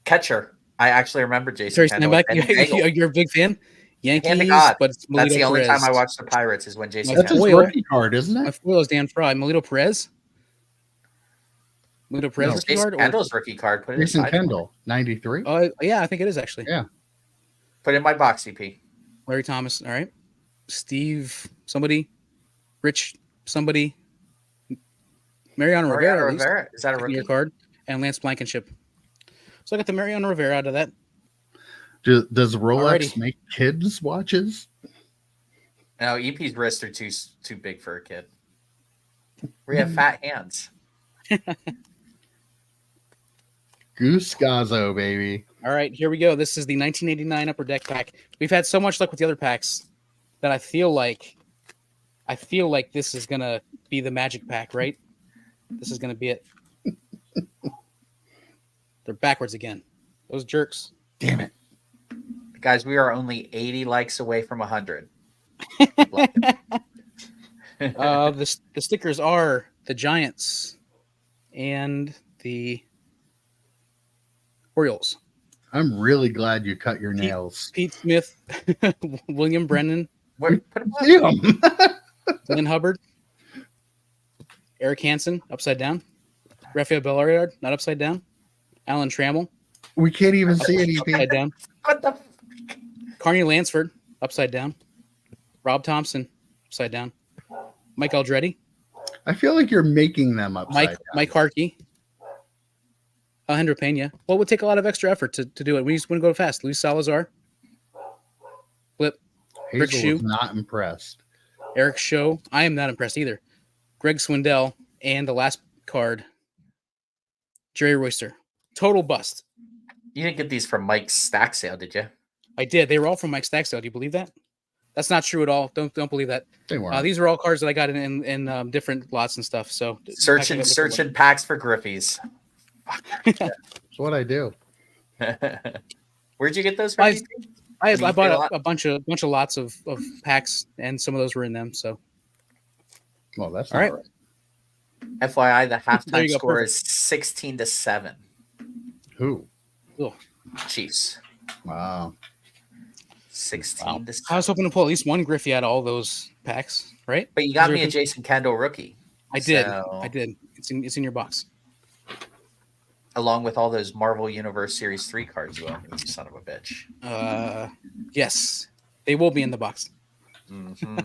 catcher. I actually remember Jason Terry Kendall. Stenbeck. And Bagel. You're a big fan. Yankees, Hand to God. but it's Melito That's the only Perez. time I watch the Pirates is when Jason My That's his Kendall. foil. rookie card, isn't My it? foil is Dan Fry. Melito Perez. Melito Perez No, rookie Jason card. Or, Kendall's rookie card. Put it Jason inside. Kendall, 93. yeah, I think it is actually. Yeah. Put it in my box, EP. Larry Thomas. All right. Steve. Somebody. Rich. Somebody. Mariano Rivera. At least. Rivera. Is that a Your rookie? card and Lance Blankenship. So I got the Mariano Rivera out of that. Does Rolex Alrighty. make kids watches? No, EP's wrists are too big for a kid. We have fat hands. Goose Gazzo, baby. All right, here we go. This is the 1989 Upper Deck pack. We've had so much luck with the other packs that I feel like this is gonna be the magic pack, right? This is gonna be it. They're backwards again. Those jerks. Damn it. Guys, we are only 80 likes away from 100. The stickers are the Giants and the Orioles. I'm really glad you cut your nails. Pete Smith, William Brennan, Put them up. Damn. Lynn Hubbard, Eric Hansen, upside down. Rafael Bellarard, not upside down. Alan Trammell, We can't even see it, upside EP. down. What the? Carney Lansford, upside down. Rob Thompson, upside down. Mike Aldretti, I feel like you're making them upside down. Mike Harkey, Alejandro Pena. Well, it would take a lot of extra effort to do it. We just want to go fast. Luis Salazar, Flip, Rick Hazel Shue. was not impressed. Eric Show. I am not impressed either. Greg Swindell, and the last card, Jerry Royster. Total bust. You didn't get these from Mike's stack sale, did you? I did. They were all from Mike Stacksdale. Do you believe that? That's not true at all. Don't believe that. They weren't. These are all cards that I got in different lots and stuff. So Searching packs for Griffies. That's what I do. Where'd you get those from? I mean, you bought paid a lot. a bunch of lots of packs, and some of those were in them. So Well, that's All not right. right. FYI, the There halftime you go, score perfect. is 16-7. Who? Chiefs. Wow. 16 to I was 7. hoping to pull at least one Griffey out of all those packs, right? But you Is got there me a con- Jason Kendall rookie. I did. So, I did. It's in your box. along with all those Marvel Universe Series 3 cards you owe me, you son of a bitch. Yes, they will be in the box. Mm-hmm.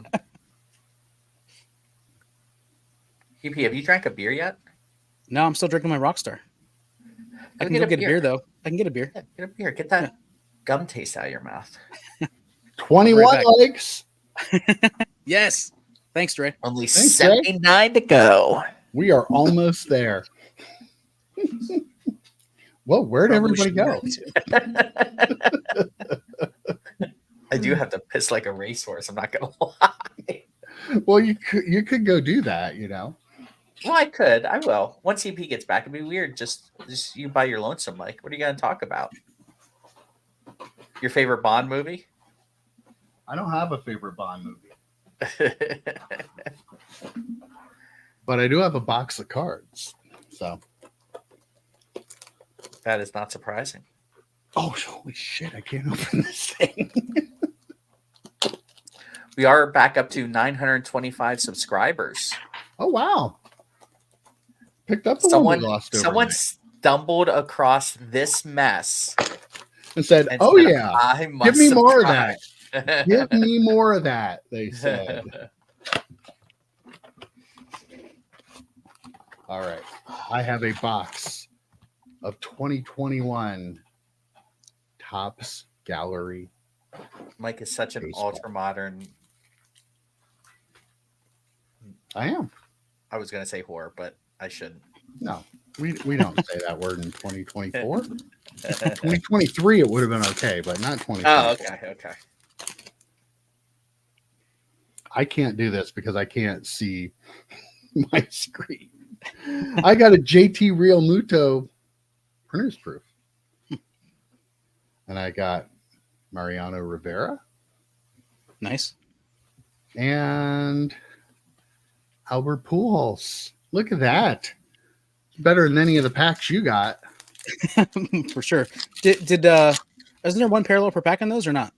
EP, have you drank a beer yet? No, I'm still drinking my Rockstar. I can go get a beer though. I can get a beer. Yeah, get a beer. Get that gum taste out of your mouth. 21 back. likes. Yes. Thanks, Dre. Only Thanks, Jay. 79 to go. We are almost there. Well, where'd everybody go? I do have to piss like a racehorse. I'm not gonna lie. Well, you could go do that, you know. Well, I could. I will. Once EP gets back, it'd be weird. Just you by your lonesome, Mike. What are you gonna talk about? Your favorite Bond movie? I don't have a favorite Bond movie, but I do have a box of cards. So, That is not surprising. oh, holy shit! I can't open this thing. We are back up to 925 subscribers. Oh wow! Picked up the one we lost Someone overnight stumbled across this mess and said, and "Oh said, yeah, I give must me more of subscribe." that. Give me more of that." They said. All right, I have a box of 2021 Topps Gallery. Mike is such an Baseball. ultra modern. I am. I was going to say whore, but I shouldn't. No, we don't say that word in 2024. 2023, it would have been okay, but not 2024. Oh, okay. I can't do this because I can't see my screen. I got a JT Real Muto printer's proof. And I got Mariano Rivera Nice. and Albert Pujols. Look at that. Better than any of the packs you got. For sure. Did isn't there one parallel per pack on those or not?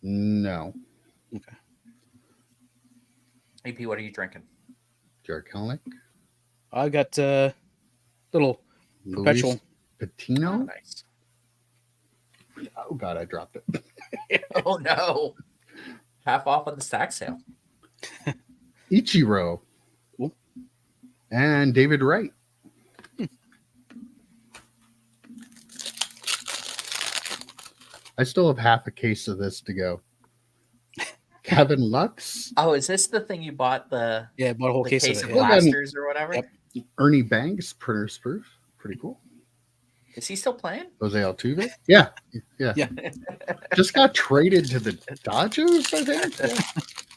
No. Okay. AP, what are you drinking? Jared Kelenic. I got little Luis perpetual. Patino. Oh, nice. Oh, God, I dropped it. Oh, no. Half off on the stack sale. Ichiro. Cool. And David Wright. I still have half a case of this to go. Kevin Lux. Oh, is this the thing you bought the Yeah, bought a whole case, case of of it. Yeah. blasters or whatever? Yep. Ernie Banks, printer's proof. Pretty cool. Is he still playing? Jose Altuve. Yeah. Yeah. Just got traded to the Dodgers, I think. Yeah.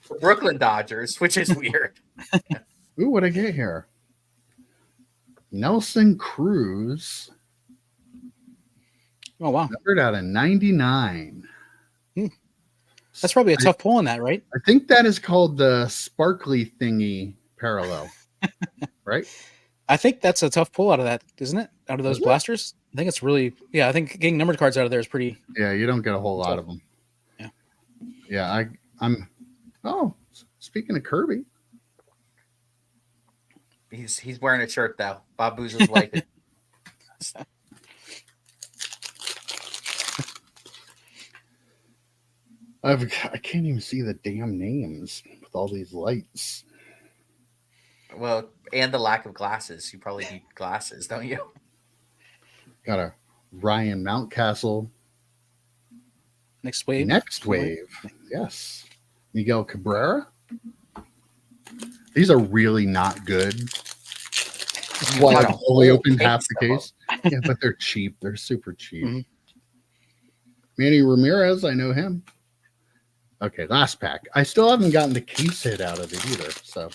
The Brooklyn Dodgers, which is weird. Ooh, what'd I get here? Nelson Cruz. Oh wow, Numbered out of 99. that's probably a tough pull on that, right? I think that is called the sparkly thingy parallel. Right? I think that's a tough pull out of that, isn't it? Out of those Is it? blasters, I think it's really. Yeah, I think getting numbered cards out of there is pretty. Yeah, you don't get a whole lot of them. Yeah. Yeah, I'm. Oh, speaking of Kirby. He's wearing a shirt though. Bob Booza's wife. I can't even see the damn names with all these lights. Well, and the lack of glasses. You probably need glasses, don't you? Got a Ryan Mountcastle. Next wave. Next wave. Yes. Miguel Cabrera. These are really not good. That's why got I've a only whole opened half case the of case. Yeah, but they're cheap. They're super cheap. Mhm. Manny Ramirez, I know him. Okay, last pack. I still haven't gotten the case hit out of it either. So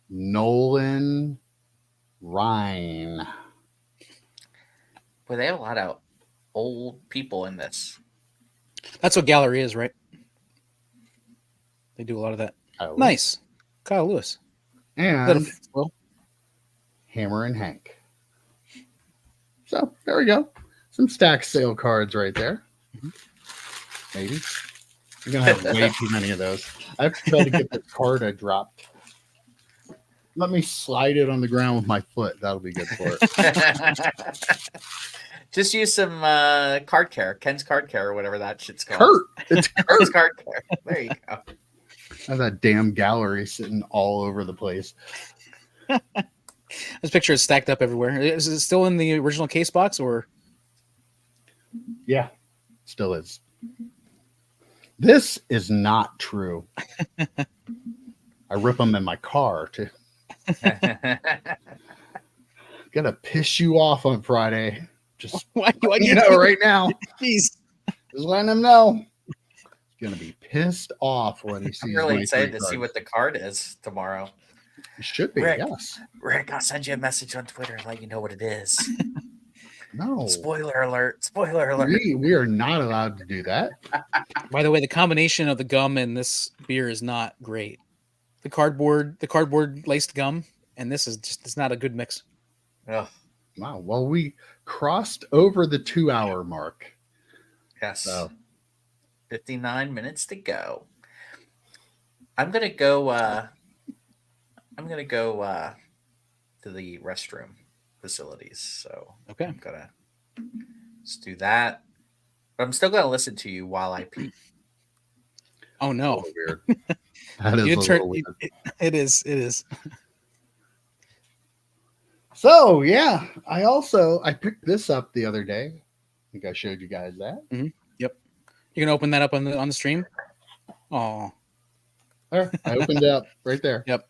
Nolan Ryan. Boy, they have a lot of old people in this. That's what gallery is, right? They do a lot of that. Oh, Nice. Kyle Lewis. Is that a and well, Hammer and Hank. So there we go. Some stack sale cards right there. Maybe. You're gonna have way too many of those. I have to try to get the card I dropped. Let me slide it on the ground with my foot. That'll be good for it. Just use some card care, Ken's card care, or whatever that shit's called. Kurt. It's Ken's Kurt. card care. There you go. I have that damn gallery sitting all over the place. this picture is stacked up everywhere. Is it still in the original case box or? Yeah, still is. This is not true. I rip them in my car too. Gonna piss you off on Friday. Just Why do you know right now. Jeez. Just letting him know. He's gonna be pissed off when he I'm sees. really my excited three to see cards. what the card is tomorrow. It should be. Rick. Yes. Rick, I'll send you a message on Twitter and let you know what it is. No. Spoiler alert. Spoiler alert. We are not allowed to do that. By the way, the combination of the gum and this beer is not great. The cardboard laced gum, and this is just—it's not a good mix. Ugh, Wow. Well, we crossed over the 2-hour mark. yes. So 59 minutes to go. I'm gonna go to the restroom facilities. So Okay. I'm gonna just do that. But I'm still gonna listen to you while I pee. Oh a no, little weird. That is You a did turn- little weird. it is. It is. So yeah, I picked this up the other day. I think I showed you guys that. You're gonna open that up on the stream. Oh, There, I opened it up right there. Yep.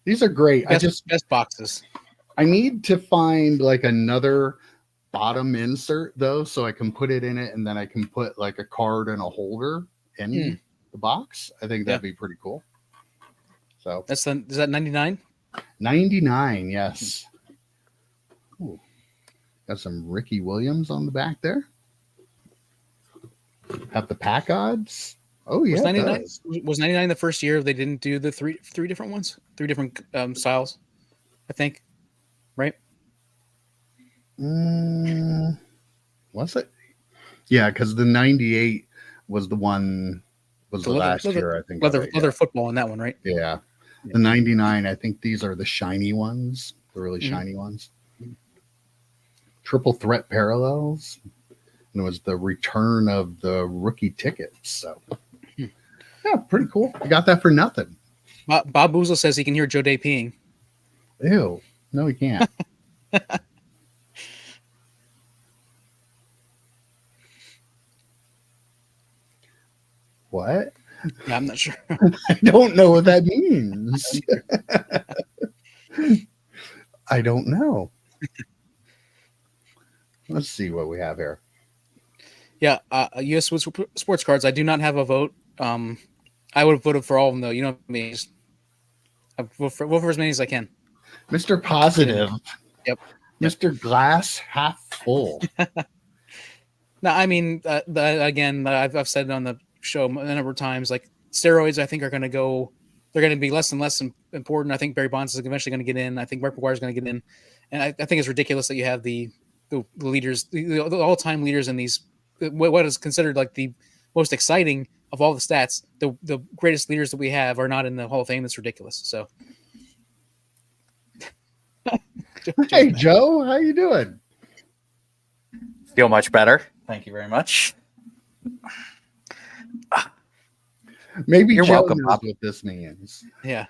These are great. best boxes. I need to find like another bottom insert though, so I can put it in it, and then I can put like a card and a holder in the box. I think that'd be pretty cool. So Is that 99? 99, yes. Ooh. Got some Ricky Williams on the back there. Have the pack odds. Oh yeah, Was it 99 does. was 99 the first year they didn't do the three different ones, three different styles, I think, right? Was it? Yeah, because the 98 was the one was the last year, I think. of it, Leather football in that one, right? yeah. The 99, I think these are the shiny ones, the really shiny ones. Triple threat parallels. And it was the return of the rookie tickets. So, yeah, pretty cool. I got that for nothing. Bob Boozle says he can hear Joe Day peeing. Ew. No, he can't. What? Yeah, I'm not sure. I don't know what that means. I don't know. Let's see what we have here. Yeah, U.S. sports cards. I do not have a vote. I would have voted for all of them, though. You know me. I vote for as many as I can. Mr. Positive. Yep. Mr. Glass half full. No, I mean, again, I've said it on the show a number of times. Like steroids, I think are going to go. They're going to be less and less important. I think Barry Bonds is eventually going to get in. I think Mark McGwire is going to get in, and I think it's ridiculous that you have the leaders, the all-time leaders in these. What is considered like the most exciting of all the stats, the greatest leaders that we have are not in the Hall of Fame. That's ridiculous. So, Hey, Joe, how you doing? Feel much better. Thank you very much. Maybe You're Joe welcome, knows Bob. what this means. yeah,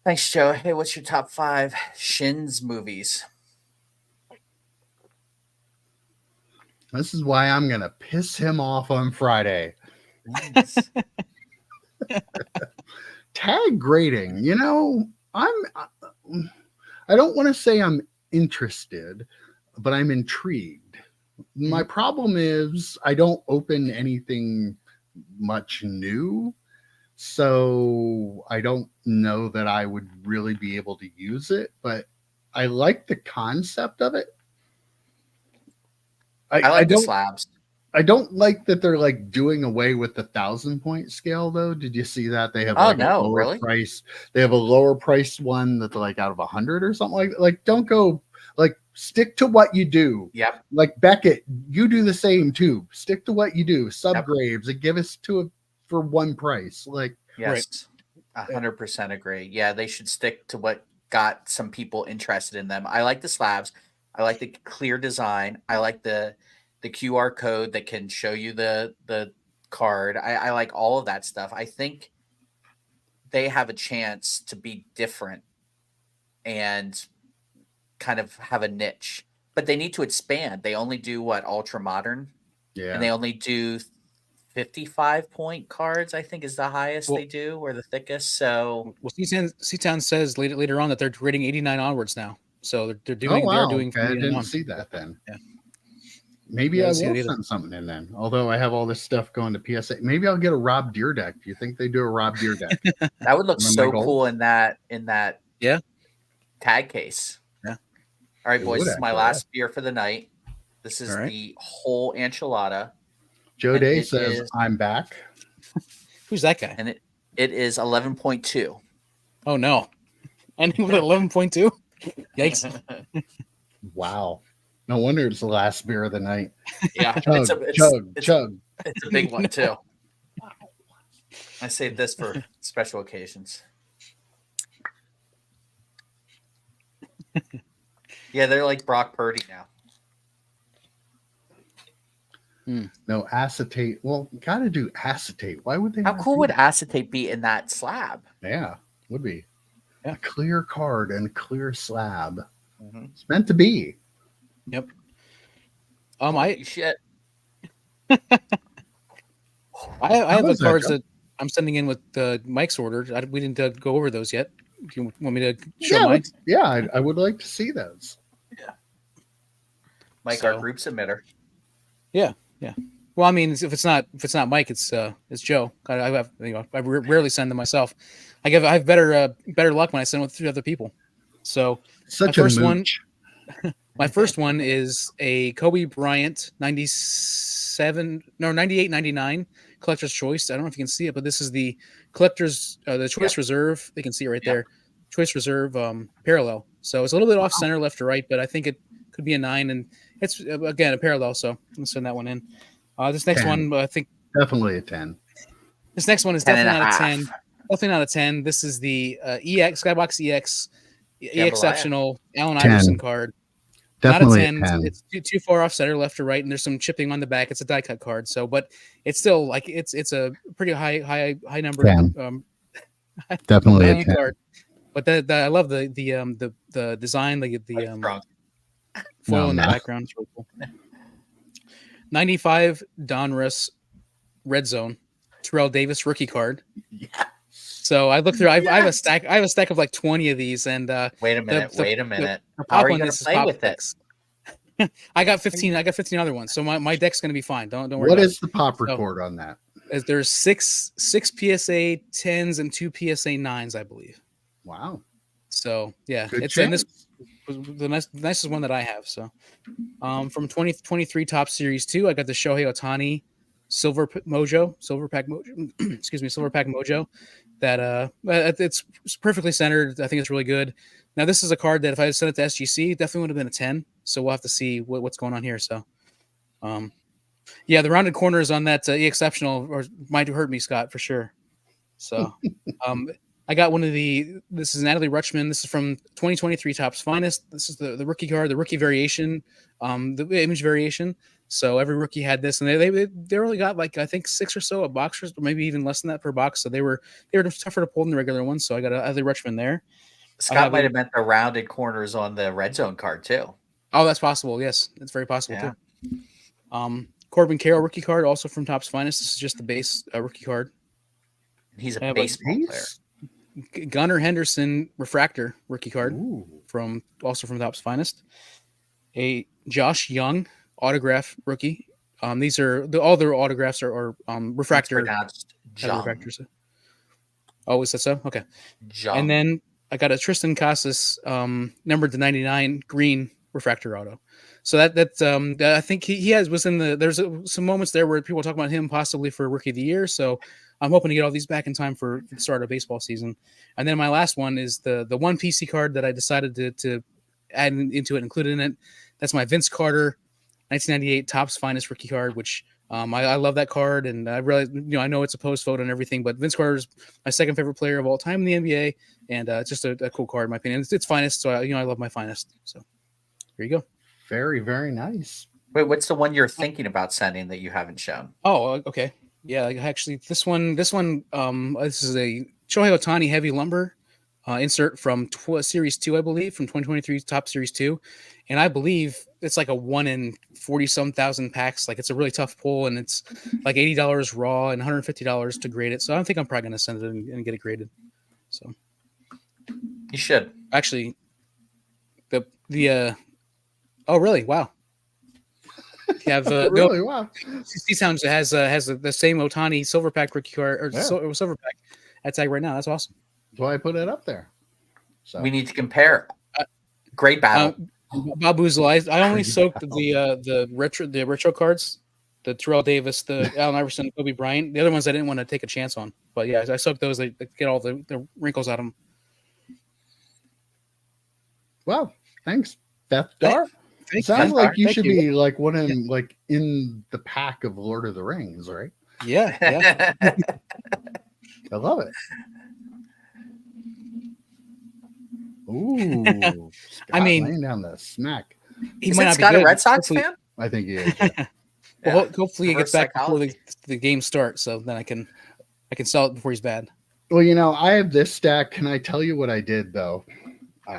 Thanks, Joe. Hey, what's your top 5 Shins movies? This is why I'm going to piss him off on Friday. Nice. Tag grading, you know, I don't want to say I'm interested, but I'm intrigued. My problem is I don't open anything much new, so I don't know that I would really be able to use it, but I like the concept of it. I like the slabs. I don't like that they're like doing away with the 1,000-point scale though. Did you see that they have Oh, like a no, lower really? price? They have a lower price one that's like out of 100 or something like that. Like don't go like stick to what you do. Yep. Like Beckett, you do the same too. Stick to what you do. Subgraves and give us to it for one price. Like Yes. 100% agree. Yeah, they should stick to what got some people interested in them. I like the slabs. I like the clear design. I like the QR code that can show you the card. I like all of that stuff. I think they have a chance to be different and kind of have a niche, but they need to expand. They only do what, ultra modern, yeah. and they only do 55-point cards, I think is the highest they do, or the thickest. So C-Town says later on that they're rating 89 onwards now. So they're doing. Oh, wow. They are doing. Okay, I didn't see that then. Yeah. Maybe Yeah, I I see will it either. send something in then. Although I have all this stuff going to PSA, maybe I'll get a Rob Deer deck. Do you think they do a Rob Deer deck? that would look One of so my goals. cool in that Yeah. tag case. Yeah. All right, It boys, would this is my actually, last beer for the night. This is All right. the whole enchilada. Joe And Day it says, is- I'm back. Who's that guy? And it is 11.2. Oh no, ending with 11.2. Yikes! Wow. No wonder it's the last beer of the night. Yeah, Chug, chug. It's a big one too. I saved this for special occasions. Yeah, they're like Brock Purdy now. No acetate. Well, got to do acetate. Why would they? How not cool do would that? acetate be in that slab? Yeah, would be. Yeah. A clear card and a clear slab. Mm-hmm. It's meant to be. Yep. Holy shit. I have the was that, cards Joe? that I'm sending in with Mike's order. We didn't go over those yet. Do you want me to show mine? I would like to see those. Mike, our group submitter. Yeah. Well, I mean, if it's not Mike, it's Joe. I rarely send them myself. I have better luck when I send with 3 other people. So Such my a first one- mooch. my first one is a Kobe Bryant 98-99 collector's choice. I don't know if you can see it, but this is the collector's the choice reserve. They can see it right there. Choice reserve parallel. So it's a little bit off center, left to right, but I think it could be a 9, and it's again a parallel. So I'm send that one in. This next 10. one, I think Definitely a 10. this next one is 10 and definitely a not a half. 10. Definitely not a 10. This is the EX Skybox EX exceptional Allen 10. Iverson card. Definitely not a 10. It's too far off center, left to right, and there's some chipping on the back. It's a die cut card, so but it's still like it's a pretty high number. 10. Definitely a 10. card. But I love the design, the foil in the background. It's really cool. 95 Donruss Red Zone Terrell Davis rookie card. Yeah. So I looked through. I have a stack. I have a stack of like 20 of these. And wait a minute. The How are you on going this to is play pop with decks. I got 15. I got 15 other ones. So my deck's going to be fine. Don't worry. What about is the pop record on that? There's six PSA 10s and 2 PSA 9s, I believe. Wow. So yeah, Good it's and this chance. was the nicest one that I have. So from 2023 Top Series 2, I got the Shohei Ohtani Silver Pack Mojo. Excuse me, Silver Pack Mojo. That it's perfectly centered. I think it's really good. Now this is a card that if I had sent it to SGC, it definitely would have been a 10. So we'll have to see what's going on here. So yeah, the rounded corners on that exceptional or might hurt me, Scott, for sure. So I got one of this is Natalie Rutschman. This is from 2023 Topps Finest. This is the rookie card, the rookie variation, the image variation. So every rookie had this, and they only got like I think 6 or so boxers, or maybe even less than that per box. So they were tougher to pull than the regular ones. So I got a Natalie Rutschman there. Scott might have meant the rounded corners on the red zone card too. Oh, that's possible. Yes, it's very possible too. Corbin Carroll rookie card, also from Topps Finest. This is just the base rookie card. He's a baseball player. Gunnar Henderson refractor rookie card Ooh. also from Topps Finest. A Josh Young autograph rookie. These are all their autographs are refractor refractors. Oh, is that so? Okay. Jung. And then I got a Tristan Casas numbered to 99 green refractor auto. So I think he was in the there's some moments there where people talk about him possibly for Rookie of the Year. So I'm hoping to get all these back in time for the start of baseball season. And then my last one is the one PC card that I decided to add into it, included in it. That's my Vince Carter 1998 Topps Finest rookie card, which I love that card, and I really, I know it's a post vote and everything, but Vince Carter is my second favorite player of all time in the NBA, and it's just a cool card in my opinion. It's finest, so I love my finest. So here you go. Very, very nice. Wait, what's the one you're thinking about sending that you haven't shown? Oh, okay. Yeah, actually, this one, this is a Shohei Ohtani heavy lumber insert from Series 2, I believe, from 2023 Top Series 2. And I believe it's like a 1 in 40-some thousand packs. Like, it's a really tough pull, and it's like $80 raw and $150 to grade it. So I think I'm probably going to send it and get it graded. So you should. Actually, oh, really? Wow. You have really? Wow. CC Sounds has the same Ohtani silver pack rookie card or silver pack at tag right now. That's awesome. That's why I put it up there. So we need to compare. Great battle. Bob Boozle, I only soaked the retro cards, the Terrell Davis, the Allen Iverson, Kobe Bryant. The other ones I didn't want to take a chance on, but yeah, I soaked those. They get all the wrinkles out of them. Wow, thanks, Beth Dar. Sounds like you should be like one of them, like in the pack of Lord of the Rings, right? Yeah. I love it. Ooh, Scott, I mean, laying down the smack. He might not Scott be good. a Red Sox fan? I think he is. Yeah. Well, hopefully he gets back before the game starts, so then I can sell it before he's bad. Well, I have this stack. Can I tell you what I did though?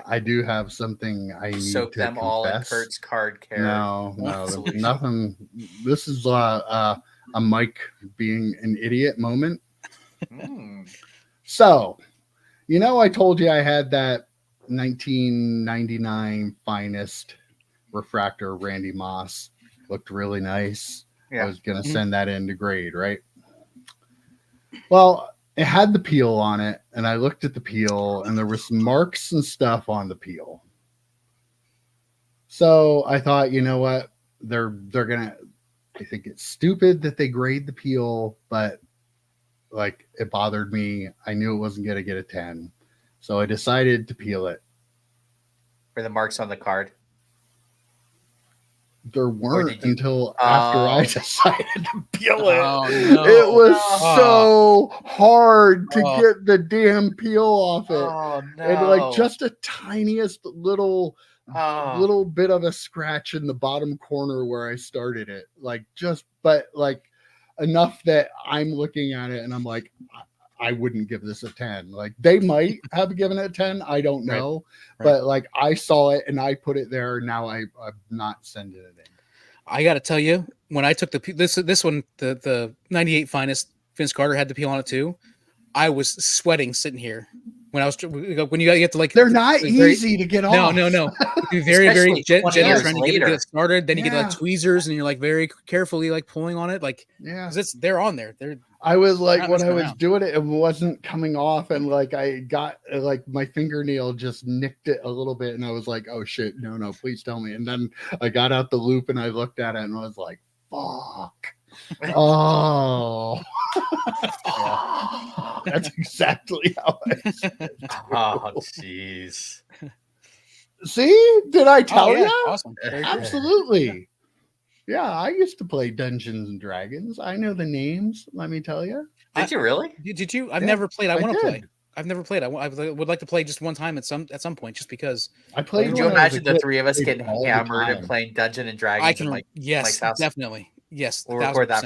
I do have something I need soak to them confess. all in Kurt's card care. No, nothing. This is a Mike being an idiot moment. So, I told you I had that 1999 finest refractor Randy Moss. Looked really nice. Yeah. I was going to send that in to grade, right? Well, it had the peel on it, and I looked at the peel, and there was some marks and stuff on the peel. So I thought, you know what? They're gonna. I think it's stupid that they grade the peel, but like it bothered me. I knew it wasn't gonna get a 10, so I decided to peel it. For the marks on the card. There weren't until after I decided to peel it. Oh, no. It was so hard to get the damn peel off it. Oh, no. And like just a tiniest little bit of a scratch in the bottom corner where I started it. But enough that I'm looking at it and I'm like, I wouldn't give this a 10. Like they might have given it a 10. I don't know. Right. But like I saw it and I put it there. Now I'm not sending it in. I got to tell you, when I took this one, the 98 finest Vince Carter had the peel on it too. I was sweating sitting here when you get to like, they're not easy to get off. No. You're very, very gentle trying to get it started. Then you get like tweezers and you're like very carefully like pulling on it. Like, they're on there. I was like, when I was doing it, it wasn't coming off. And like, I got like my fingernail just nicked it a little bit. And I was like, oh shit, no, please tell me. And then I got out the loop and I looked at it and I was like, fuck. Oh, that's exactly how I said. Oh, jeez. See, did I tell you? Awesome. Absolutely. Yeah, I used to play Dungeons and Dragons. I know the names. Let me tell you. Did you really? Did you? I've never played. I want to play. I've never played. I would like to play just one time at some point, just because. I played. Could you imagine the three of us getting hammered and playing Dungeons and Dragons? I can. Yes, definitely. Yes, we'll record that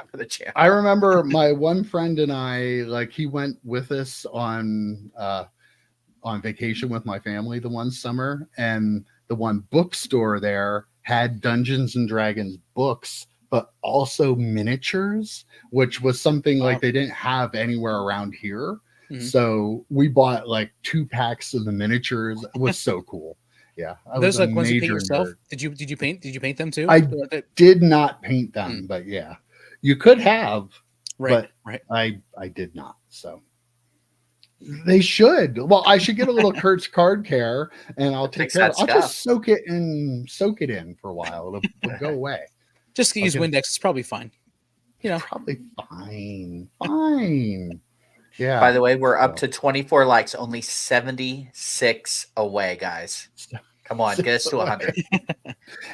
for the channel. I remember my one friend and I, like, he went with us on vacation with my family the one summer, and the one bookstore there had Dungeons and Dragons books, but also miniatures, which was something like they didn't have anywhere around here. Mm-hmm. So we bought like 2 packs of the miniatures. It was so cool. Yeah, those like ones you paint yourself. Did you paint them too? I did not paint them, but yeah, you could have. Right. I did not. So They should. Well, I should get a little Kurt's card care, and I'll take Fix care. that I'll stuff. just soak it in for a while. It'll go away. Just use Windex. It's probably fine. You know, Probably fine. Fine. Yeah. By the way, we're up to 24 likes, only 76 away, guys. Come on, get us to 100.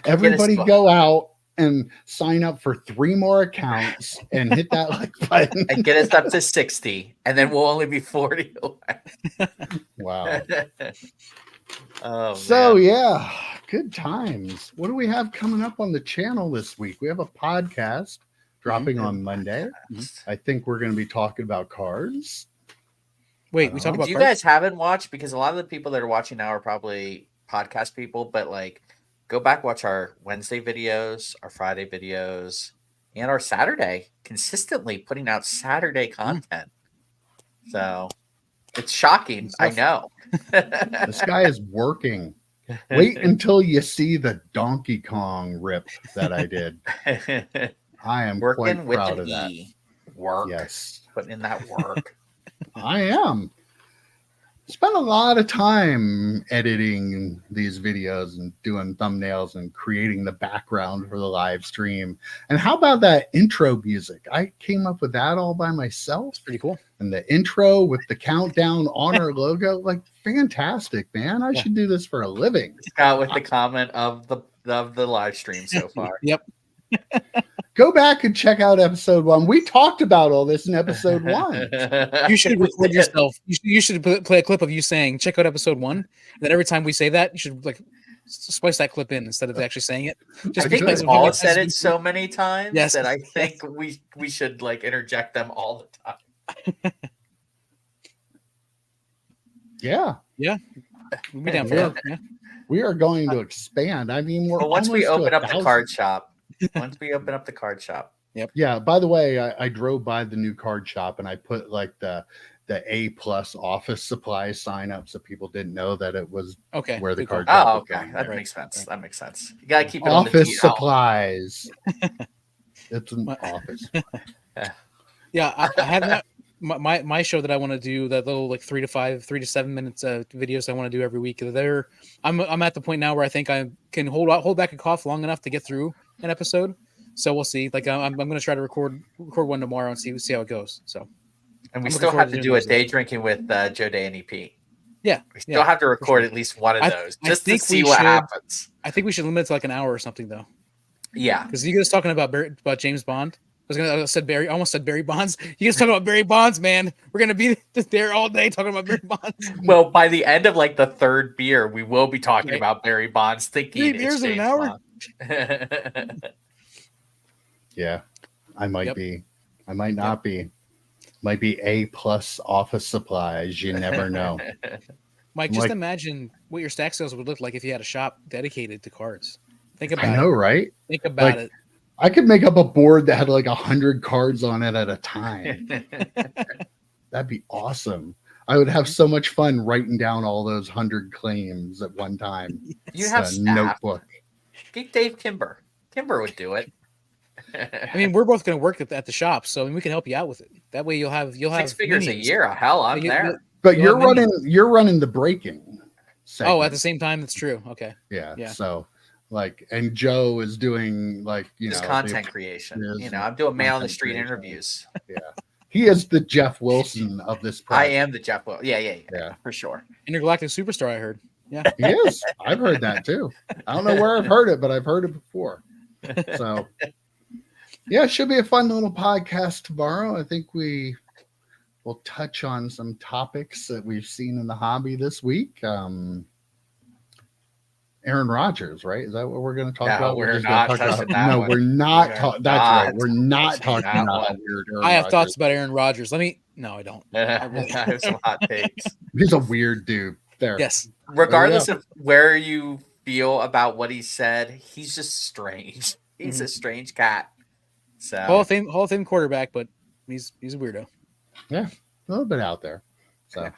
Everybody go out and sign up for 3 more accounts and hit that like button and get us up to 60, and then we'll only be 40 away. Wow. Oh, So man. yeah, good times. What do we have coming up on the channel this week? We have a podcast dropping on Monday. I think we're going to be talking about cards. wait, we talked about If you cards? guys haven't watched, because a lot of the people that are watching now are probably podcast people, but like go back, watch our Wednesday videos, our Friday videos, and our Saturday, consistently putting out Saturday content. So it's shocking. I know. This guy is working. Wait until you see the Donkey Kong rip that I did. I am Working quite with proud an of that. E. Work. Yes, Putting in that work. I am. Spent a lot of time editing these videos and doing thumbnails and creating the background for the live stream. And how about that intro music? I came up with that all by myself. It's pretty cool. And the intro with the countdown on our logo, like fantastic, man. I should do this for a living. Scott with the comment of the live stream so far. Yep. Go back and check out episode 1. We talked about all this in episode 1. You should record yourself. You should play a clip of you saying, check out episode 1. And then every time we say that, you should like splice that clip in instead of actually saying it. I think because we've all said it so many times Yes. that I think we should like interject them all the time. Yeah. We'll be down for that. Yeah. We are going to expand. I mean, we're But once we almost to open up the 1,000. card shop, Yeah, by the way, I drove by the new card shop and I put like the A+ office supply sign up so people didn't know that it was Okay. where the good call. card shop Oh, was okay. from. That Right, makes sense. right. That makes sense. You gotta keep it on the Office DL. supplies. It's an What? office. Yeah, I have that. My show that I want to do, that little like 3 to 7 minutes videos I want to do every week. I'm at the point now where I think I can hold back a cough long enough to get through an episode. So we'll see. Like I'm going to try to record one tomorrow and see how it goes. So And we I'm still looking have forward to to do doing a those. day drinking with Joe Day and EP. Yeah, We still have to record at least one of those I just to think see we what should. happens. I think we should limit it to like an hour or something though, Yeah. because you guys talking about James Bond. I almost said Barry Bonds. You guys talking about Barry Bonds, man. We're gonna be there all day talking about Barry Bonds. Well, by the end of like the third beer, we will be talking Right. about Barry Bonds. Thinking 3 it's beers in an James hour? Bond. Yeah, I might Yep. be. I might not be. Might be A+ office supplies. You never know. Mike, I'm just like- imagine what your stack sales would look like if you had a shop dedicated to cards. Think about I know, it. right? Think about Like- it. I could make up a board that had like 100 cards on it at a time. That'd be awesome. I would have so much fun writing down all those 100 claims at one time. You It's have a staff. notebook. Get Dave Kimber. Kimber would do it. I mean, we're both going to work at the shop, so we can help you out with it. That way, you'll have 6 figures a minions. year. Hell, I'm You- there. But You'll have you're running the breaking. Oh, at segment. the same time, that's true. Okay. yeah. yeah. So like, and Joe is doing like, Just the- content creation. Yes, You know, I'm doing man on the content street creation. interviews. He is the Jeff Wilson of this I project. am the Jeff Will. Yeah, Yeah. for sure. Intergalactic Superstar, I heard. Yeah. He is. I've heard that too. I don't know where I've heard it, but I've heard it before. So yeah, it should be a fun little podcast tomorrow. I think we will touch on some topics that we've seen in the hobby this week. Aaron Rodgers, right? Is that what we're going to talk No, about? we're just gonna not talk touching about, that no, one. we're not We are talking. That's right. not We're not touching talking that about one. weird Aaron I have Rodgers. thoughts about Aaron Rodgers. No, I don't. I have some hot takes. He's a weird dude. There. Yes. Regardless of where you feel about what he said, he's just strange. He's a strange cat. So Hall of Fame quarterback, but he's a weirdo. A little bit out there. So Yeah.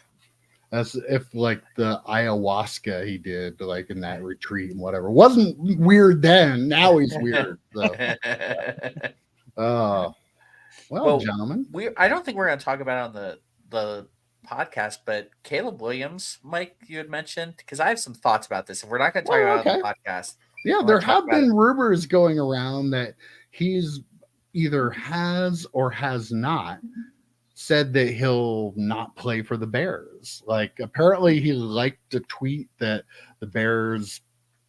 that's if like the ayahuasca he did like in that retreat and whatever wasn't weird then. Now he's weird. So well, Well, gentlemen. I don't think we're going to talk about it on the podcast, but Caleb Williams, Mike, you had mentioned, because I have some thoughts about this. If we're not going to talk about it on the podcast, Yeah, I there wanna talk have about been rumors going around that he's either has or has not said that he'll not play for the Bears. Like, apparently he liked a tweet that the Bears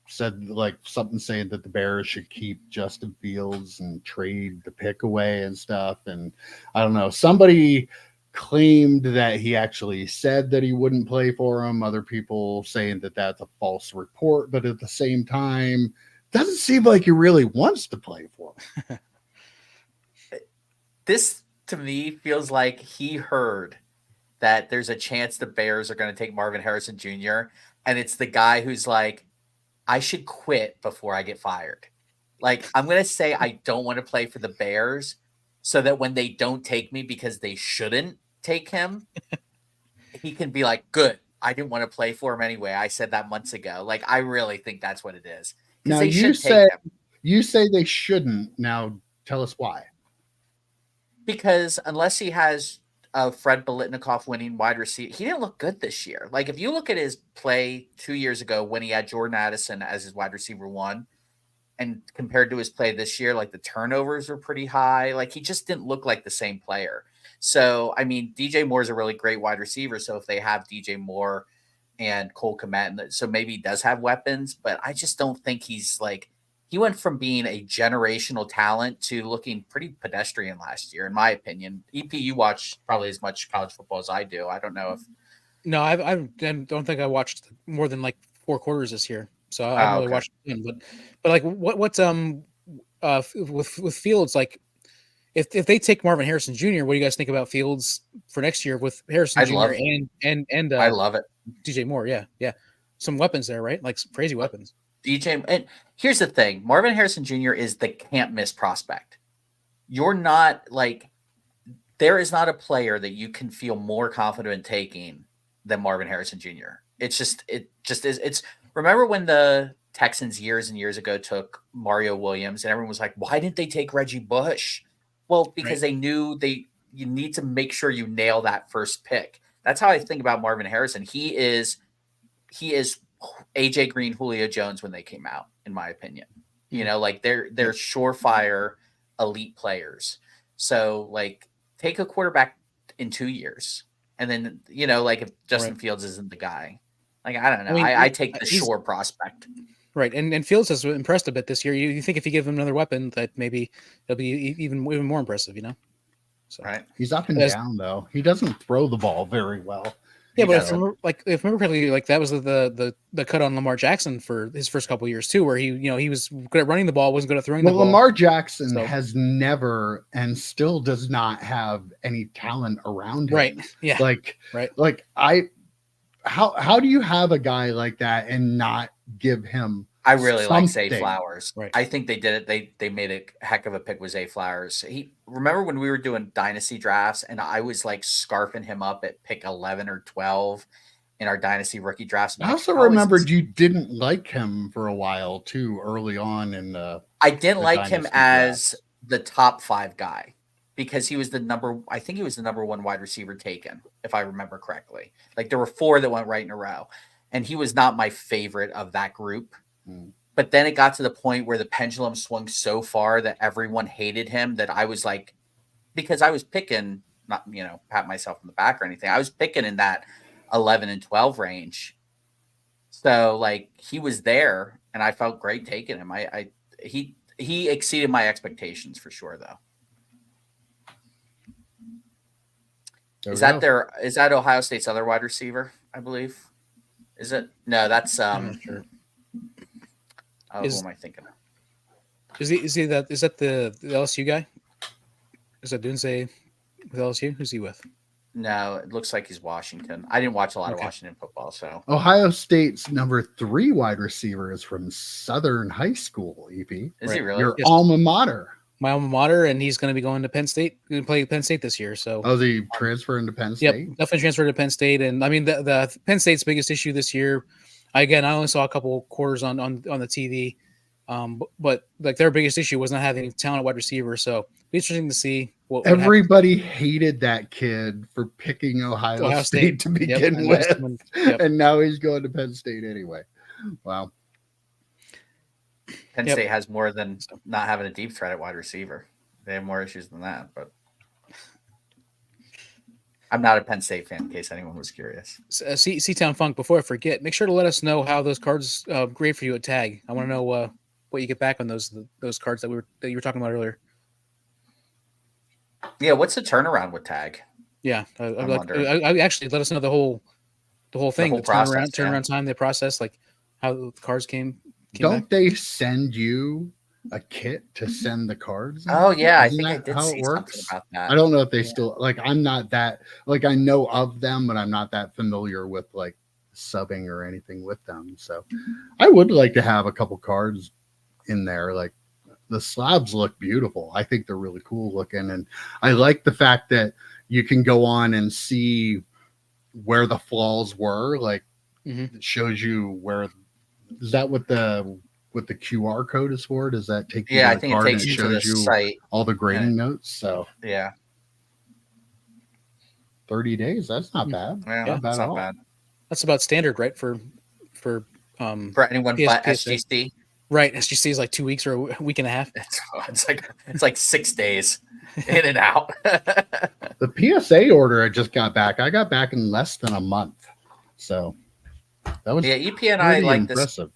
said, like, something saying that the Bears should keep Justin Fields and trade the pick away and stuff. And I don't know, somebody claimed that he actually said that he wouldn't play for him. Other people saying that that's a false report, but at the same time, doesn't seem like he really wants to play for him. this to me feels like he heard that there's a chance the Bears are going to take Marvin Harrison Jr. And it's the guy who's like, I should quit before I get fired. Like, I'm going to say I don't want to play for the Bears so that when they don't take me because they shouldn't take him, he can be like, good. I didn't want to play for him anyway. I said that months ago. Like, I really think that's what it is. Now, They you should take him. say they shouldn't. Now, tell us why. Because unless he has Fred Biletnikoff winning wide receiver, he didn't look good this year. Like, if you look at his play 2 years ago when he had Jordan Addison as his wide receiver one, and compared to his play this year, like the turnovers were pretty high. Like, he just didn't look like the same player. So, I mean, DJ Moore is a really great wide receiver. So if they have DJ Moore and Cole Kmet, so maybe he does have weapons, but I just don't think he's like, he went from being a generational talent to looking pretty pedestrian last year, in my opinion. EP, you watch probably as much college football as I do. I don't know if. No, I don't think I watched more than like 4 quarters this year, so I haven't really watched him. But like, what's with Fields, like, if they take Marvin Harrison Jr., what do you guys think about Fields for next year with Harrison Jr. and I love it. DJ Moore? Yeah, some weapons there, right? Like some crazy weapons. DJ, and here's the thing: Marvin Harrison Jr. is the can't miss prospect. You're not like, there is not a player that you can feel more confident in taking than Marvin Harrison Jr. It just is. It's, remember when the Texans years and years ago took Mario Williams, and everyone was like, why didn't they take Reggie Bush? Well, because they knew you need to make sure you nail that first pick. That's how I think about Marvin Harrison. He is AJ Green, Julio Jones when they came out, in my opinion. You know, like they're surefire elite players. So like, take a quarterback in 2 years, and then, you know, like if Justin Fields isn't the guy, like, I don't know. I mean, I take the sure prospect. Right, and Fields has impressed a bit this year. You think if you give him another weapon, that maybe it'll be even more impressive, you know? So, right. He's up and down, though. He doesn't throw the ball very well. Yeah, but if I remember correctly, like that was the cut on Lamar Jackson for his first couple of years too, where he was good at running the ball, wasn't good at throwing the ball. Well, Lamar Jackson has never and still does not have any talent around him. Right. Yeah. How do you have a guy like that and not give him? I really like Zay something? Flowers. Right. I think they did it. They made a heck of a pick with Zay Flowers. Remember when we were doing dynasty drafts and I was like scarfing him up at pick 11 or 12 in our dynasty rookie drafts. I also remembered you didn't like him for a while too, early on in the. I didn't like him as the top 5 guy because he was I think he was the number 1 wide receiver taken, if I remember correctly. Like there were 4 that went right in a row, and he was not my favorite of that group. But then it got to the point where the pendulum swung so far that everyone hated him that I was like, because I was picking, not, you know, pat myself on the back or anything. I was picking in that 11 and 12 range. So like he was there and I felt great taking him. He exceeded my expectations for sure though. Is that Ohio State's other wide receiver, I believe? Is it? No, that's I'm not sure. Who am I thinking of? Is that the LSU guy? Is that Dunze with LSU? Who's he with? No, it looks like he's Washington. I didn't watch a lot of Washington football, so. Ohio State's number 3 wide receiver is from Southern High School, EP. Is he really? Your alma mater. My alma mater, and he's going to be going to Penn State. Going to play Penn State this year. So. Oh, the transfer into Penn State? Yep, definitely transferred to Penn State. And I mean, the Penn State's biggest issue this year, I only saw a couple quarters on the TV, but like their biggest issue was not having talent at wide receiver. So it'll be interesting to see what happened. Everybody hated that kid for picking Ohio Ohio State State. to Yep, begin and with, yep. and now he's going to Penn State anyway. Wow. Penn Yep. State has more than not having a deep threat at wide receiver. They have more issues than that, but I'm not a Penn State fan, in case anyone was curious. C-Town Funk, before I forget, make sure to let us know how those cards grade for you at tag. I want to know what you get back on those cards that you were talking about earlier. Yeah, what's the turnaround with tag? Yeah, I'm like, wondering. I actually let us know the whole thing, whole the process, turnaround time, the process, like how the cards came Don't back. they send you a kit to send the cards in? Oh yeah, I Isn't think I that did how it see works? something about that. I don't know if they Yeah. still like. I'm not that like. I know of them, but I'm not that familiar with like subbing or anything with them. So I would like to have a couple cards in there. Like the slabs look beautiful. I think they're really cool looking, and I like the fact that you can go on and see where the flaws were. Like Mhm. it shows you where. Is that what the QR code is for? Does that take you Yeah, I to the think it card and takes it you to the shows you site. all the grading notes? So Yeah, 30 days, that's not bad. yeah, Not bad that's at not all. bad That's about standard, right? For for anyone PS- but PSA. SGC. right. SGC is like 2 weeks or a week and a half. It's like 6 days in and out. The PSA order I just got back. I got back in less than a month. So that was Yeah, EP and I pretty like impressive.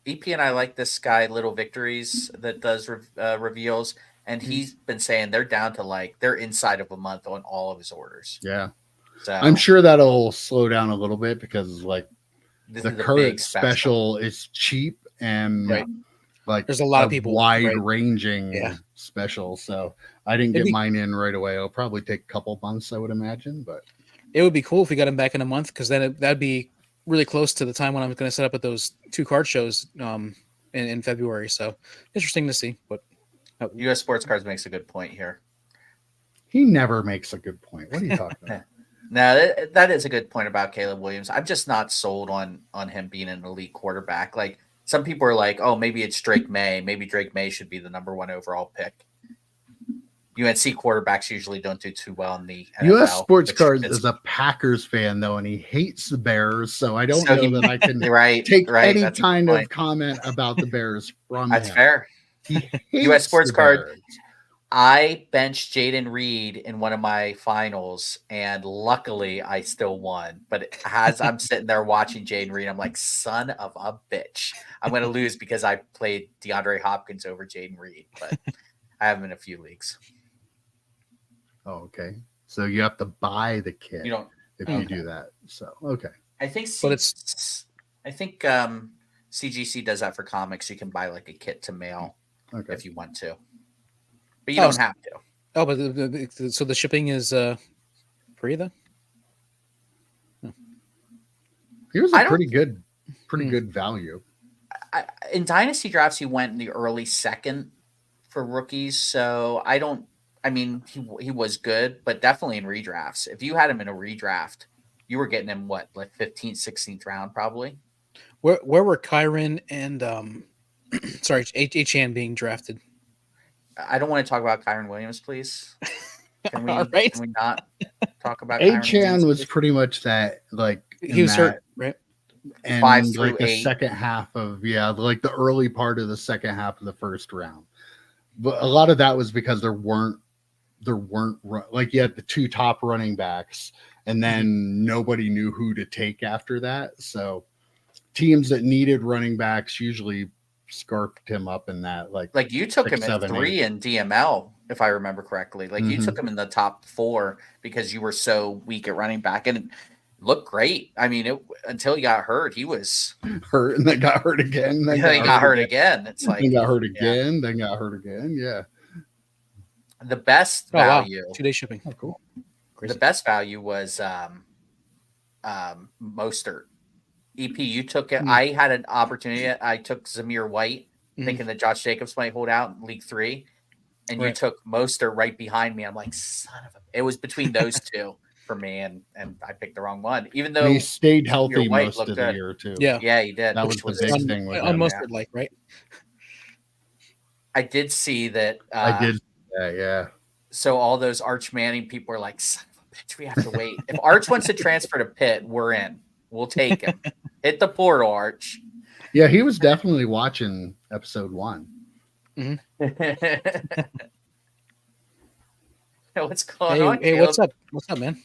this. EP and I like this guy, Little Victories, that does reveals, and he's been saying they're down to like they're inside of a month on all of his orders. Yeah. So I'm sure that'll slow down a little bit because like this the is a current big special is cheap and Right. like There's a lot of people, wide right? ranging Yeah. special. So I didn't It'd get be- mine in right away. It'll probably take a couple months, I would imagine. But It would be cool if we got him back in a month, because then that'd be really close to the time when I'm going to set up at those 2 card shows in February. So interesting to see. But US Sports Cards makes a good point here. he never makes a good point. What are you talking about? Now that is a good point about Caleb Williams. I'm just not sold on him being an elite quarterback. Like some people are like, oh, maybe it's Drake May. Maybe Drake May should be the number 1 overall pick. UNC quarterbacks usually don't do too well in the NFL. US Sports which Cards is- is a Packers fan though, and he hates the Bears. So I don't So know he- that I can right, take right, any that's a kind good of point. comment about the Bears from That's him. fair. He hates US Sports the Card. Bears. I benched Jaden Reed in one of my finals, and luckily I still won. But as I'm sitting there watching Jaden Reed, I'm like, son of a bitch. I'm going to lose because I played DeAndre Hopkins over Jaden Reed. But I have him in a few leagues. Oh, okay. So you have to buy the kit You don't. if okay. you do that. So okay. I think. But I think CGC does that for comics. You can buy like a kit to mail Okay. if you want to, but you don't have to. oh, but so the shipping is free though. He was I a don't- pretty good value. In dynasty drafts, he went in the early second for rookies. So I mean, he was good, but definitely in redrafts. If you had him in a redraft, you were getting him what, like 15th, 16th round, probably. Where were Kyron and sorry, HN being drafted? I don't want to talk about Kyron Williams, please. Can we? All right. Can we not talk about Kyron Achan Williams, was please? pretty much that like He was hurt, right? and 5 like through the 8. second half of like the early part of the second half of the first round. But a lot of that was because there weren't like you had the 2 top running backs and then nobody knew who to take after that. So teams that needed running backs usually scarfed him up in that like you took 6, him at 7, 3 in DML, if I remember correctly. Like you Mhm. took him in the top 4 because you were so weak at running back, and it looked great. I mean, until he got hurt, he was. hurt and then got hurt again. Then He got hurt again. It's like then got hurt again. Then got hurt again. Yeah. the best Oh wow, value. 2-day shipping. Oh, cool. Crazy. The best value was Mostert. EP, you took it. I had an opportunity. I took Zamir White, thinking that Josh Jacobs might hold out in League 3, and you Right. took Mostert right behind me. I'm like, son of a. It was between those two for me, and I picked the wrong one. Even though And he stayed healthy White most looked of the good. year too. Yeah, yeah, he did. That which was the big thing with him. unmustard like, right? I did see that. I did. Yeah. So all those Arch Manning people are like, son of a bitch, we have to wait. If Arch wants to transfer to Pitt, we're in. We'll take him. Hit the portal, Arch. Yeah, he was definitely watching episode 1. What's going on? Hey, Caleb? what's up? What's up, man?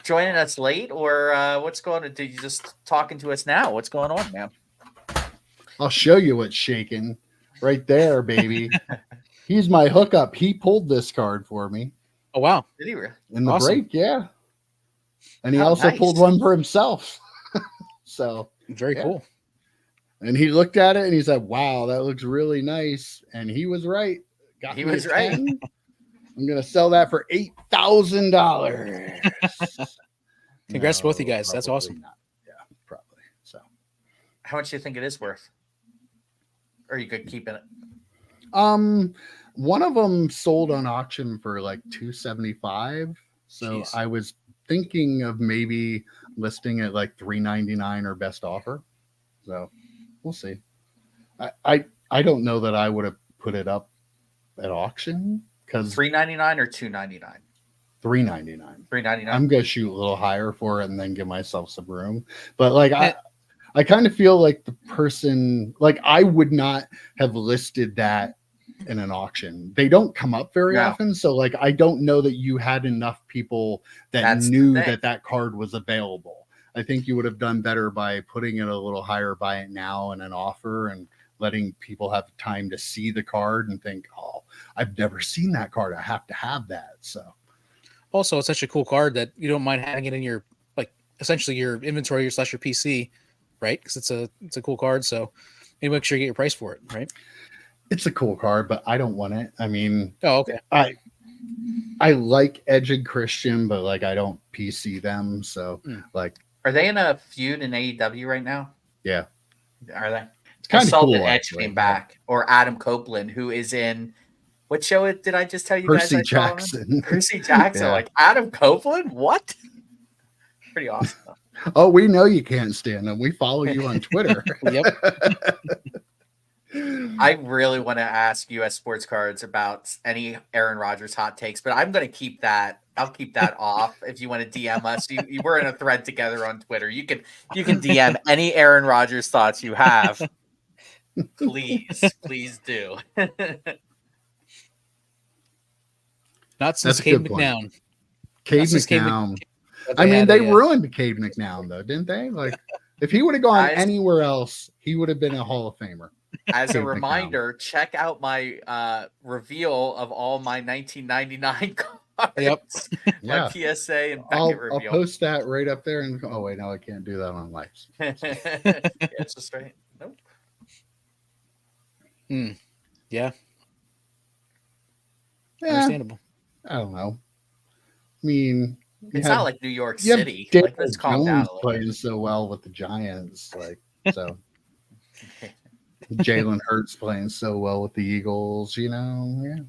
Joining us late, or what's going on? Did you just talking to us now? What's going on, man? I'll show you what's shaking right there, baby. He's my hookup. He pulled this card for me Oh wow. Did he really? in the Awesome. break, yeah. And he Oh, also nice. pulled one for himself. So, Very Yeah. cool. and he looked at it and he said, "Wow, that looks really nice." And he was right. Got He me was a right. 10. I'm gonna sell that for $8,000. Congrats to both you guys. That's probably awesome. not. Yeah, probably. So, How much do you think it is worth? Or you could keep it? one of them sold on auction for like $275. So Jeez. I was thinking of maybe listing it like $399 or best offer. So we'll see. I don't know that I would have put it up at auction because $399 or $299? $399. $399. I'm gonna shoot a little higher for it and then give myself some room. But like I kind of feel like the person, like I would not have listed that in an auction. They don't come up very No. often, so like I don't know that you had enough people that That's the knew thing. that card was available. I think you would have done better by putting it a little higher, buy it now in an offer, and letting people have time to see the card and think, "Oh, I've never seen that card. I have to have that." So Also, it's such a cool card that you don't mind having it in your essentially your inventory / your PC, right? Because it's a cool card. So you make sure you get your price for it, right? it's a cool card, but I don't want it. I mean, Oh, okay. I like Edge and Christian, but like I don't PC them. So like Are they in a feud in AEW right now? Yeah. Are they? it's I kind of saw cool. that Edge actually. came back, or Adam Copeland, who is in what show did I just tell you Percy guys? I saw him in? Jackson. Percy Jackson. Yeah. Like Adam Copeland? What? Pretty awesome. Oh, we know you can't stand them. We follow you on Twitter. Yep. I really want to ask US Sports Cards about any Aaron Rodgers hot takes, but I'm going to keep that. I'll keep that off. If you want to DM us, we're in a thread together on Twitter. You can DM any Aaron Rodgers thoughts you have. Please do. Not since That's a Cade good point. McNown. Cade That's just Cade McNown. But I mean, had they a, ruined Cade McNown, though, didn't they? Like, if he would have gone Guys- anywhere else, he would have been a Hall of Famer. As a Cade McNown. reminder, check out my reveal of all my 1999 cards. Yep. My Yeah. PSA and I'll Beckett reveal. post that right up there. And oh wait, no, I can't do that on lives. Yeah, it's just right. Nope. Yeah. Yeah, Understandable. I don't know. I mean, you It's have- not like New York you have City. Daniel Like, let's calm down Jones a little. playing so well with the Giants, like so. Jalen Hurts playing so well with the Eagles, you know.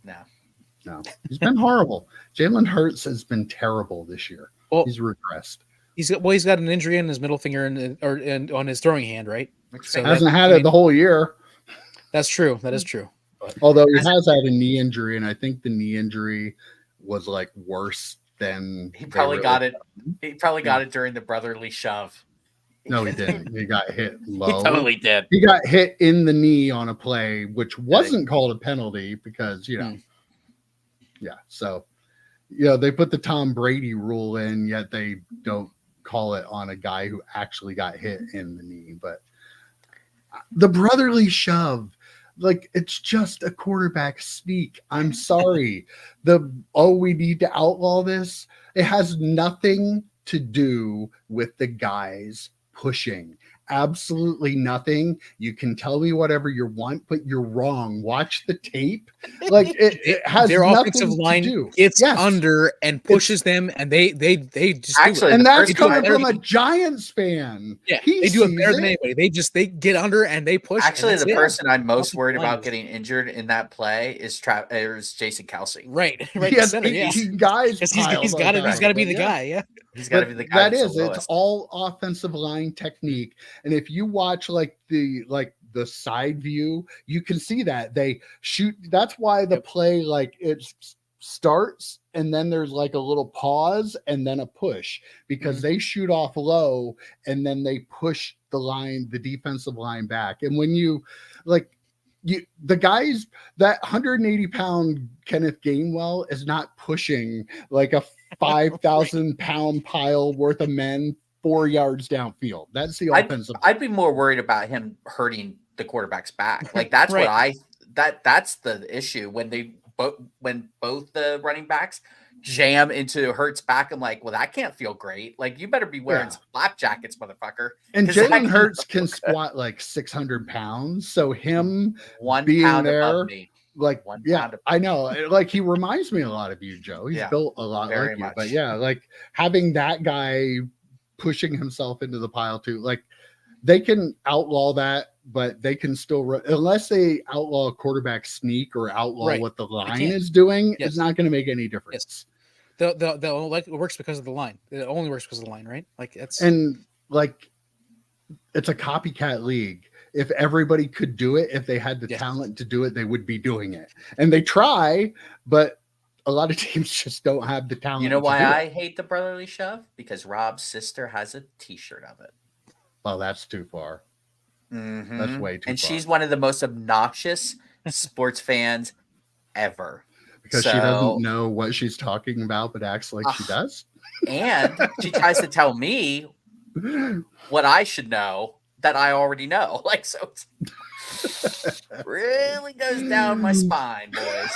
Yeah, No. he's been horrible. Jalen Hurts has been terrible this year. Well, He's regressed. he's got an injury in his middle finger and on his throwing hand, right? Which So so Hasn't had it the whole year. That's true. That is true. Although he has had a knee injury, and I think the knee injury was like worse than he they probably really- got it. He probably got it during the brotherly shove. No, he didn't. He got hit He low. totally did. He got hit in the knee on a play, which wasn't called a penalty because, you know, yeah. So, they put the Tom Brady rule in, yet they don't call it on a guy who actually got hit in the knee. But the brotherly shove, like, it's just a quarterback sneak. I'm sorry. We need to outlaw this. It has nothing to do with the guys pushing. Absolutely nothing. You can tell me whatever you want, but you're wrong. Watch the tape. Like it has Their nothing offensive line to do. gets Yes. under and pushes them, and they just Actually, do it. And the that's first coming time- from a Giants fan. Yeah, He they do it sees better than anybody. They get under and they push. and Actually, that's the it. person I'm most Offensive worried line about is- getting injured in that play is Jason Kelsey. right, He the has center, yeah. 18 guys. 'Cause piled he's on got top to of be him, the yeah. guy. Yeah, He's got to But be the guy. that that's is the it's lowest. all offensive line technique. And if you watch like the the side view, you can see that they shoot. That's why the play, like, it starts and then there's like a little pause and then a push, because they shoot off low and then they push the defensive line back. And when you like, the guys, that 180-pound Kenneth Gainwell is not pushing like a 5,000-pound pile worth of men 4 yards downfield. That's the offensive. I'd be more worried about him hurting the quarterback's back. Like, that's what that's the issue when both the running backs jam into Hurts' back. I'm like, well, that can't feel great. Like, you better be wearing some flap jackets, motherfucker. And Jalen Hurts can squat like 600 pounds. So him 1 being pound there, above me. like, I know. Like, he reminds me a lot of you, Joe. He's built a lot like you. But yeah, like having that guy pushing himself into the pile too, like, they can outlaw that, but they can still run, unless they outlaw a quarterback sneak or outlaw what the line is doing. It's not going to make any difference. Like, it works because of the line. It only works because of the line, right? Like, it's a copycat league. If everybody could do it, if they had the talent to do it, they would be doing it. And they try, but a lot of teams just don't have the talent. You know why I hate the brotherly shove? Because Rob's sister has a T-shirt of it. Well, that's too far. That's way too far. And she's one of the most obnoxious sports fans ever. Because she doesn't know what she's talking about, but acts like she does. And she tries to tell me what I should know that I already know. Like, so it's really goes down my spine, boys.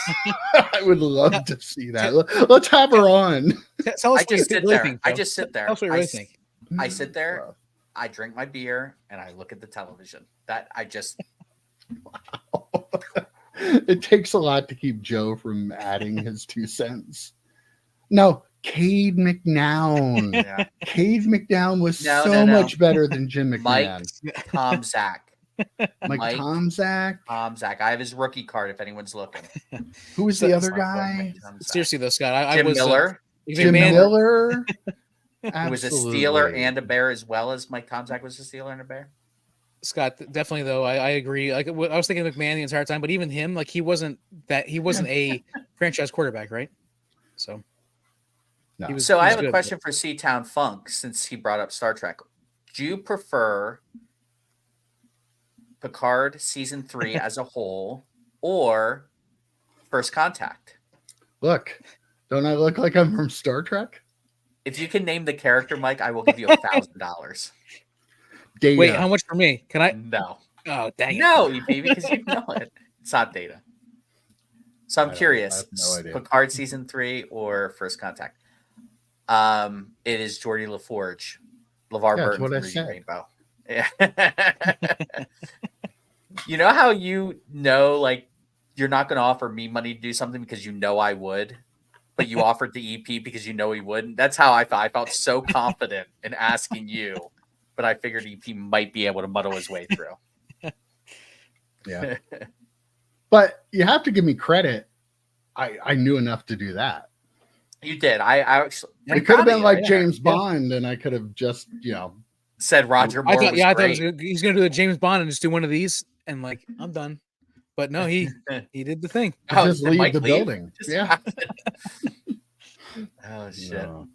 I would love to see that. Let's have her on. Tell us I just sit there. I just sit there. Tell us what you really think. I sit there. I drink my beer and I look at the television. That I just. Wow. It takes a lot to keep Joe from adding his 2 cents. No, Cade McNown. Cade McNown was much better than Jim McMahon. Mike Tomczak. Mike Tomczak. Tomczak. I have his rookie card if anyone's looking. Who was the other guy? Seriously, though, Scott. Jim Miller. Jim Miller. He was a Steeler and a Bear, as well as Mike Tomczak was a Steeler and a Bear. Scott, definitely though, I agree. Like, I was thinking of McMahon the entire time, but even him, like, he wasn't a franchise quarterback, right? So, no. I have a question for C-Town Funk, since he brought up Star Trek. Do you prefer Picard season 3 as a whole, or First Contact? Look, don't I look like I'm from Star Trek? If you can name the character, Mike, I will give you $1,000. Data. Wait, how much for me? Can I? No. Oh, dang it. No, EP, because you know it. It's not Data. So I'm curious. No idea. Picard season 3 or First Contact? It is Geordie LaForge. LeVar Burton from Reading Rainbow. Yeah. You know how like, you're not going to offer me money to do something because you know I would, but you offered the EP because you know he wouldn't? That's how I felt. I felt so confident in asking you, but I figured EP might be able to muddle his way through. Yeah. But you have to give me credit. I knew enough to do that. You did. I actually. It could have been like James Bond, and I could have just, said Roger Moore. I thought he's going to do a James Bond and just do one of these, and like, I'm done. But no, he did the thing. Just leave the building. Yeah. Oh shit. No.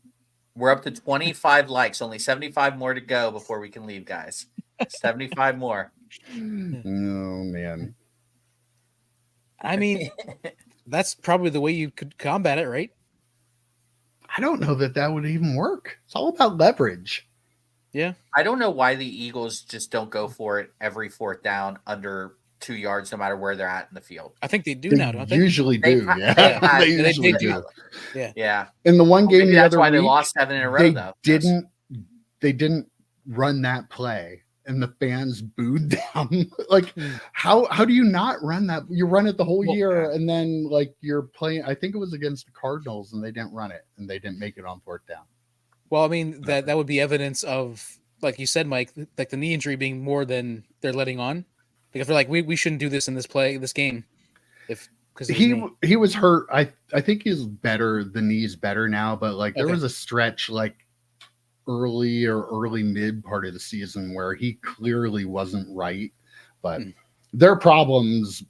We're up to 25 likes. Only 75 more to go before we can leave, guys. 75 more. Oh man. I mean, that's probably the way you could combat it, right? I don't know that would even work. It's all about leverage. Yeah. I don't know why the Eagles just don't go for it every 4th down under 2 yards, no matter where they're at in the field. I think they do now, don't they? Usually do. Yeah. They usually do. Yeah. In the one game, that's why they lost 7 in a row, though. They didn't run that play, and the fans booed them. Like, how do you not run that? You run it the whole year, and then like you're playing. I think it was against the Cardinals, and they didn't run it, and they didn't make it on 4th down. Well, I mean, that would be evidence of, like you said, Mike, like the knee injury being more than they're letting on. Like, if they're like, we shouldn't do this in this game, because he was hurt. I think he's better. The knee's better now, but like there was a stretch like early mid part of the season where he clearly wasn't right. But Hmm. their problems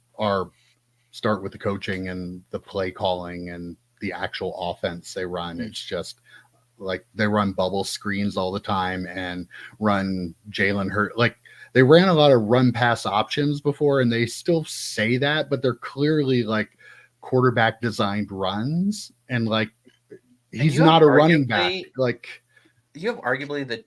start with the coaching and the play calling and the actual offense they run. It's just like they run bubble screens all the time and run Jalen Hurt. Like they ran a lot of run pass options before, and they still say that, but they're clearly like quarterback designed runs. And like he's you have not a running back. arguably- Like You have arguably the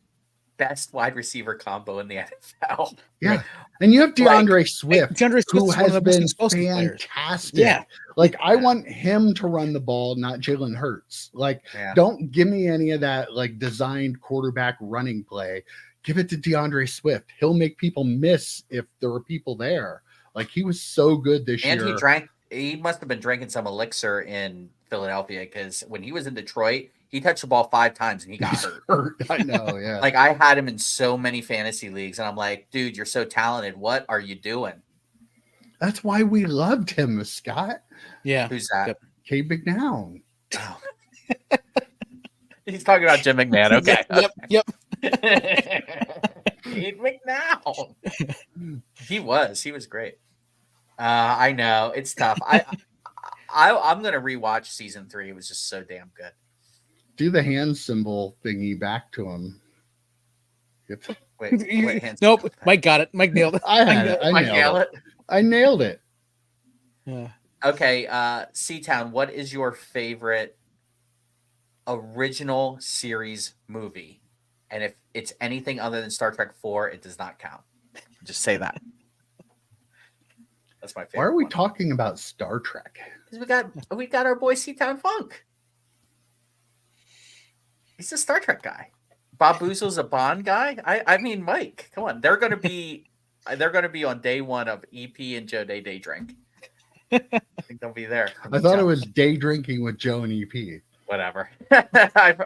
best wide receiver combo in the NFL. yeah. And you have DeAndre Hey, Swift, DeAndre Swift who is one of has the most been explosive players. fantastic. Yeah. Like I Yeah. want him to run the ball, not Jalen Hurts. Like Yeah. don't give me any of that like designed quarterback running play. Give it to DeAndre Swift. He'll make people miss if there were people there. Like he was so good this And year. he must have been drinking some elixir in Philadelphia, because when he was in Detroit, he touched the ball 5 times and he got He's hurt. hurt. I know, yeah. Like I had him in so many fantasy leagues, and I'm like, dude, you're so talented. What are you doing? That's why we loved him, Scott. Yeah. Who's that? Yep. K McNown. Oh. He's talking about Jim McMahon. Okay. Yep. Cade McNown. He was great. I know it's tough. I'm gonna rewatch season 3. It was just so damn good. Do the hand symbol thingy back to him. Yep. Wait, hands. Nope. Mike got it. Mike nailed it. I had it. I Mike nailed it. Gallet. I nailed it. Yeah. Okay, C-Town, what is your favorite original series movie? And if it's anything other than Star Trek 4, it does not count. Just say that. That's my favorite. Why are we one. talking about Star Trek? Because we got our boy C-Town Funk. He's a Star Trek guy. Bob Boozle's a Bond guy. I mean, Mike, come on. They're gonna be on day 1 of EP and Joe Day Drink. I think they'll be there. I thought it was day drinking with Joe and EP. Whatever. I'm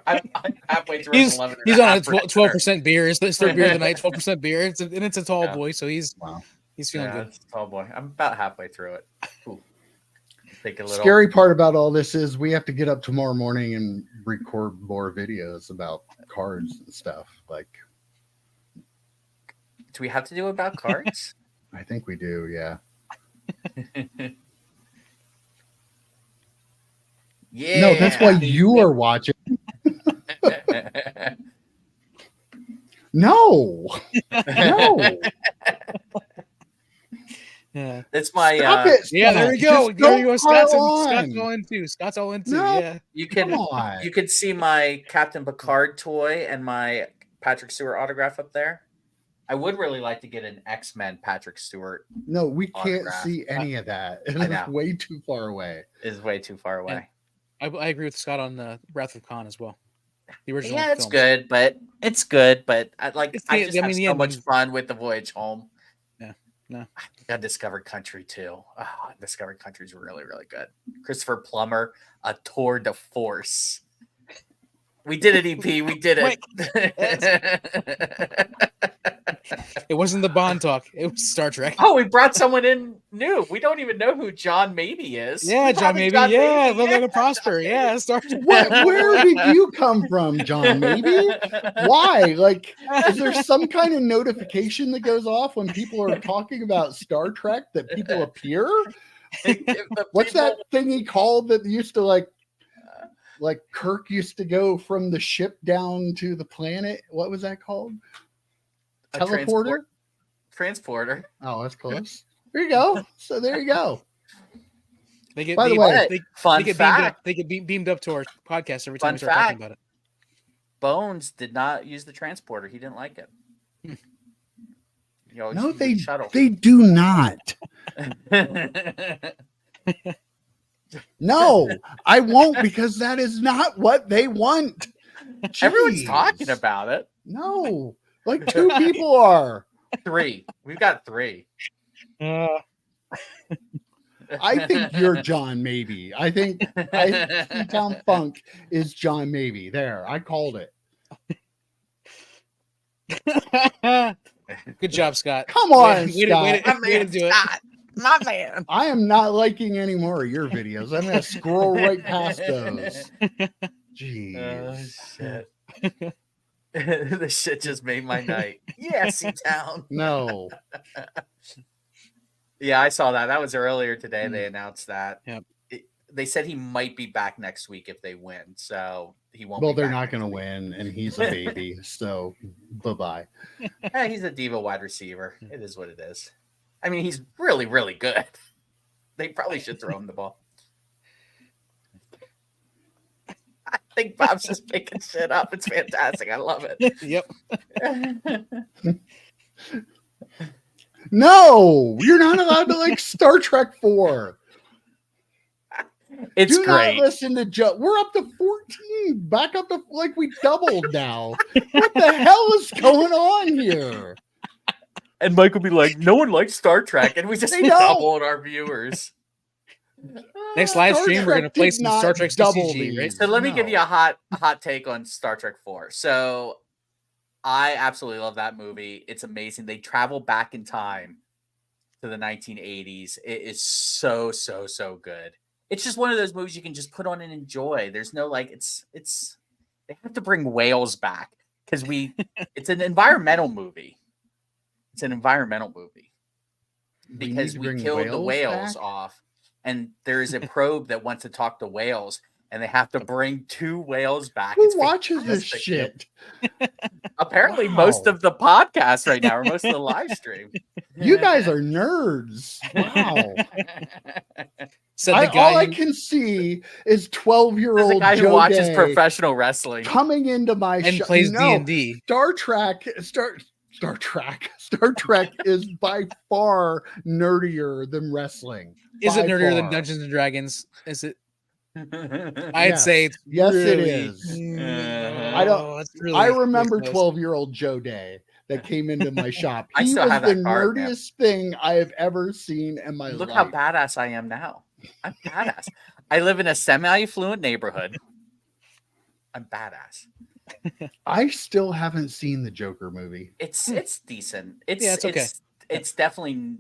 halfway through. He's 11 on a for dinner. 12% beer. It's his third beer of the night. 12% beer. It's a tall Yeah. boy, so he's Wow. feeling Yeah, good. it's a tall boy. I'm about halfway through it. Ooh. Take a little. Scary part about all this is we have to get up tomorrow morning and record more videos about cards and stuff. Like, Do we have to do about cards? I think we do. Yeah. Yeah. No, that's why you are watching. No. No. Yeah. That's my. Stop it. Yeah, there we go. Just There you go. don't Scott's pile on. all into. Scott's all into. No. Yeah. You Come can on. you can see my Captain Picard toy and my Patrick Stewart autograph up there. I would really like to get an X-Men Patrick Stewart. No, we can't Autograph. see any of that. I know. It's way too far away. Is way too far away. I agree with Scott on Wrath of Khan as well. The original. Yeah, it's film. good, but I just I have mean, so yeah, much fun with the voyage home. Yeah, no. I discovered country too. Discovered country is really, really good. Christopher Plummer, a tour de force. We did it, EP. We did it. It wasn't the Bond talk. It was Star Trek. Oh, we brought someone in new. We don't even know who John Maybe is. Yeah, We John brought Maybe. in Yeah, Maybe. Live Like a Prosper. Yeah, Star Trek. Where did you come from, John? Maybe? Why? Like, is there some kind of notification that goes off when people are talking about Star Trek that people appear? What's that thing he called that used to like Kirk used to go from the ship down to the planet? What was that called? A Teleporter? Transporter. Oh, that's close. There you go. So there you go. They get By the beamed- way, they, Fun they get fact. beamed up. They get beamed up to our podcast every time Fun we start talking fact. about it. Bones did not use the transporter. He didn't like it. Hmm. He always No, used the shuttle. they do not. No, I won't because that is not what they want. Everyone's Jeez. talking about it. No, like 2 people are. 3. We've got 3. Uh, I think you're John Maybe. I think Town Funk is John Maybe. There, I called it. Good job, Scott. Come on, Way to Scott. way to do it. My man. I am not liking any more of your videos. I'm going to scroll right past those. Jeez. Shit. This shit just made my night. Yeah, C-Town. No. Yeah, I saw that. That was earlier today. They Mm. announced that. Yep. They said he might be back next week if they win. So he won't. Well, be they're back not next going to week. win, and he's a baby. So, bye-bye. He's a diva wide receiver. It is what it is. I mean, he's really, really good. They probably should throw him the ball. I think Bob's just making shit up. It's fantastic. I love it. Yep. No, you're not allowed to like Star Trek 4. It's Do great. not listen to Joe. We're up to 14. Back up to like we doubled now. What the hell is going on here? And Mike will be like, no one likes Star Trek. And we just They don't. doubled our viewers. Next live Star stream, we're Trek gonna play did some not Star Trek double CCG, right? these. So let me give No. you a hot take on Star Trek 4. So I absolutely love that movie. It's amazing. They travel back in time to the 1980s. It is so good. It's just one of those movies you can just put on and enjoy. There's no like it's they have to bring whales back because it's an environmental movie. It's an environmental movie because we killed the whales off, and there is a probe that wants to talk to whales, and they have to bring 2 whales back. Who It's watches this fantastic. shit? Apparently, most Wow. of the podcast right now, or most of the live stream. You guys are nerds. Wow. Said the All I guy. can see is There's a 12-year-old guy who Joe watches Day professional wrestling. coming into my And show. plays No, D&D. Star Trek is by far nerdier than wrestling. Is it By nerdier than far. Dungeons and Dragons? Is it? I I'd Yes. say it's Yes, it really- is. Mm, I don't- oh, it's really- I remember really close. 12-year-old Joe Day that came into my shop. I He still was have the that card, man. nerdiest thing I have ever seen in my Look life. how badass I am now. I'm badass. I live in a semi-affluent neighborhood. I'm badass. I still haven't seen the Joker movie. It's decent. Yeah, it's okay. It's definitely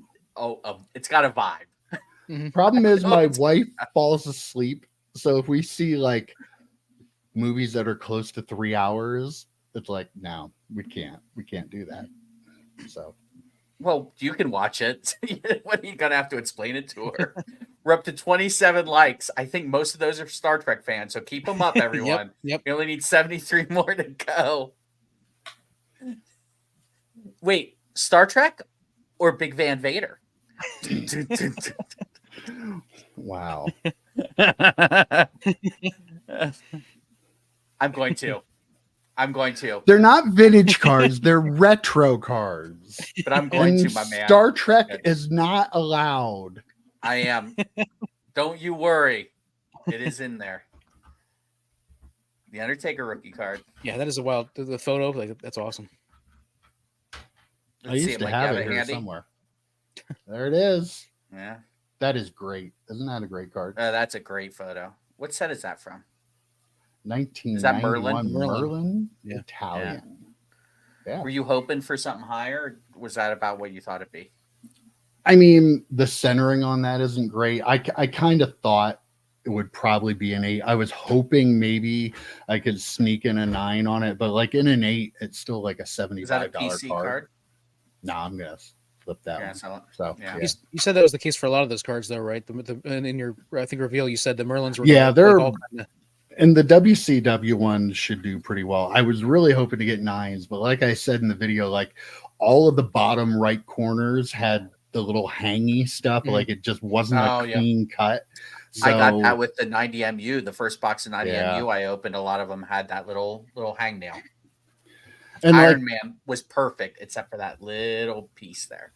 it's got a vibe. Problem is my It's- wife falls asleep. So if we see like movies that are close to 3 hours, it's like, no, we can't do that. So Well, you can watch it. What are you gonna have to explain it to her? We're up to 27 likes. I think most of those are Star Trek fans. So keep them up, everyone. Yep. We only need 73 more to go. Wait, Star Trek or Big Van Vader? wow. I'm going to, They're not vintage cars, they're retro cars. but I'm going And to, my man. Star Trek is not allowed. I am. Don't you worry. It is in there. The Undertaker rookie card. Yeah, that is a wild. The photo, like that's awesome. I Let's see used to Mike, have you it here handy? somewhere. There it is. Yeah, That is great. Isn't that a great card? that's a great photo. What set is that from? 1991 Merlin? Merlin Yeah. Italian. Yeah. Were you hoping for something higher? Or was that about what you thought it'd be? I mean, the centering on that isn't great. I kind of thought it would probably be an 8. I was hoping maybe I could sneak in a 9 on it, but like in an 8, it's still like a $75 Is that a PC card? No, I'm gonna flip that Yeah, one. so So yeah. yeah, You said that was the case for a lot of those cards, though, right? And in your, I think, reveal, you said the Merlins were. Yeah, like they're- all kinda- and the WCW ones should do pretty well. I was really hoping to get 9s, but like I said in the video, like all of the bottom right corners had the little hangy stuff, Mhm. like it just wasn't Oh, a yeah. clean cut. So, I got that with the 90 MU. The first box of 90 Yeah. MU I opened, a lot of them had that little hangnail. and like, Iron Man was perfect except for that little piece there.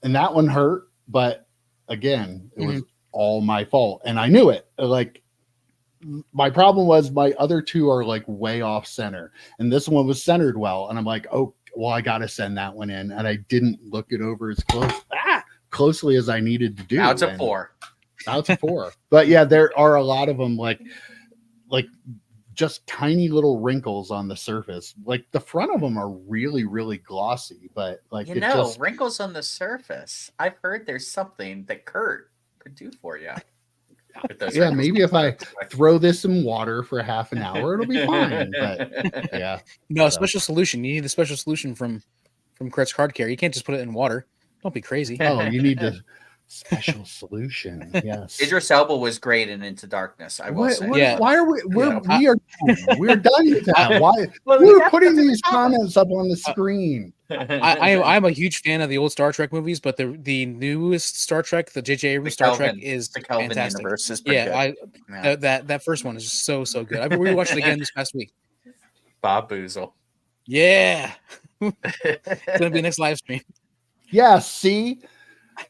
and that one hurt, but again, it Mm-hmm. was all my fault, and I knew it. Like my problem was my other 2 are like way off center, and this one was centered well, and I'm like, oh well, I gotta send that one in, and I didn't look it over as closely as I needed to do. Now it's a and 4. Now it's a 4. But yeah, there are a lot of them like just tiny little wrinkles on the surface. Like the front of them are really, really glossy, but like You it know, just wrinkles on the surface. I've heard there's something that Kurt could do for you. with those yeah, wrinkles. maybe if I throw this in water for half an hour, it'll be fine. But yeah, No, a So- special solution. You need a special solution from Kurt's Card Care. You can't just put it in water. Don't be crazy. Oh, you need the special solution. Yes. Idris Elba was great in Into Darkness. I will say. Yeah. Why are we? We're done with that. I- Why? Well, We're that's putting the these comments up on the screen. I'm a huge fan of the old Star Trek movies, but the newest Star Trek, the J.J. Abrams Star Trek, is the Kelvin fantastic. universe is pretty Yeah, good. that first one is just so good. I rewatched it again this past week. Bob Boozle. Yeah, it's gonna be next live stream. Yeah, see,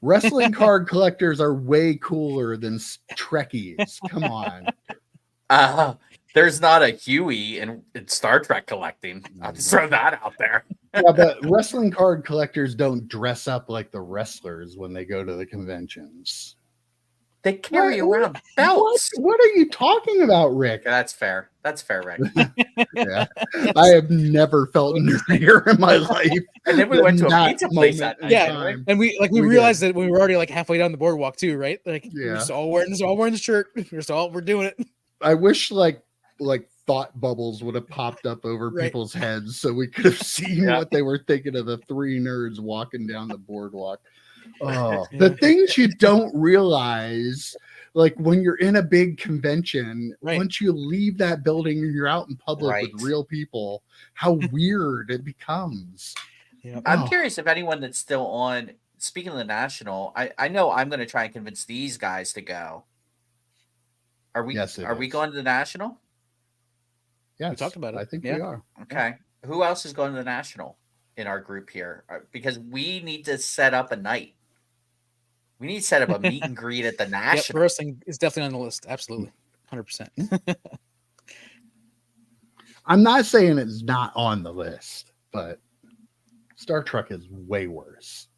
wrestling card collectors are way cooler than Trekkies. Come on. There's not a Huey in Star Trek collecting. I'll just throw that out there. Yeah, but wrestling card collectors don't dress up like the wrestlers when they go to the conventions. They carry around belts. What are you talking about, Rick? That's fair. That's fair, Rick. Yeah, I have never felt nerdier in my life. And then we than went to a that pizza place moment that in night. Yeah, time. and we realized that we were already like halfway down the boardwalk too, right? Like we're Yeah. just all wearing the shirt. We're doing it. I wish like thought bubbles would have popped up over Right. people's heads so we could have seen Yeah. what they were thinking of the three nerds walking down the boardwalk. Oh, the things you don't realize, like when you're in a big convention, Right. once you leave that building and you're out in public Right. with real people, how weird it becomes. Yeah. I'm Oh. curious if anyone that's still on. Speaking of the National, I know I'm going to try and convince these guys to go. Are we? Yes, it are we is. going to the National? Yes, talked about it. I think Yeah. we are. Okay. Who else is going to the National in our group here? Because we need to set up a night. We need to set up a meet and greet at the Yep, National. wrestling is definitely on the list. Absolutely, 100%. I'm not saying it's not on the list, but Star Trek is way worse.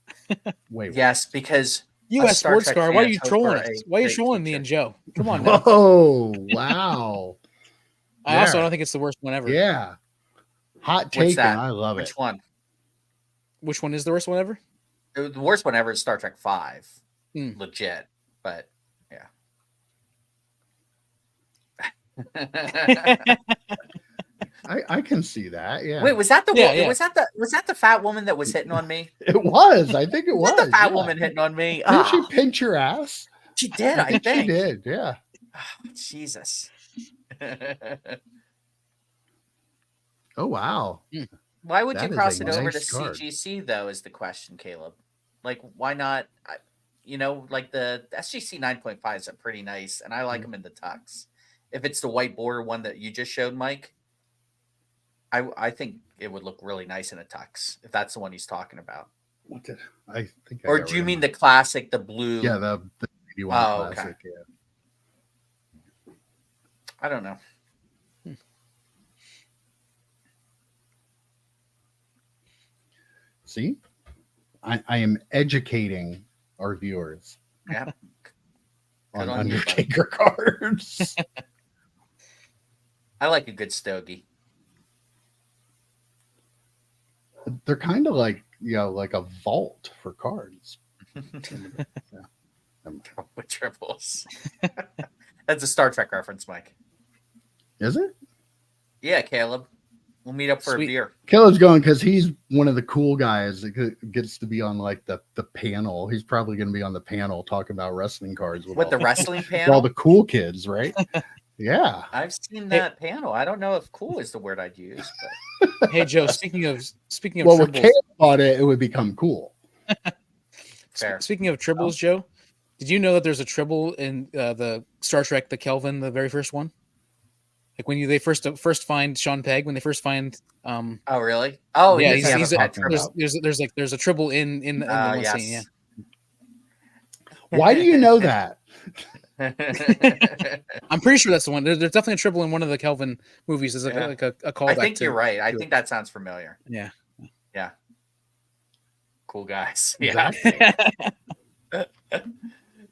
Way worse. Yes, because U.S. Star Sports Trek Car, why are fans you hope trolling for us? a Why are you great trolling me future. and Joe? Come on now. Whoa, wow. I also Yeah. don't think it's the worst one ever. Yeah. Hot What's take, that? and I love Which it. one? Which one is the worst one ever? The worst one ever is Star Trek 5. Hmm. Legit. But yeah. I can see that. Yeah. Wait, was that the Yeah, yeah. was that the fat woman that was hitting on me? It was. I think it Was was. that the fat yeah. woman hitting on me? Didn't Ah, she pinch your ass? she did, I think. she did. Yeah. Jesus. Oh wow. Why would That you is cross a it over to nice card. CGC though? Is the question, Caleb? Like, why not? Like the SGC 9.5 is a pretty nice, and I like them in the tux. If it's the white border one that you just showed, Mike, I think it would look really nice in a tux. If that's the one he's talking about, What did I think? I or got do you rid of mean my- the classic, the blue? Yeah, the 81 Oh, okay. classic. Yeah. I don't know. See, I am educating our viewers Yeah, on on you, bud. Undertaker cards. I like a good stogie. They're kind of like like a vault for cards. With triples. That's a Star Trek reference, Mike. Is it? Yeah, Caleb. We'll meet up for Sweet. a beer. Caleb's going because he's one of the cool guys that gets to be on like the panel. He's probably going to be on the panel talking about wrestling cards with, With all, the wrestling with panel? all the cool kids, right? Yeah. I've seen Hey. that panel. I don't know if cool is the word I'd use, Hey Joe, speaking of Well, with triples, Caleb on it, it would become cool. fair. speaking of triples, Joe, did you know that there's a triple in the Star Trek, the Kelvin, the very first one? Like when they first find Sean Pegg, when they first find Oh, really? Oh, yeah, does he have he's a a, pet there's a triple in the one yes. scene, Why do you know that? I'm pretty sure that's the one. There's definitely a triple in one of the Kelvin movies. There's Yeah. like a callback. I think to, you're right. I to think that sounds familiar. Yeah. Cool guys. Yeah. Exactly.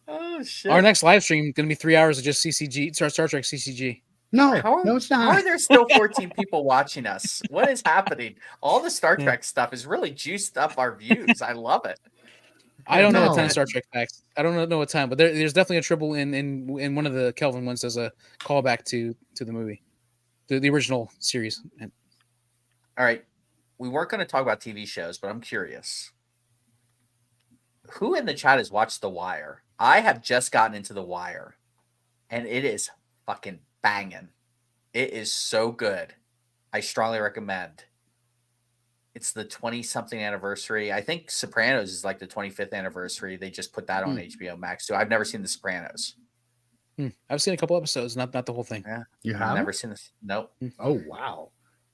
Oh, shit. Our next live stream going to be 3 hours of just CCG, Star Trek CCG. No, How are- no, it's How not. are there still 14 people watching us? What is happening? All the Star Yeah. Trek stuff is really juiced up our views. I love it. I don't know a No. ton of Star Trek facts. I don't know a ton, but there's definitely a triple in one of the Kelvin ones as a callback to the movie, the original series. And All right. We weren't going to talk about TV shows, but I'm curious. who in the chat has watched The Wire? I have just gotten into The Wire, and it is fucking banging. It is so good. I strongly recommend. It's the 20-something anniversary. I think Sopranos is like the 25th anniversary. They just put that on HBO Max too. I've never seen The Sopranos. I've seen a couple episodes, not the whole thing. Yeah, You I've have? never seen this. Nope. Oh wow.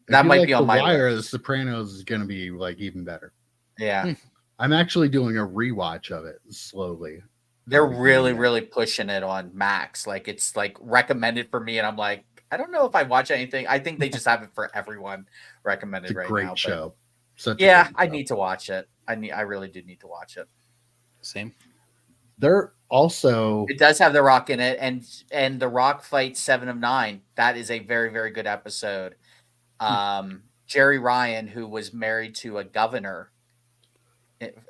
If That you might like be on The my Wire, list. The Sopranos is going to be like even better. Yeah. I'm actually doing a rewatch of it slowly. They're really pushing it on Max. Like it's like recommended for me, and I'm like, I don't know if I watch anything. I think they just have it for everyone recommended It's a right great now. But show. Such a yeah, great I show. need to watch it. I really do need to watch it. Same. They're also It does have The Rock in it, and The Rock fights 7 of 9. That is a very, very good episode. Jerry Ryan, who was married to a governor,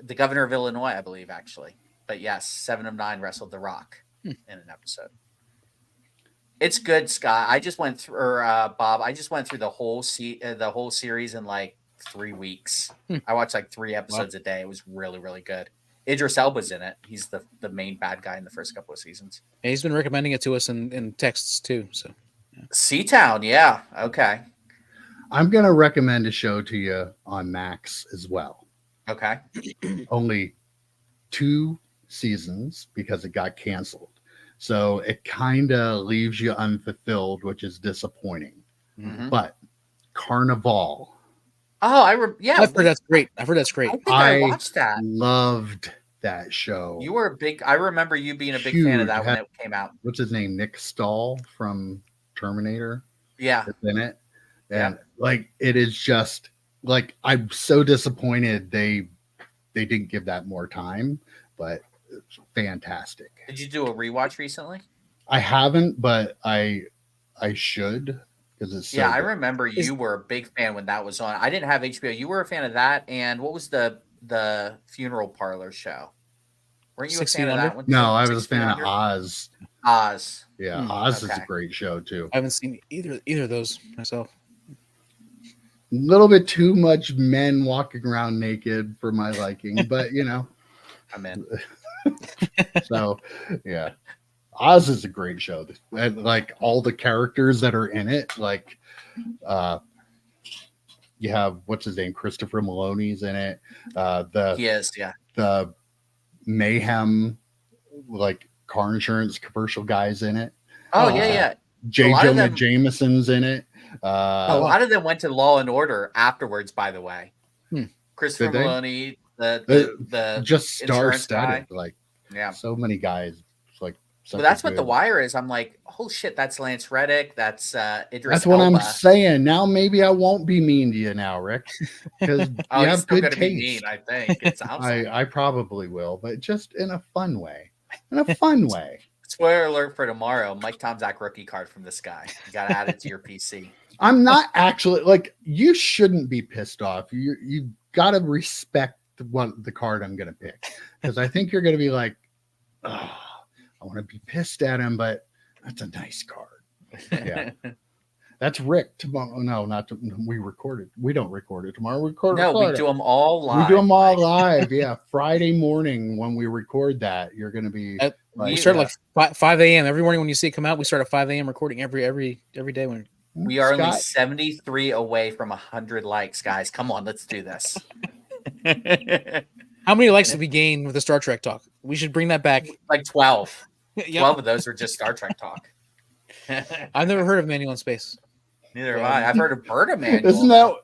the governor of Illinois, I believe, actually. But yes, 7 of 9 wrestled The Rock in an episode. It's good, Scott. I just went through, Bob. I just went through the whole series in like 3 weeks. I watched like 3 episodes a day. It was really, really good. Idris Elba's in it. He's the main bad guy in the first couple of seasons. Yeah, he's been recommending it to us in texts too. So Seatown, yeah, okay, I'm going to recommend a show to you on Max as well. okay. Only 2 seasons because it got canceled. So it kind of leaves you unfulfilled, which is disappointing. Mhm. But Carnival. Oh, I've heard that's great. I think I watched that. Loved that show. You were a big. I remember you being a big fan of that when it came out. What's his name? Nick Stahl from Terminator. Yeah, Is in it. And like it is just like I'm so disappointed they didn't give that more time, but it's fantastic. Did you do a rewatch recently? I haven't, but I should because it's so I good. remember you were a big fan when that was on. I didn't have HBO. You were a fan of that, and what was the funeral parlor show? Weren't you 6 a fan Feet of Under? that one? No, I was a 6 Feet fan of Under? Oz. Oz. Yeah, Oz is okay. a great show too. I haven't seen either of those myself. A little bit too much men walking around naked for my liking, but you know. I'm in. So, yeah, Oz is a great show. And like all the characters that are in it, like you have what's his name, Christopher Maloney's in it. He is, yeah. The Mayhem, like car insurance commercial guys in it. Oh yeah. J. A lot of Jonah them- Jameson's in it. A lot of them went to Law and Order afterwards. By the way, Christopher Did they? Maloney, the just insurance star-studded, guy. like Yeah. so many guys. It's like Well, that's what The Wire is. I'm like, oh shit, that's Lance Reddick. That's Idris That's what Elba. I'm saying. Now maybe I won't be mean to you now, Rick, because you Oh, he's have still good gonna be taste. mean, I think. It sounds like. I probably will, but just in a fun way. In a fun way. Spoiler alert for tomorrow. Mike Tomzak rookie card from this guy. You got to add it to your PC. I'm not actually like you shouldn't be pissed off. You got to respect the card I'm going to pick because I think you're going to be like, oh, I want to be pissed at him, but that's a nice card. Yeah. That's Rick tomorrow. No, not to, we recorded. We don't record it tomorrow. We record No, Friday. we do them all live. We do them all live. Yeah, Friday morning when we record that, you're going to be. We start like 5 a.m. every morning when you see it come out. We start at 5 a.m. recording every day. When we are only 73 away from 100 likes, guys. Come on, let's do this. How many likes did we gain with the Star Trek talk? We should bring that back. Like 12. Yep. 12 of those are just Star Trek talk. I've never heard of Manual in Space. Neither have I. I've heard of Bird Manual.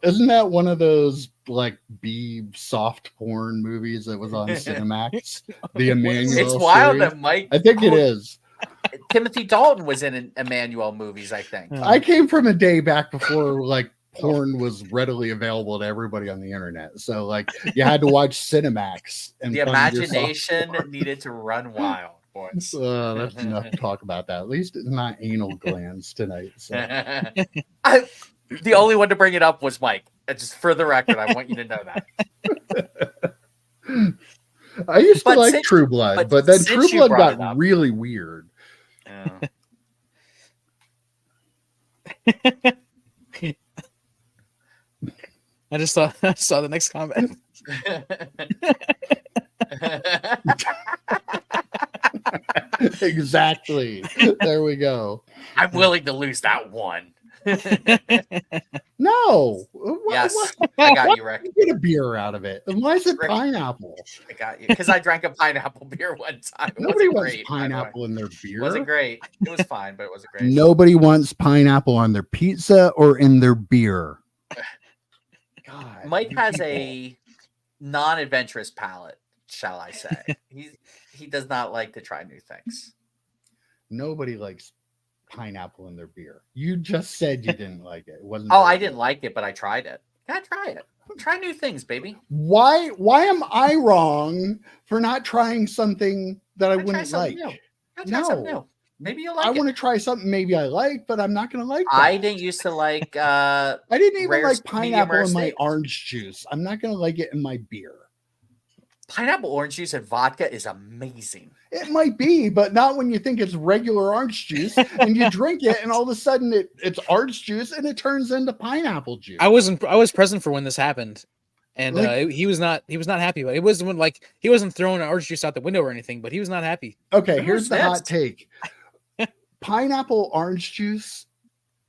Isn't that one of those like B soft porn movies that was on Cinemax? The Emmanuel. It's wild series? that Mike. I think it is. Timothy Dalton was in Emmanuel movies, I think. I came from a day back before like porn was readily available to everybody on the internet. So like you had to watch Cinemax and The find your soft imagination porn. needed to run wild, boys. That's enough to talk about that. At least it's not anal glands tonight. So. The only one to bring it up was Mike. Just for the record, I want you to know that. I used to But like since- True Blood, but but then since True you Blood brought it got up- really weird. I just saw the next comment. Exactly. There we go. I'm willing to lose that one. No. Yes, I got you, Rick. Get a beer out of it. And why is it Rick, pineapple? I got you because I drank a pineapple beer one time. It Nobody wasn't wants great, by the way. pineapple in their It beer. wasn't great. It was fine, but it wasn't great. Nobody wants pineapple on their pizza or in their beer. God, Mike you has people. a non-adventurous palate, shall I say? He does not like to try new things. Nobody likes pineapple in their beer. You just said you didn't like it. It wasn't. Oh, very I good. didn't like it, but I tried it. Gotta try it. Try new things, baby. Why am I wrong for not trying something that I Gotta try wouldn't something like? new. Gotta try something No. new. Maybe you'll I like want it. to try something maybe I like, but I'm not going to like that. I didn't used to like I didn't even rare like medium pineapple rare in my steaks. orange juice. I'm not going to like it in my beer. Pineapple orange juice and vodka is amazing. It might be, but not when you think it's regular orange juice and you drink it and all of a sudden it's orange juice and it turns into pineapple juice. I was present for when this happened, and Like- he was not happy about it. It wasn't like he wasn't throwing orange juice out the window or anything, but he was not happy. Okay, Who here's the hot sniffs? take. Pineapple orange juice,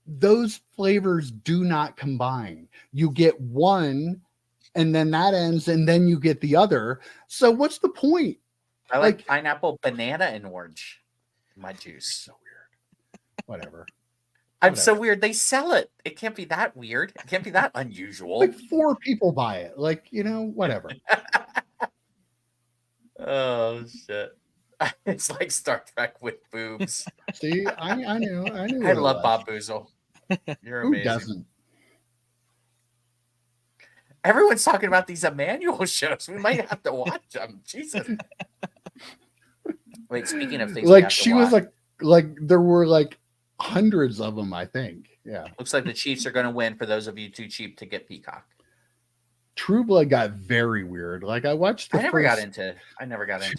those flavors do not combine. You get one and then that ends and then you get the other. So what's the point? I like Like- pineapple, banana, and orange in my juice. So weird. Whatever. I'm so weird. They sell it. It can't be that weird. It can't be that unusual. Like 4 people buy it. Like, whatever. Oh shit! It's like Star Trek with boobs. See, I knew. I what it love was. Bob Boozle. You're Who amazing. doesn't? Everyone's talking about these Emmanuel shows. We might have to watch them. Jesus. Wait, speaking of things, we Like have to she was watch, like there were like hundreds of them, I think. Yeah. looks like the Chiefs are going to win. For those of you too cheap to get Peacock, True Blood got very weird. Like I watched the I never got first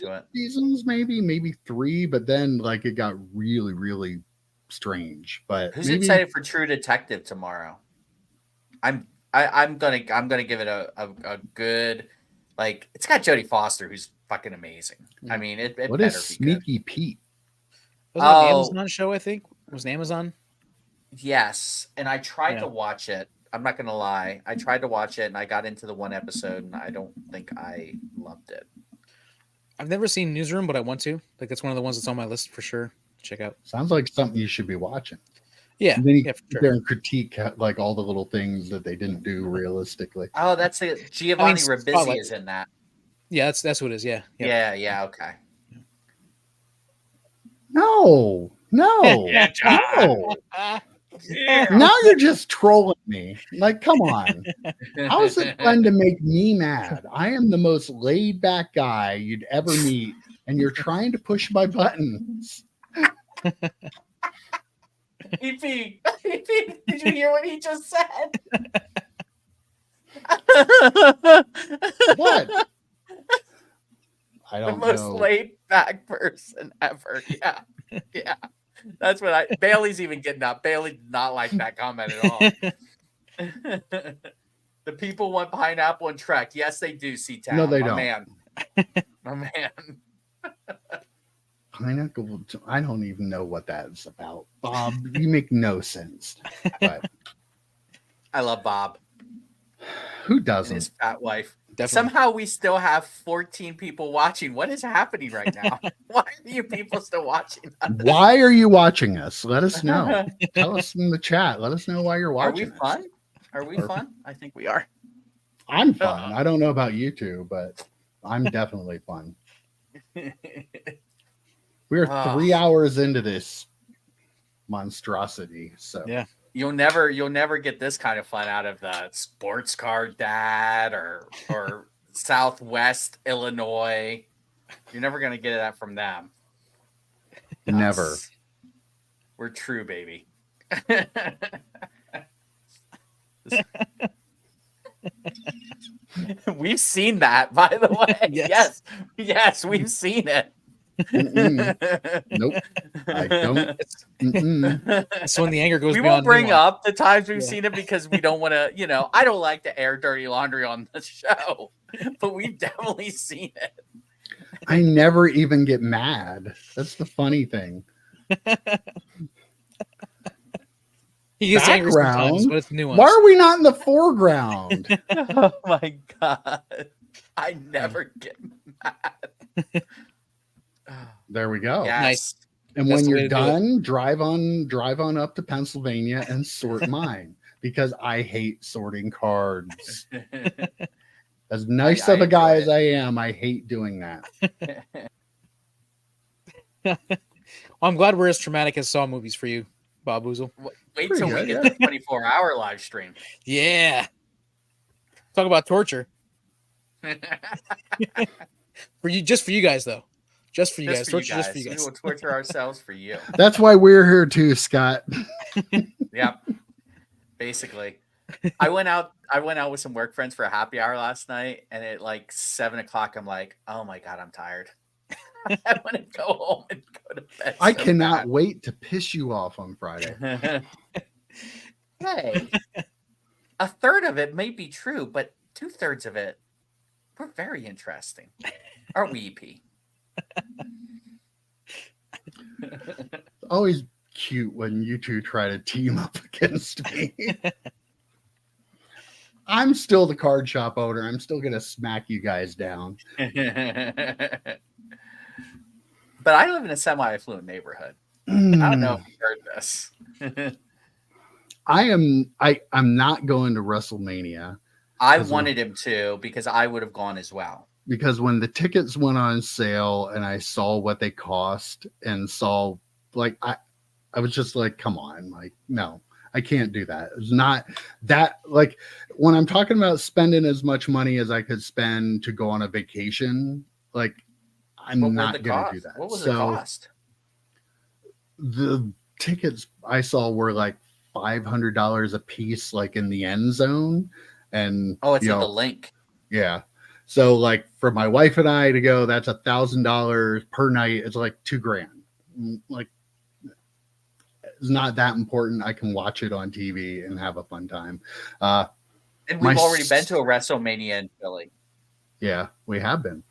into it. seasons, maybe 3, but then like it got really, really strange. But Who's maybe excited for True Detective tomorrow? I'm gonna give it a good, like, it's got Jodie Foster, who's fucking amazing. I mean, it what better is be good. Sneaky Pete? It was like an Oh. Amazon show, I think. It was an Amazon. Yes, and I tried Yeah. to watch it. I'm not gonna lie. I tried to watch it, and I got into the one episode, and I don't think I loved it. I've never seen Newsroom, but I want to. Like that's one of the ones that's on my list for sure. Check out. Sounds like something you should be watching. Yeah, And then you yeah, for sit sure. there and critique like all the little things that they didn't do realistically. Oh, that's it. Giovanni Ribisi Spotlight. is in that. Yeah, that's what it is. Yeah, Yeah, okay. No. No. Now you're just trolling me. Like, come on. How is it fun to make me mad? I am the most laid back guy you'd ever meet, and you're trying to push my buttons. EP, did you hear what he just said? What? I The don't most know. laid back person ever. Yeah. Yeah. That's what Bailey's even getting up. Bailey did not like that comment at all. The people want pineapple and Trek. Yes, they do, C-Town. No, they My don't. Man. My man. Pineapple. I don't even know what that's about. Bob, you make no sense. But I love Bob who and doesn't? his fat wife. Definitely. Somehow we still have 14 people watching. What is happening right now? Why are you people still watching us? Why are you watching us? Let us know. Tell us in the chat. Let us know why you're Are watching. we us. fun? Are we fun? I think we are. I'm fun. I don't know about you two, but I'm definitely fun. We're Ah. 3 hours into this monstrosity. So Yeah. You'll never get this kind of fun out of the sports car dad or Southwest Illinois. You're never gonna get that from them. never. Us. We're true, baby. We've seen that, by the way. Yes. Yes, we've seen it. Mm-mm. Nope. I don't. Mm-mm. It's when the anger goes We beyond won't bring nuance. up the times we've Yeah. seen it because we don't want to, I don't like to air dirty laundry on the show, but we've definitely seen it. I never even get mad. That's the funny thing. He gets angry sometimes, Background? but it's nuanced. Why are we not in the foreground? Oh my god. I never get mad. There we go. Yes. Nice. And That's when the way you're to do it. done, drive on up to Pennsylvania and sort mine because I hate sorting cards. As nice I of a guy enjoy as I am, I hate doing that. Well, I'm glad we're as traumatic as Saw movies for you, Bob Boozle. Wait Pretty till we good, get yeah. the 24-hour live stream. Yeah. Talk about torture. For you, just for you guys, though. Just for you guys. Torture just for you We guys. will torture ourselves for you. That's why we're here too, Scott. Yep. Basically. I went out with some work friends for a happy hour last night, and at like 7:00, I'm like, oh my god, I'm tired. I want to go home and go to bed. I so cannot wait to piss you off on Friday. bad. Hey, a third of it may be true, but 2/3 of it, we're very interesting. Aren't we, EP? Always cute when you two try to team up against me. I'm still the card shop owner. I'm still going to smack you guys down. But I live in a semi-affluent neighborhood. I don't know if you heard this. I'm not going to WrestleMania I As wanted him to because I would have gone as well. because when the tickets went on sale and I saw what they cost and saw like I was just like, come on, like, no, I can't do that. It's not that like when I'm talking about spending as much money as I could spend to go on a vacation, like I'm What were not the gonna cost? do that. What was the So cost? the tickets I saw were like $500 a piece, like in the end zone. And Oh, it's you in the know, link. yeah. So like for my wife and I to go, that's $1,000 per night. It's like $2,000. Like it's not that important. I can watch it on TV and have a fun time. And my we've already been s- to a WrestleMania in Philly. Yeah, we have been.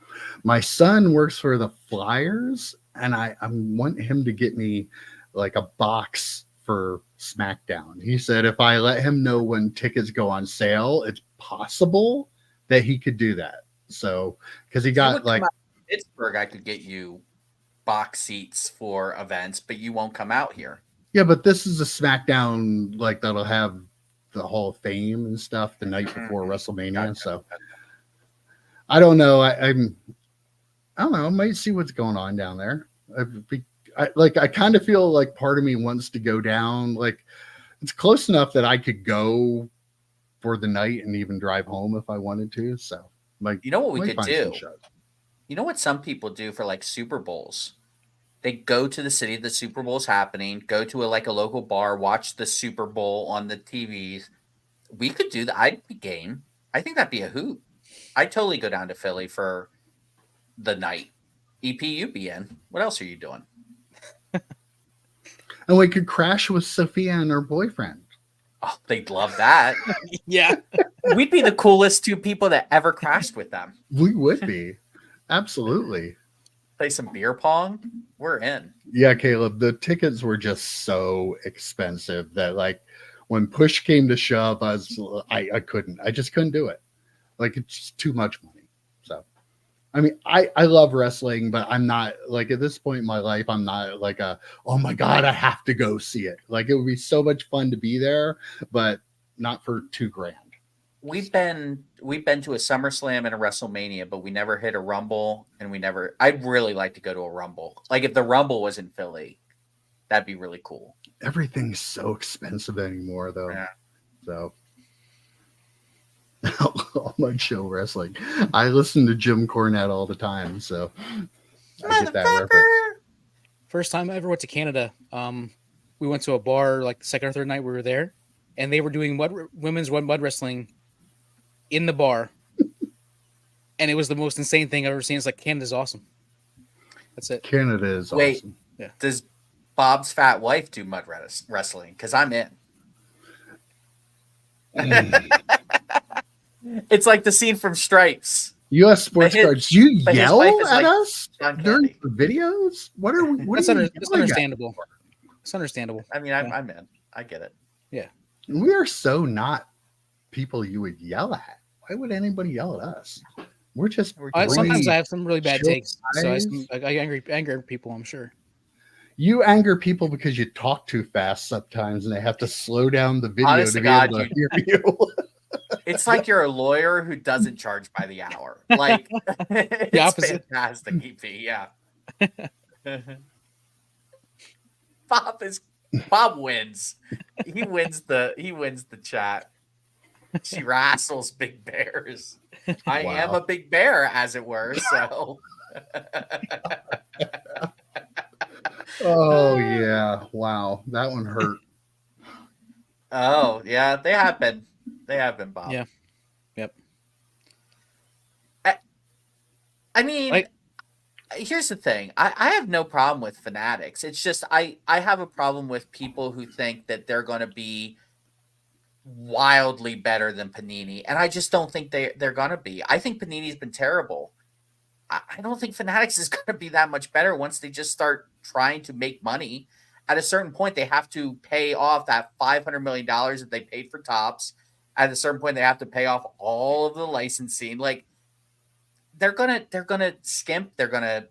My son works for the Flyers, and I want him to get me like a box for SmackDown. He said if I let him know when tickets go on sale, it's possible that he could do that. So because he If you got would like come out to Pittsburgh, I could get you box seats for events, but you won't come out here. yeah, but this is a SmackDown like that'll have the Hall of Fame and stuff the night before WrestleMania. Gotcha. So I don't know. I don't know. I might see what's going on down there. I kind of feel like part of me wants to go down. Like it's close enough that I could go for the night and even drive home if I wanted to. So like, You know what we might could find some do? shows. You know what some people do for like Super Bowls? They go to the city the Super Bowl's happening, go to a local bar, watch the Super Bowl on the TVs. We could do that. I'd be game. I think that'd be a hoot. I'd totally go down to Philly for the night. EP, you be in. What else are you doing? And we could crash with Sophia and her boyfriend. Oh, they'd love that. Yeah. We'd be the coolest two people that ever crashed with them. We would be. Absolutely. Play some beer pong. We're in. Yeah, Caleb, the tickets were just so expensive that like when push came to shove, I just couldn't do it. Like it's just too much money. So I mean, I love wrestling, but I'm not like at this point in my life, I'm not like oh my God, I have to go see it. Like it would be so much fun to be there, but not for $2,000. We've been to a SummerSlam and a WrestleMania, but we never hit a Rumble, and I'd really like to go to a Rumble. Like if the Rumble was in Philly, that'd be really cool. Everything's so expensive anymore though. Yeah. So I'll like show wrestling. I listen to Jim Cornette all the time, so I get that reference. First time I ever went to Canada, we went to a bar like the second or third night we were there, and they were doing women's mud wrestling in the bar, and it was the most insane thing I've ever seen. It's like Canada's awesome. That's it. Canada is Wait. awesome. Does Bob's fat wife do mud wrestling? Because I'm in. It's like the scene from Stripes U.S. sports his- cards. You but his yell wife is at like us John during Candy. the videos? What are we? What That's, are you that's yelling at? understandable. It's understandable. I mean, I'm in. I get it. We are so not people you would yell at. Why would anybody yell at us? We're just Sometimes three I have some really bad chill takes, so guys. I anger people. I'm sure. You anger people because you talk too fast sometimes, and they have to slow down the video Honest to to be God, able to hear you. It's like you're a lawyer who doesn't charge by the hour. Like it's opposite. fantastic, EP. Yeah. Bob wins. He wins the chat. She wrestles big bears. I am Wow. a big bear, as it were. So Oh yeah! Wow, that one hurt. oh yeah, they have been. They have been, Bob. Yeah. Yep. I mean, Like- here's the thing. I have no problem with fanatics. It's just I have a problem with people who think that they're going to be wildly better than Panini, and I just don't think they're going to be. I think Panini's been terrible. I don't think Fanatics is going to be that much better once they just start trying to make money. At a certain point, they have to pay off that $500 million that they paid for Topps. At a certain point, they have to pay off all of the licensing. Like they're gonna skimp. They're gonna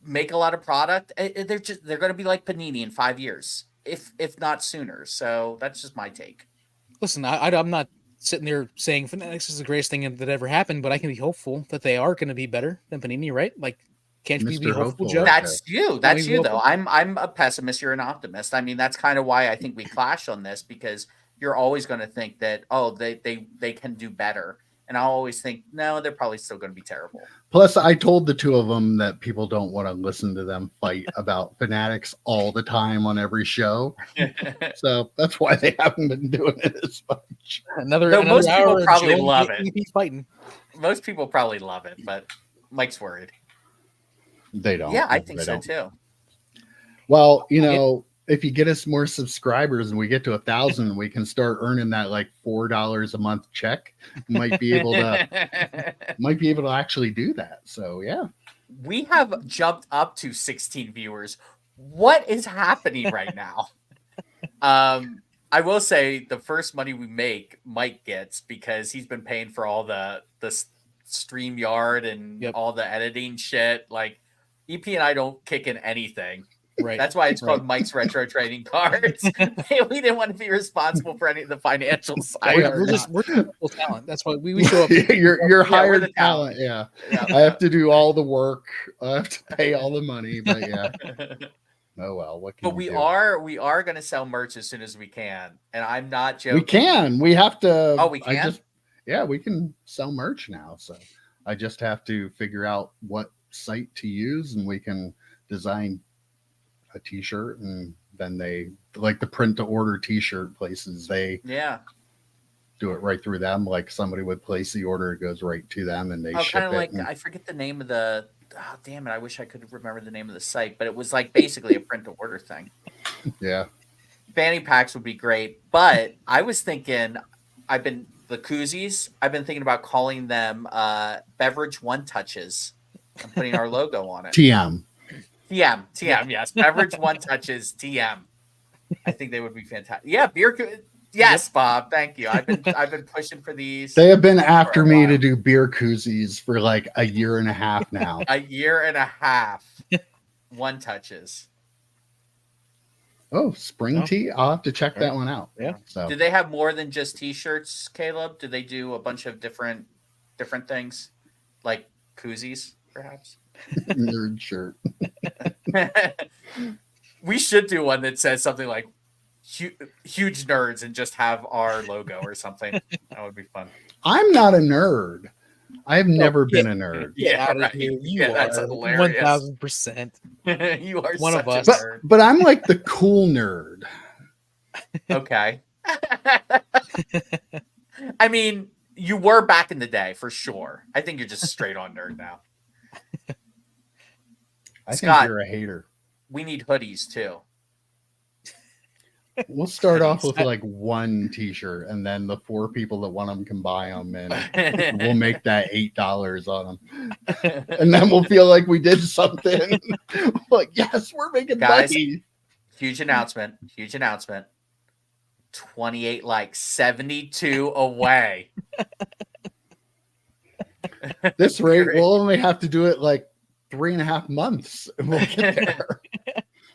make a lot of product. They're gonna be like Panini in 5 years, if not sooner. So that's just my take. Listen, I'm not sitting there saying Fanatics is the greatest thing that ever happened, but I can be hopeful that they are going to be better than Panini, right? Like, can't you be Mr. hopeful, Hopeful, Joe? right? That's you. That's Maybe you, we'll- though. I'm a pessimist. You're an optimist. I mean, that's kind of why I think we clash on this, because you're always going to think that, oh, they can do better, and I'll always think, no, they're probably still going to be terrible. Plus, I told the two of them that people don't want to listen to them fight about Fanatics all the time on every show. So that's why they haven't been doing it as much. Another, Though another most people hour of probably Joe and love EP fighting. Most people probably love it, but Mike's worried. They don't. Yeah, I think They so don't. too. Well, you know, if you get us more subscribers and we get to 1,000, we can start earning that like $4 a month check. Might be able to actually do that. So yeah. We have jumped up to 16 viewers. What is happening right now? I will say the first money we make, Mike gets, because he's been paying for all the StreamYard and all the editing shit. Like EP and I don't kick in anything. Right. That's why it's called Mike's Retro Trading Cards. We didn't want to be responsible for any of the financial side. We're technical talent. That's why we show up. You're hired the talent. Yeah. I have to do all the work. I have to pay all the money. But yeah. Oh well. What can But we we are going to sell merch as soon as we can, and I'm not joking. We can. We have to. Oh, we can. We can sell merch now. So I just have to figure out what site to use, and we can design a T-shirt, and then they like the print to order T-shirt places. They do it right through them. Like somebody would place the order, it goes right to them, and they ship kind of it. like I forget the name of the. Oh, damn it! I wish I could remember the name of the site, but it was like basically a print to order thing. Yeah. Fanny packs would be great, but I was thinking, the koozies. I've been thinking about calling them beverage one touches and putting our logo on it. TM. Yes, beverage one touches TM. I think they would be fantastic. Yeah, beer. Yes, Bob. Thank you. I've been pushing for these. They have been after me to do beer koozies for like a year and a half now. A year and a half. One touches. Oh, spring tea. I'll have to check that one out. Yeah. So do they have more than just t-shirts, Caleb? Do they do a bunch of different things, like koozies, perhaps? Nerd shirt. We should do one that says something like huge nerds and just have our logo or something. That would be fun. I'm not a nerd. I've never been a nerd. Yeah, out of right. here. You That's are hilarious. 1,000%. You are one of such us. a nerd. But I'm like the cool nerd. Okay. I mean, you were back in the day for sure. I think you're just straight on nerd now. I Scott, think you're a hater. we need hoodies too. We'll start off with like one T-shirt, and then the 4 people that want them can buy them, and we'll make that $8 on them, and then we'll feel like we did something. Like, yes, we're making Guys, money. Huge announcement. 28 likes, 72 away. This rate, we'll only have to do it like 3.5 months, and we'll get there.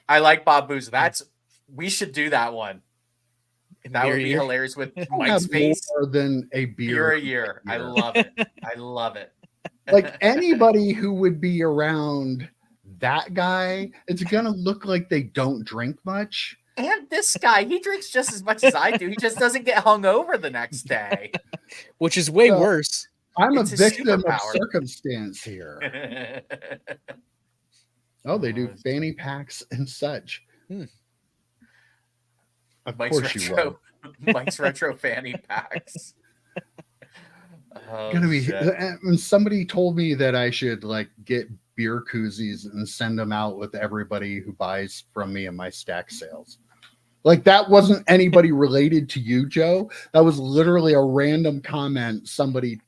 I like Bob Booz. We should do that one. That would be hilarious with Mike's face. More than a beer a year. I love it. I love it. Like anybody who would be around that guy, it's gonna look like they don't drink much. And this guy, he drinks just as much as I do. He just doesn't get hungover the next day, which is way worse. I'm a victim of circumstance here. Oh, they do fanny packs and such. Of course you will. Mike's retro fanny packs. Gonna be. And somebody told me that I should like get beer koozies and send them out with everybody who buys from me in my stack sales. Like that wasn't anybody related to you, Joe. That was literally a random comment somebody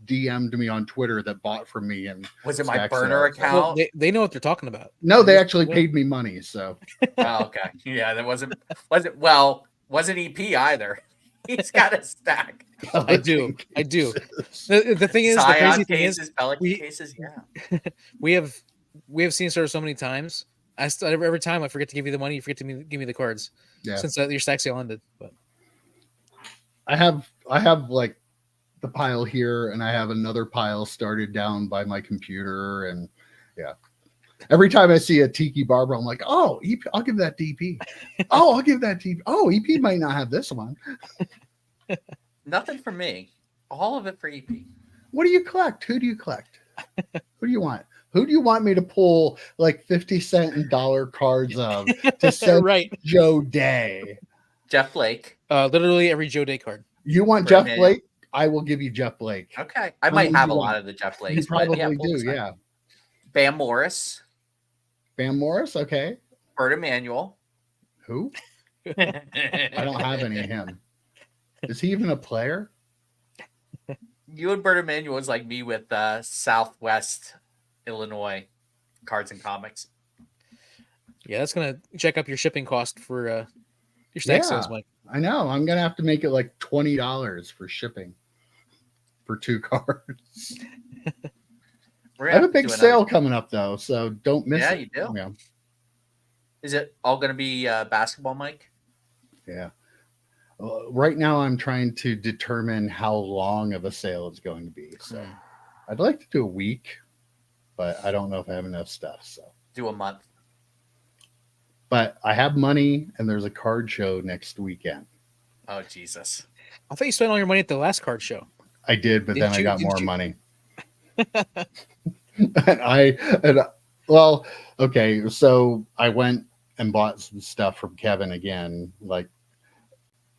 DM'd me on Twitter that bought from me. And was it my burner account? Well, they know what they're talking about. No, they actually paid me money. So. Oh, okay. Yeah, that wasn't. Wasn't EP either. He's got a stack. I do. The thing is, the crazy thing is, cases. Yeah. we have seen sort of so many times. Every time I forget to give you the money, you forget to give me the cards. Yeah. Since your stack sale ended, but I have like the pile here, and I have another pile started down by my computer, and yeah. Every time I see a Tiki Barber, I'm like, oh, EP, I'll give that DP. Oh, I'll give that DP. Oh, EP might not have this one. Nothing for me. All of it for EP. What do you collect? Who do you collect? Who do you want? Who do you want me to pull like 50-cent and dollar cards of to send Joe Day? Jeff Blake. Literally every Joe Day card. You want Jeff Blake? I will give you Jeff Blake. Okay. I might have a lot of the Jeff Blakes. You probably do, yeah. Bam Morris. Okay. Bert Emanuel. Who? I don't have any of him. Is he even a player? You and Bert Emanuel is like me with Southwest Illinois cards and comics. Yeah, that's gonna check up your shipping cost for your stack sales, Mike. I know. I'm gonna have to make it like $20 for shipping for 2 cards. I have a big sale coming up though, so don't miss it. Yeah, you do. Yeah. Is it all going to be basketball, Mike? Yeah. Right now, I'm trying to determine how long of a sale it's going to be. So I'd like to do a week, but I don't know if I have enough stuff. So do a month. But I have money, and there's a card show next weekend. Oh, Jesus. I thought you spent all your money at the last card show. I did, but then I got more money. Okay, so I went and bought some stuff from Kevin again. Like,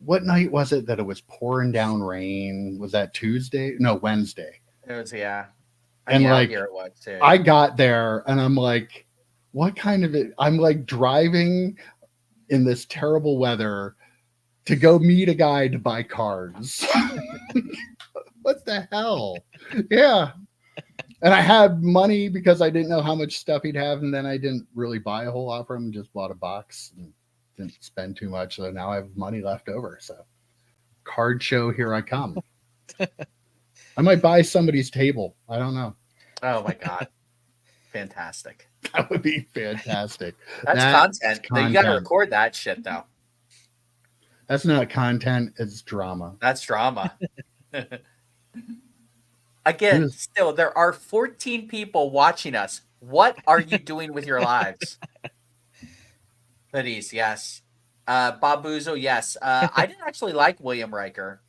what night was it that it was pouring down rain? Was that Tuesday? No, Wednesday. It was, yeah. And like, here it was too. I got there and I'm like, what kind of it? I'm like driving in this terrible weather to go meet a guy to buy cards. What the hell? Yeah. And I had money because I didn't know how much stuff he'd have. And then I didn't really buy a whole lot from him, just bought a box and didn't spend too much. So now I have money left over. So card show, here I come. I might buy somebody's table. I don't know. Oh my God. Fantastic. That would be fantastic. That's content. You got to record that shit though. That's not content. It's drama. That's drama. Again, still, there are 14 people watching us. What are you doing with your lives? Hoodies, yes. Bob Buzo, yes. I didn't actually like William Riker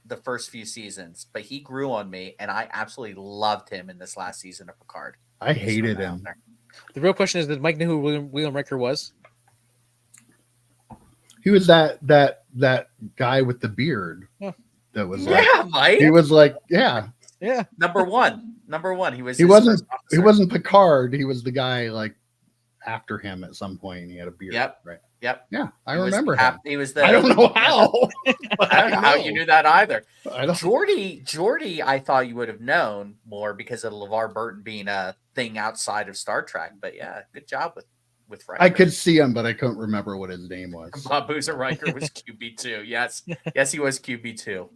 the first few seasons, but he grew on me, and I absolutely loved him in this last season of Picard. I hated him. The real question is, did Mike know who William Riker was? He was that guy with the beard. Yeah. That was Mike. He was like, yeah. Number one. He wasn't Picard. He was the guy like after him at some point. And he had a beard. Yep. Right. Yep. Yeah, I He was remember the him. He was the. I don't know how. but I don't know how you knew that either. I don't. Geordie, I thought you would have known more because of LeVar Burton being a thing outside of Star Trek. But yeah, good job with Riker. I could see him, but I couldn't remember what his name was. Bob Boozer Riker was QB2. Yes, he was QB2.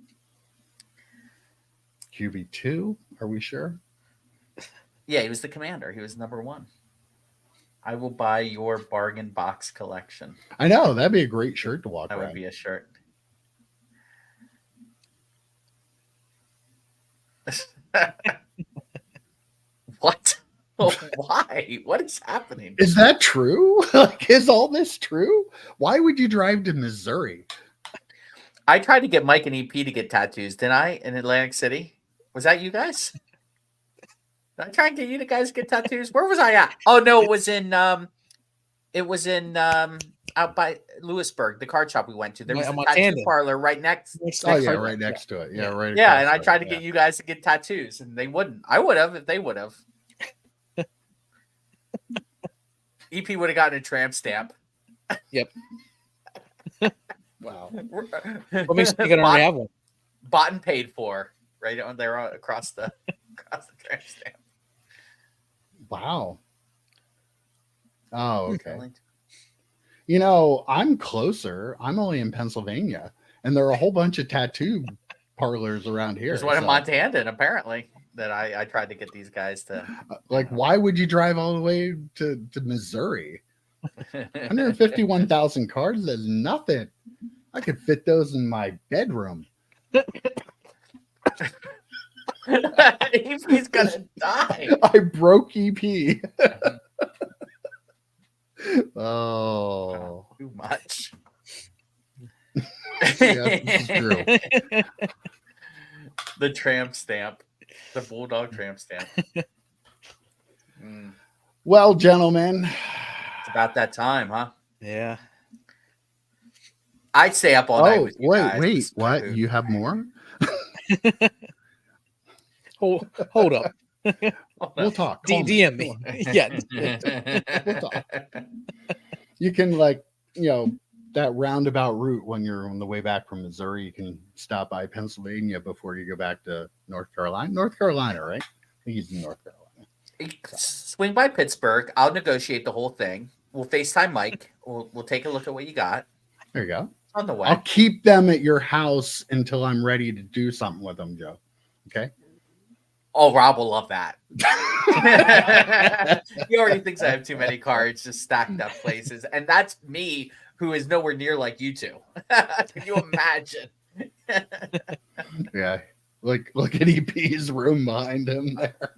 QB2? Are we sure? Yeah, he was the commander. He was number 1. I will buy your bargain box collection. I know that'd be a great shirt to walk That around. would be a shirt. What? Oh, why? What is happening? Is that true? Like, is all this true? Why would you drive to Missouri? I tried to get Mike and EP to get tattoos, didn't I? In Atlantic City, was that you guys? Did I try and get you guys to get tattoos? Where was I at? Oh no, it was in out by Lewisburg, the card shop we went to. There was a tattoo parlor right next. Oh yeah, right next to it. Yeah, right. Yeah, and I tried to get you guys to get tattoos, and they wouldn't. I would have if they would have. EP would have gotten a tramp stamp. Yep. Wow. What makes you already have one? Bought and paid for, right on there across the tramp stamp. Wow. Oh, okay. You know, I'm closer. I'm only in Pennsylvania, and there are a whole bunch of tattoo parlors around here. There's one in Montana, apparently, that I tried to get these guys to. Like, why would you drive all the way to Missouri? 151,000 cards is nothing. I could fit those in my bedroom. He's gonna die. I broke EP. Oh, too much. Yeah, this is true. The tramp stamp, the bulldog tramp stamp. Well, gentlemen, it's about that time, huh? Yeah. I'd stay up all night with you guys. Wait, what? You have more? Hold up. We'll talk. DM me. Yeah. We'll talk. You can, like, you know, that roundabout route when you're on the way back from Missouri, you can stop by Pennsylvania before you go back to North Carolina. North Carolina, right? I think he's in North Carolina. Swing by Pittsburgh. I'll negotiate the whole thing. We'll FaceTime Mike. We'll take a look at what you got. There you go. On the way. I'll keep them at your house until I'm ready to do something with them, Joe. Okay? Oh, Rob will love that. He already thinks I have too many cards just stacked up places. And that's me, who is nowhere near like you two. Can you imagine? Yeah. Look at EP's room behind him there.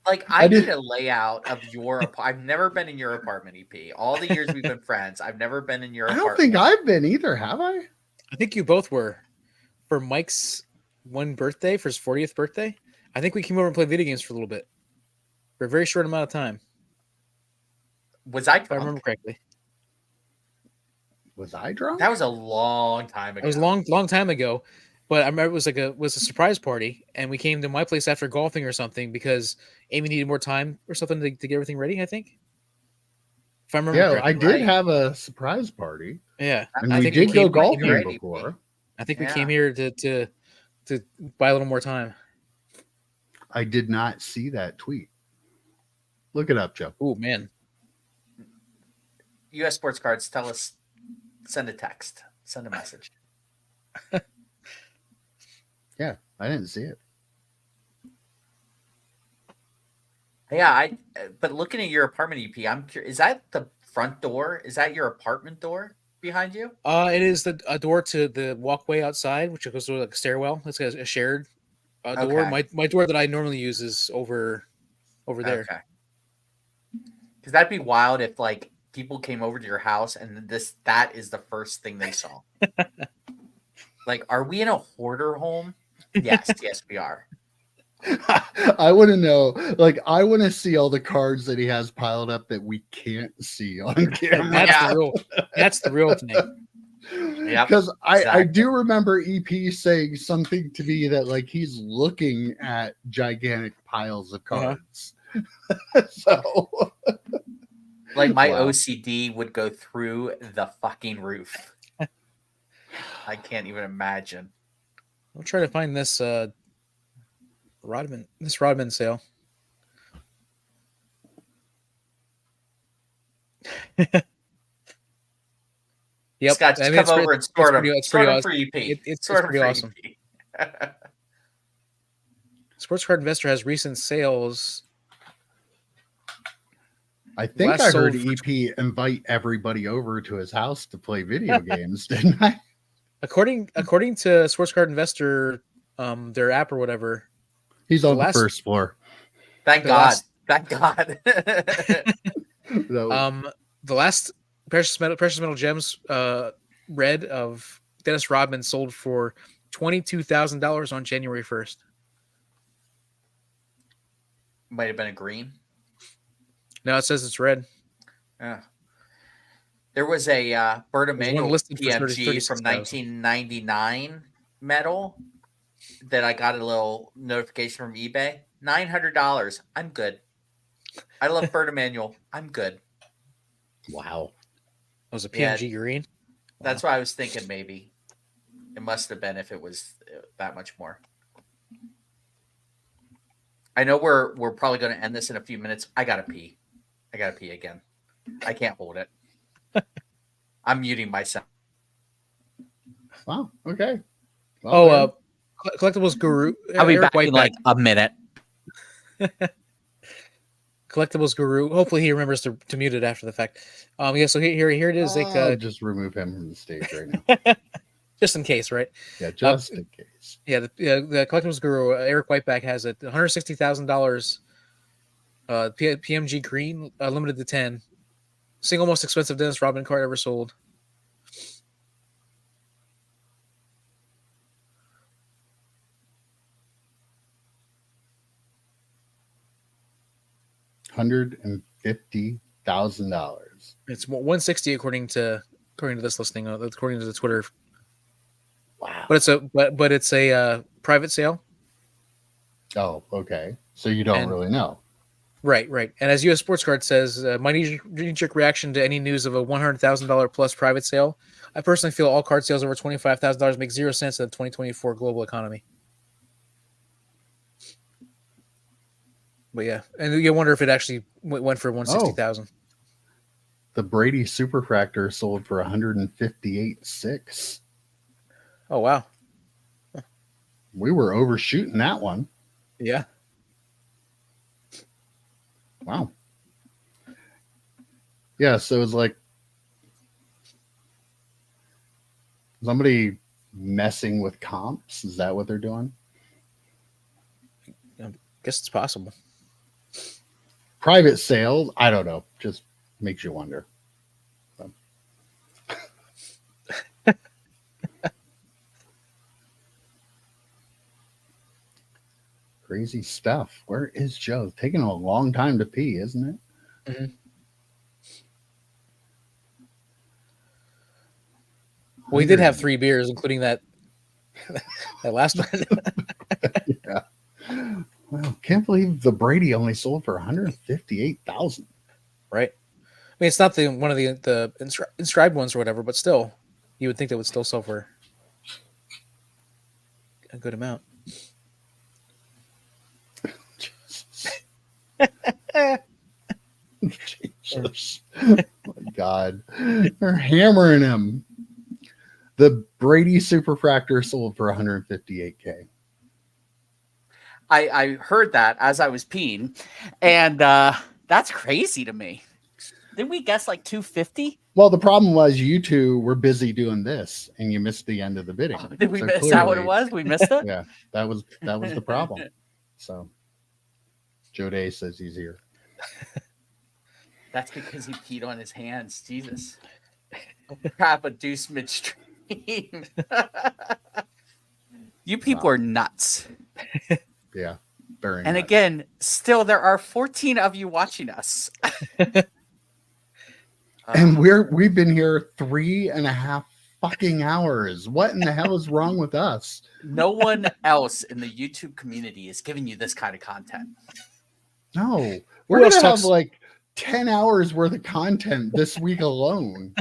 Like, I need a layout of your apartment. I've never been in your apartment, EP. All the years we've been friends, I've never been in your apartment. I don't think I've been either, have I? I think you both were. For Mike's one birthday, for his 40th birthday, I think we came over and played video games for a little bit. For a very short amount of time. Was I drunk? If I remember correctly. Was I drunk? That was a long time ago. It was a long time ago. But I remember it was a surprise party, and we came to my place after golfing or something because Amy needed more time or something to get everything ready, I think. If I remember correctly. I did have a surprise party. Yeah. And we did go golfing before. I think we came here to buy a little more time. I did not see that tweet. Look it up, Joe. Oh, man. US Sports Cards, tell us, send a text, send a message. Yeah, I didn't see it. Yeah, but looking at your apartment, EP, I'm curious, is that the front door? Is that your apartment door behind you? It is a door to the walkway outside, which goes to like a stairwell. It's a shared door. Okay. My door that I normally use is over there. Okay. Because that'd be wild if like people came over to your house and that is the first thing they saw. Like, are we in a hoarder home? Yes, yes, we are. I want to know, like, I want to see all the cards that he has piled up that we can't see on camera. That's the real thing. Yeah, because I do remember EP saying something to me that like he's looking at gigantic piles of cards. So Like my Wow. OCD would go through the fucking roof. I can't even imagine. I'll try to find this Rodman sale. Yep, Scott, just I mean, come it's pre- over and sort them. it's pretty Sort them awesome. for EP. It's Sort them pretty for awesome. EP. Sports Card Investor has recent sales. I think Last I heard sold for- EP invite everybody over to his house to play video games, didn't I? According to Sports Card Investor, their app or whatever, He's on the last- first floor. Thank The God. last- Thank God. No, the last precious metal gems red of Dennis Rodman sold for $22,000 on January 1st. Might have been a green. Now it says it's red. Yeah. There was a Bert There's one Emanuel listed for PMG from 36,000. 1999 metal that I got a little notification from eBay. $900. I'm good. I love Bert Emanuel. I'm good. wow. It was a Yeah. PMG green. That's why I was thinking maybe it must have been if it was that much more. I know we're probably going to end this in a few minutes. I gotta pee. I gotta pee again. I can't hold it. I'm muting myself. Wow. Okay. Oh, Well, Collectibles Guru. I'll be Eric back in Whiteback. like a minute. Collectibles Guru. Hopefully he remembers to mute it after the fact. Yeah. So here it is. I'll Like just remove him from the stage right now. just in case, right? Yeah, just in case. Yeah. The Collectibles Guru Eric Whiteback has it. $160,000. PMG green, limited to 10. Single most expensive Dennis Rodman card ever sold. $150,000. It's 160 according to this listing. According to the Twitter, Wow. but it's a private sale. Oh, okay. So you don't And- really know. Right. And as US Sports Card says, my knee-jerk reaction to any news of a $100,000 plus private sale. I personally feel all card sales over $25,000 make zero sense in the 2024 global economy. But yeah, and you wonder if it actually went for 160,000. The Brady Superfractor sold for 158.6. Oh wow, We were overshooting that one. yeah. Wow. Yeah, so it's like somebody messing with comps. Is that what they're doing? Guess it's possible. Private sales, I don't know. Just makes you wonder. So. Crazy stuff. Where is Joe? It's taking a long time to pee, isn't it? Mhm. We did have 3 beers, including that last one. Yeah. Well, can't believe the Brady only sold for 158,000. Right. I mean, it's not one of the inscribed ones or whatever, but still, you would think they would still sell for a good amount. Jesus. Oh my God. They're hammering him. The Brady Superfractor sold for 158K. I heard that as I was peeing, and that's crazy to me. Didn't we guess like 250? Well, the problem was you two were busy doing this and you missed the end of the bidding. Did we So miss? Is that what it clearly- was? We missed it. Yeah, that was the problem. So Joe Day says he's here. That's because he peed on his hands. Jesus. Crap a deuce midstream. You people Wow. are nuts. Yeah. Very And much. again, still there are 14 of you watching us. And we've been here 3.5 fucking hours. What in the hell is wrong with us? No one else in the YouTube community is giving you this kind of content. No, we're Who else gonna have talks- like 10 hours worth of content this week alone.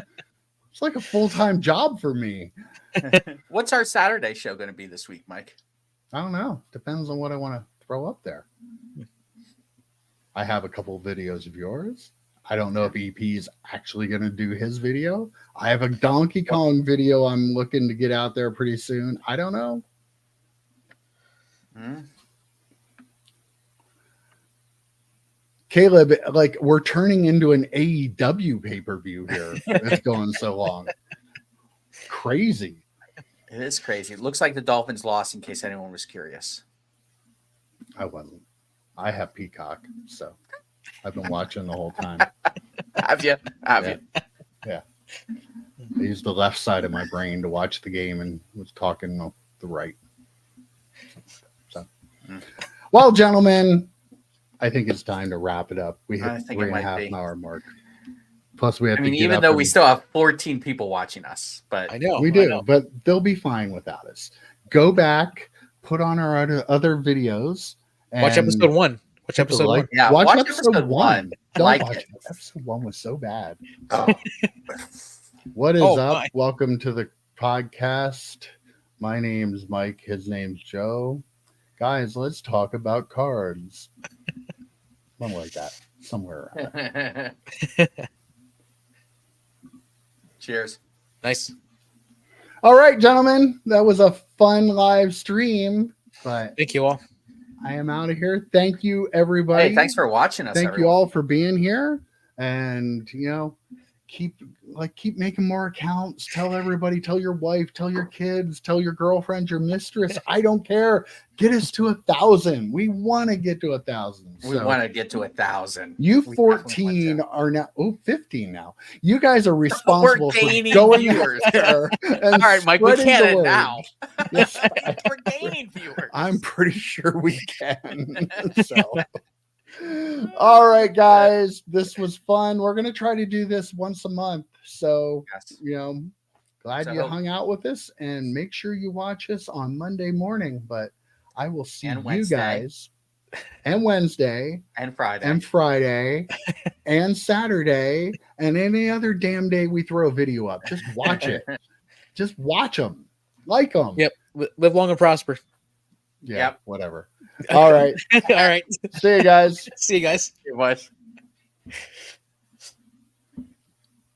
It's like a full-time job for me. What's our Saturday show going to be this week, Mike? I don't know. Depends on what I want to throw up there. I have a couple of videos of yours. I don't know if EP is actually going to do his video. I have a Donkey Kong video I'm looking to get out there pretty soon. I don't know. Caleb, like, we're turning into an AEW pay-per-view here. It's going so long. Crazy. It is crazy. It looks like the Dolphins lost, in case anyone was curious. I wasn't. I have Peacock, so I've been watching the whole time. Have you? Yeah. I used the left side of my brain to watch the game and was talking the right. So, well, gentlemen, I think it's time to wrap it up. We hit 3.5 hour mark. Plus, we have to get even up though we still have 14 people watching us, but I know we do, but they'll be fine without us. Go back, put on our other videos. And watch episode 1. Watch episode 1. Yeah, watch episode 1. Don't like watch it. Episode 1 was so bad. Oh. What is up? My. Welcome to the podcast. My name's Mike. His name's Joe. Guys, let's talk about cards. Something like that. Somewhere around there. Cheers. Nice. All right, gentlemen. That was a fun live stream. But Thank you all. I am out of here. Thank you, everybody. Hey, thanks for watching us. Thank everyone. you all for being here. And, keep making more accounts. Tell everybody, tell your wife, tell your kids, tell your girlfriend, your mistress. I don't care. Get us to 1,000. We want to get to 1,000. We want to get to 1,000. You We 14 are now 15 now. You guys are responsible for gaining going viewers. out there. And All right, Mike, we spreading can the it word. now. Yes, We're gaining viewers. I'm pretty sure we can. So, all right, guys, this was fun. We're gonna try to do this once a month. So, Yes. glad So- you hung out with us, and make sure you watch us on Monday morning. But I will see And you Wednesday. guys, and Wednesday, And Friday. and Friday, and Saturday, and any other damn day we throw a video up. Just watch it. Just watch them, like them. Yep. Live long and prosper. Yeah. Yep. Whatever. All right. All right. See you guys. See you guys. It was.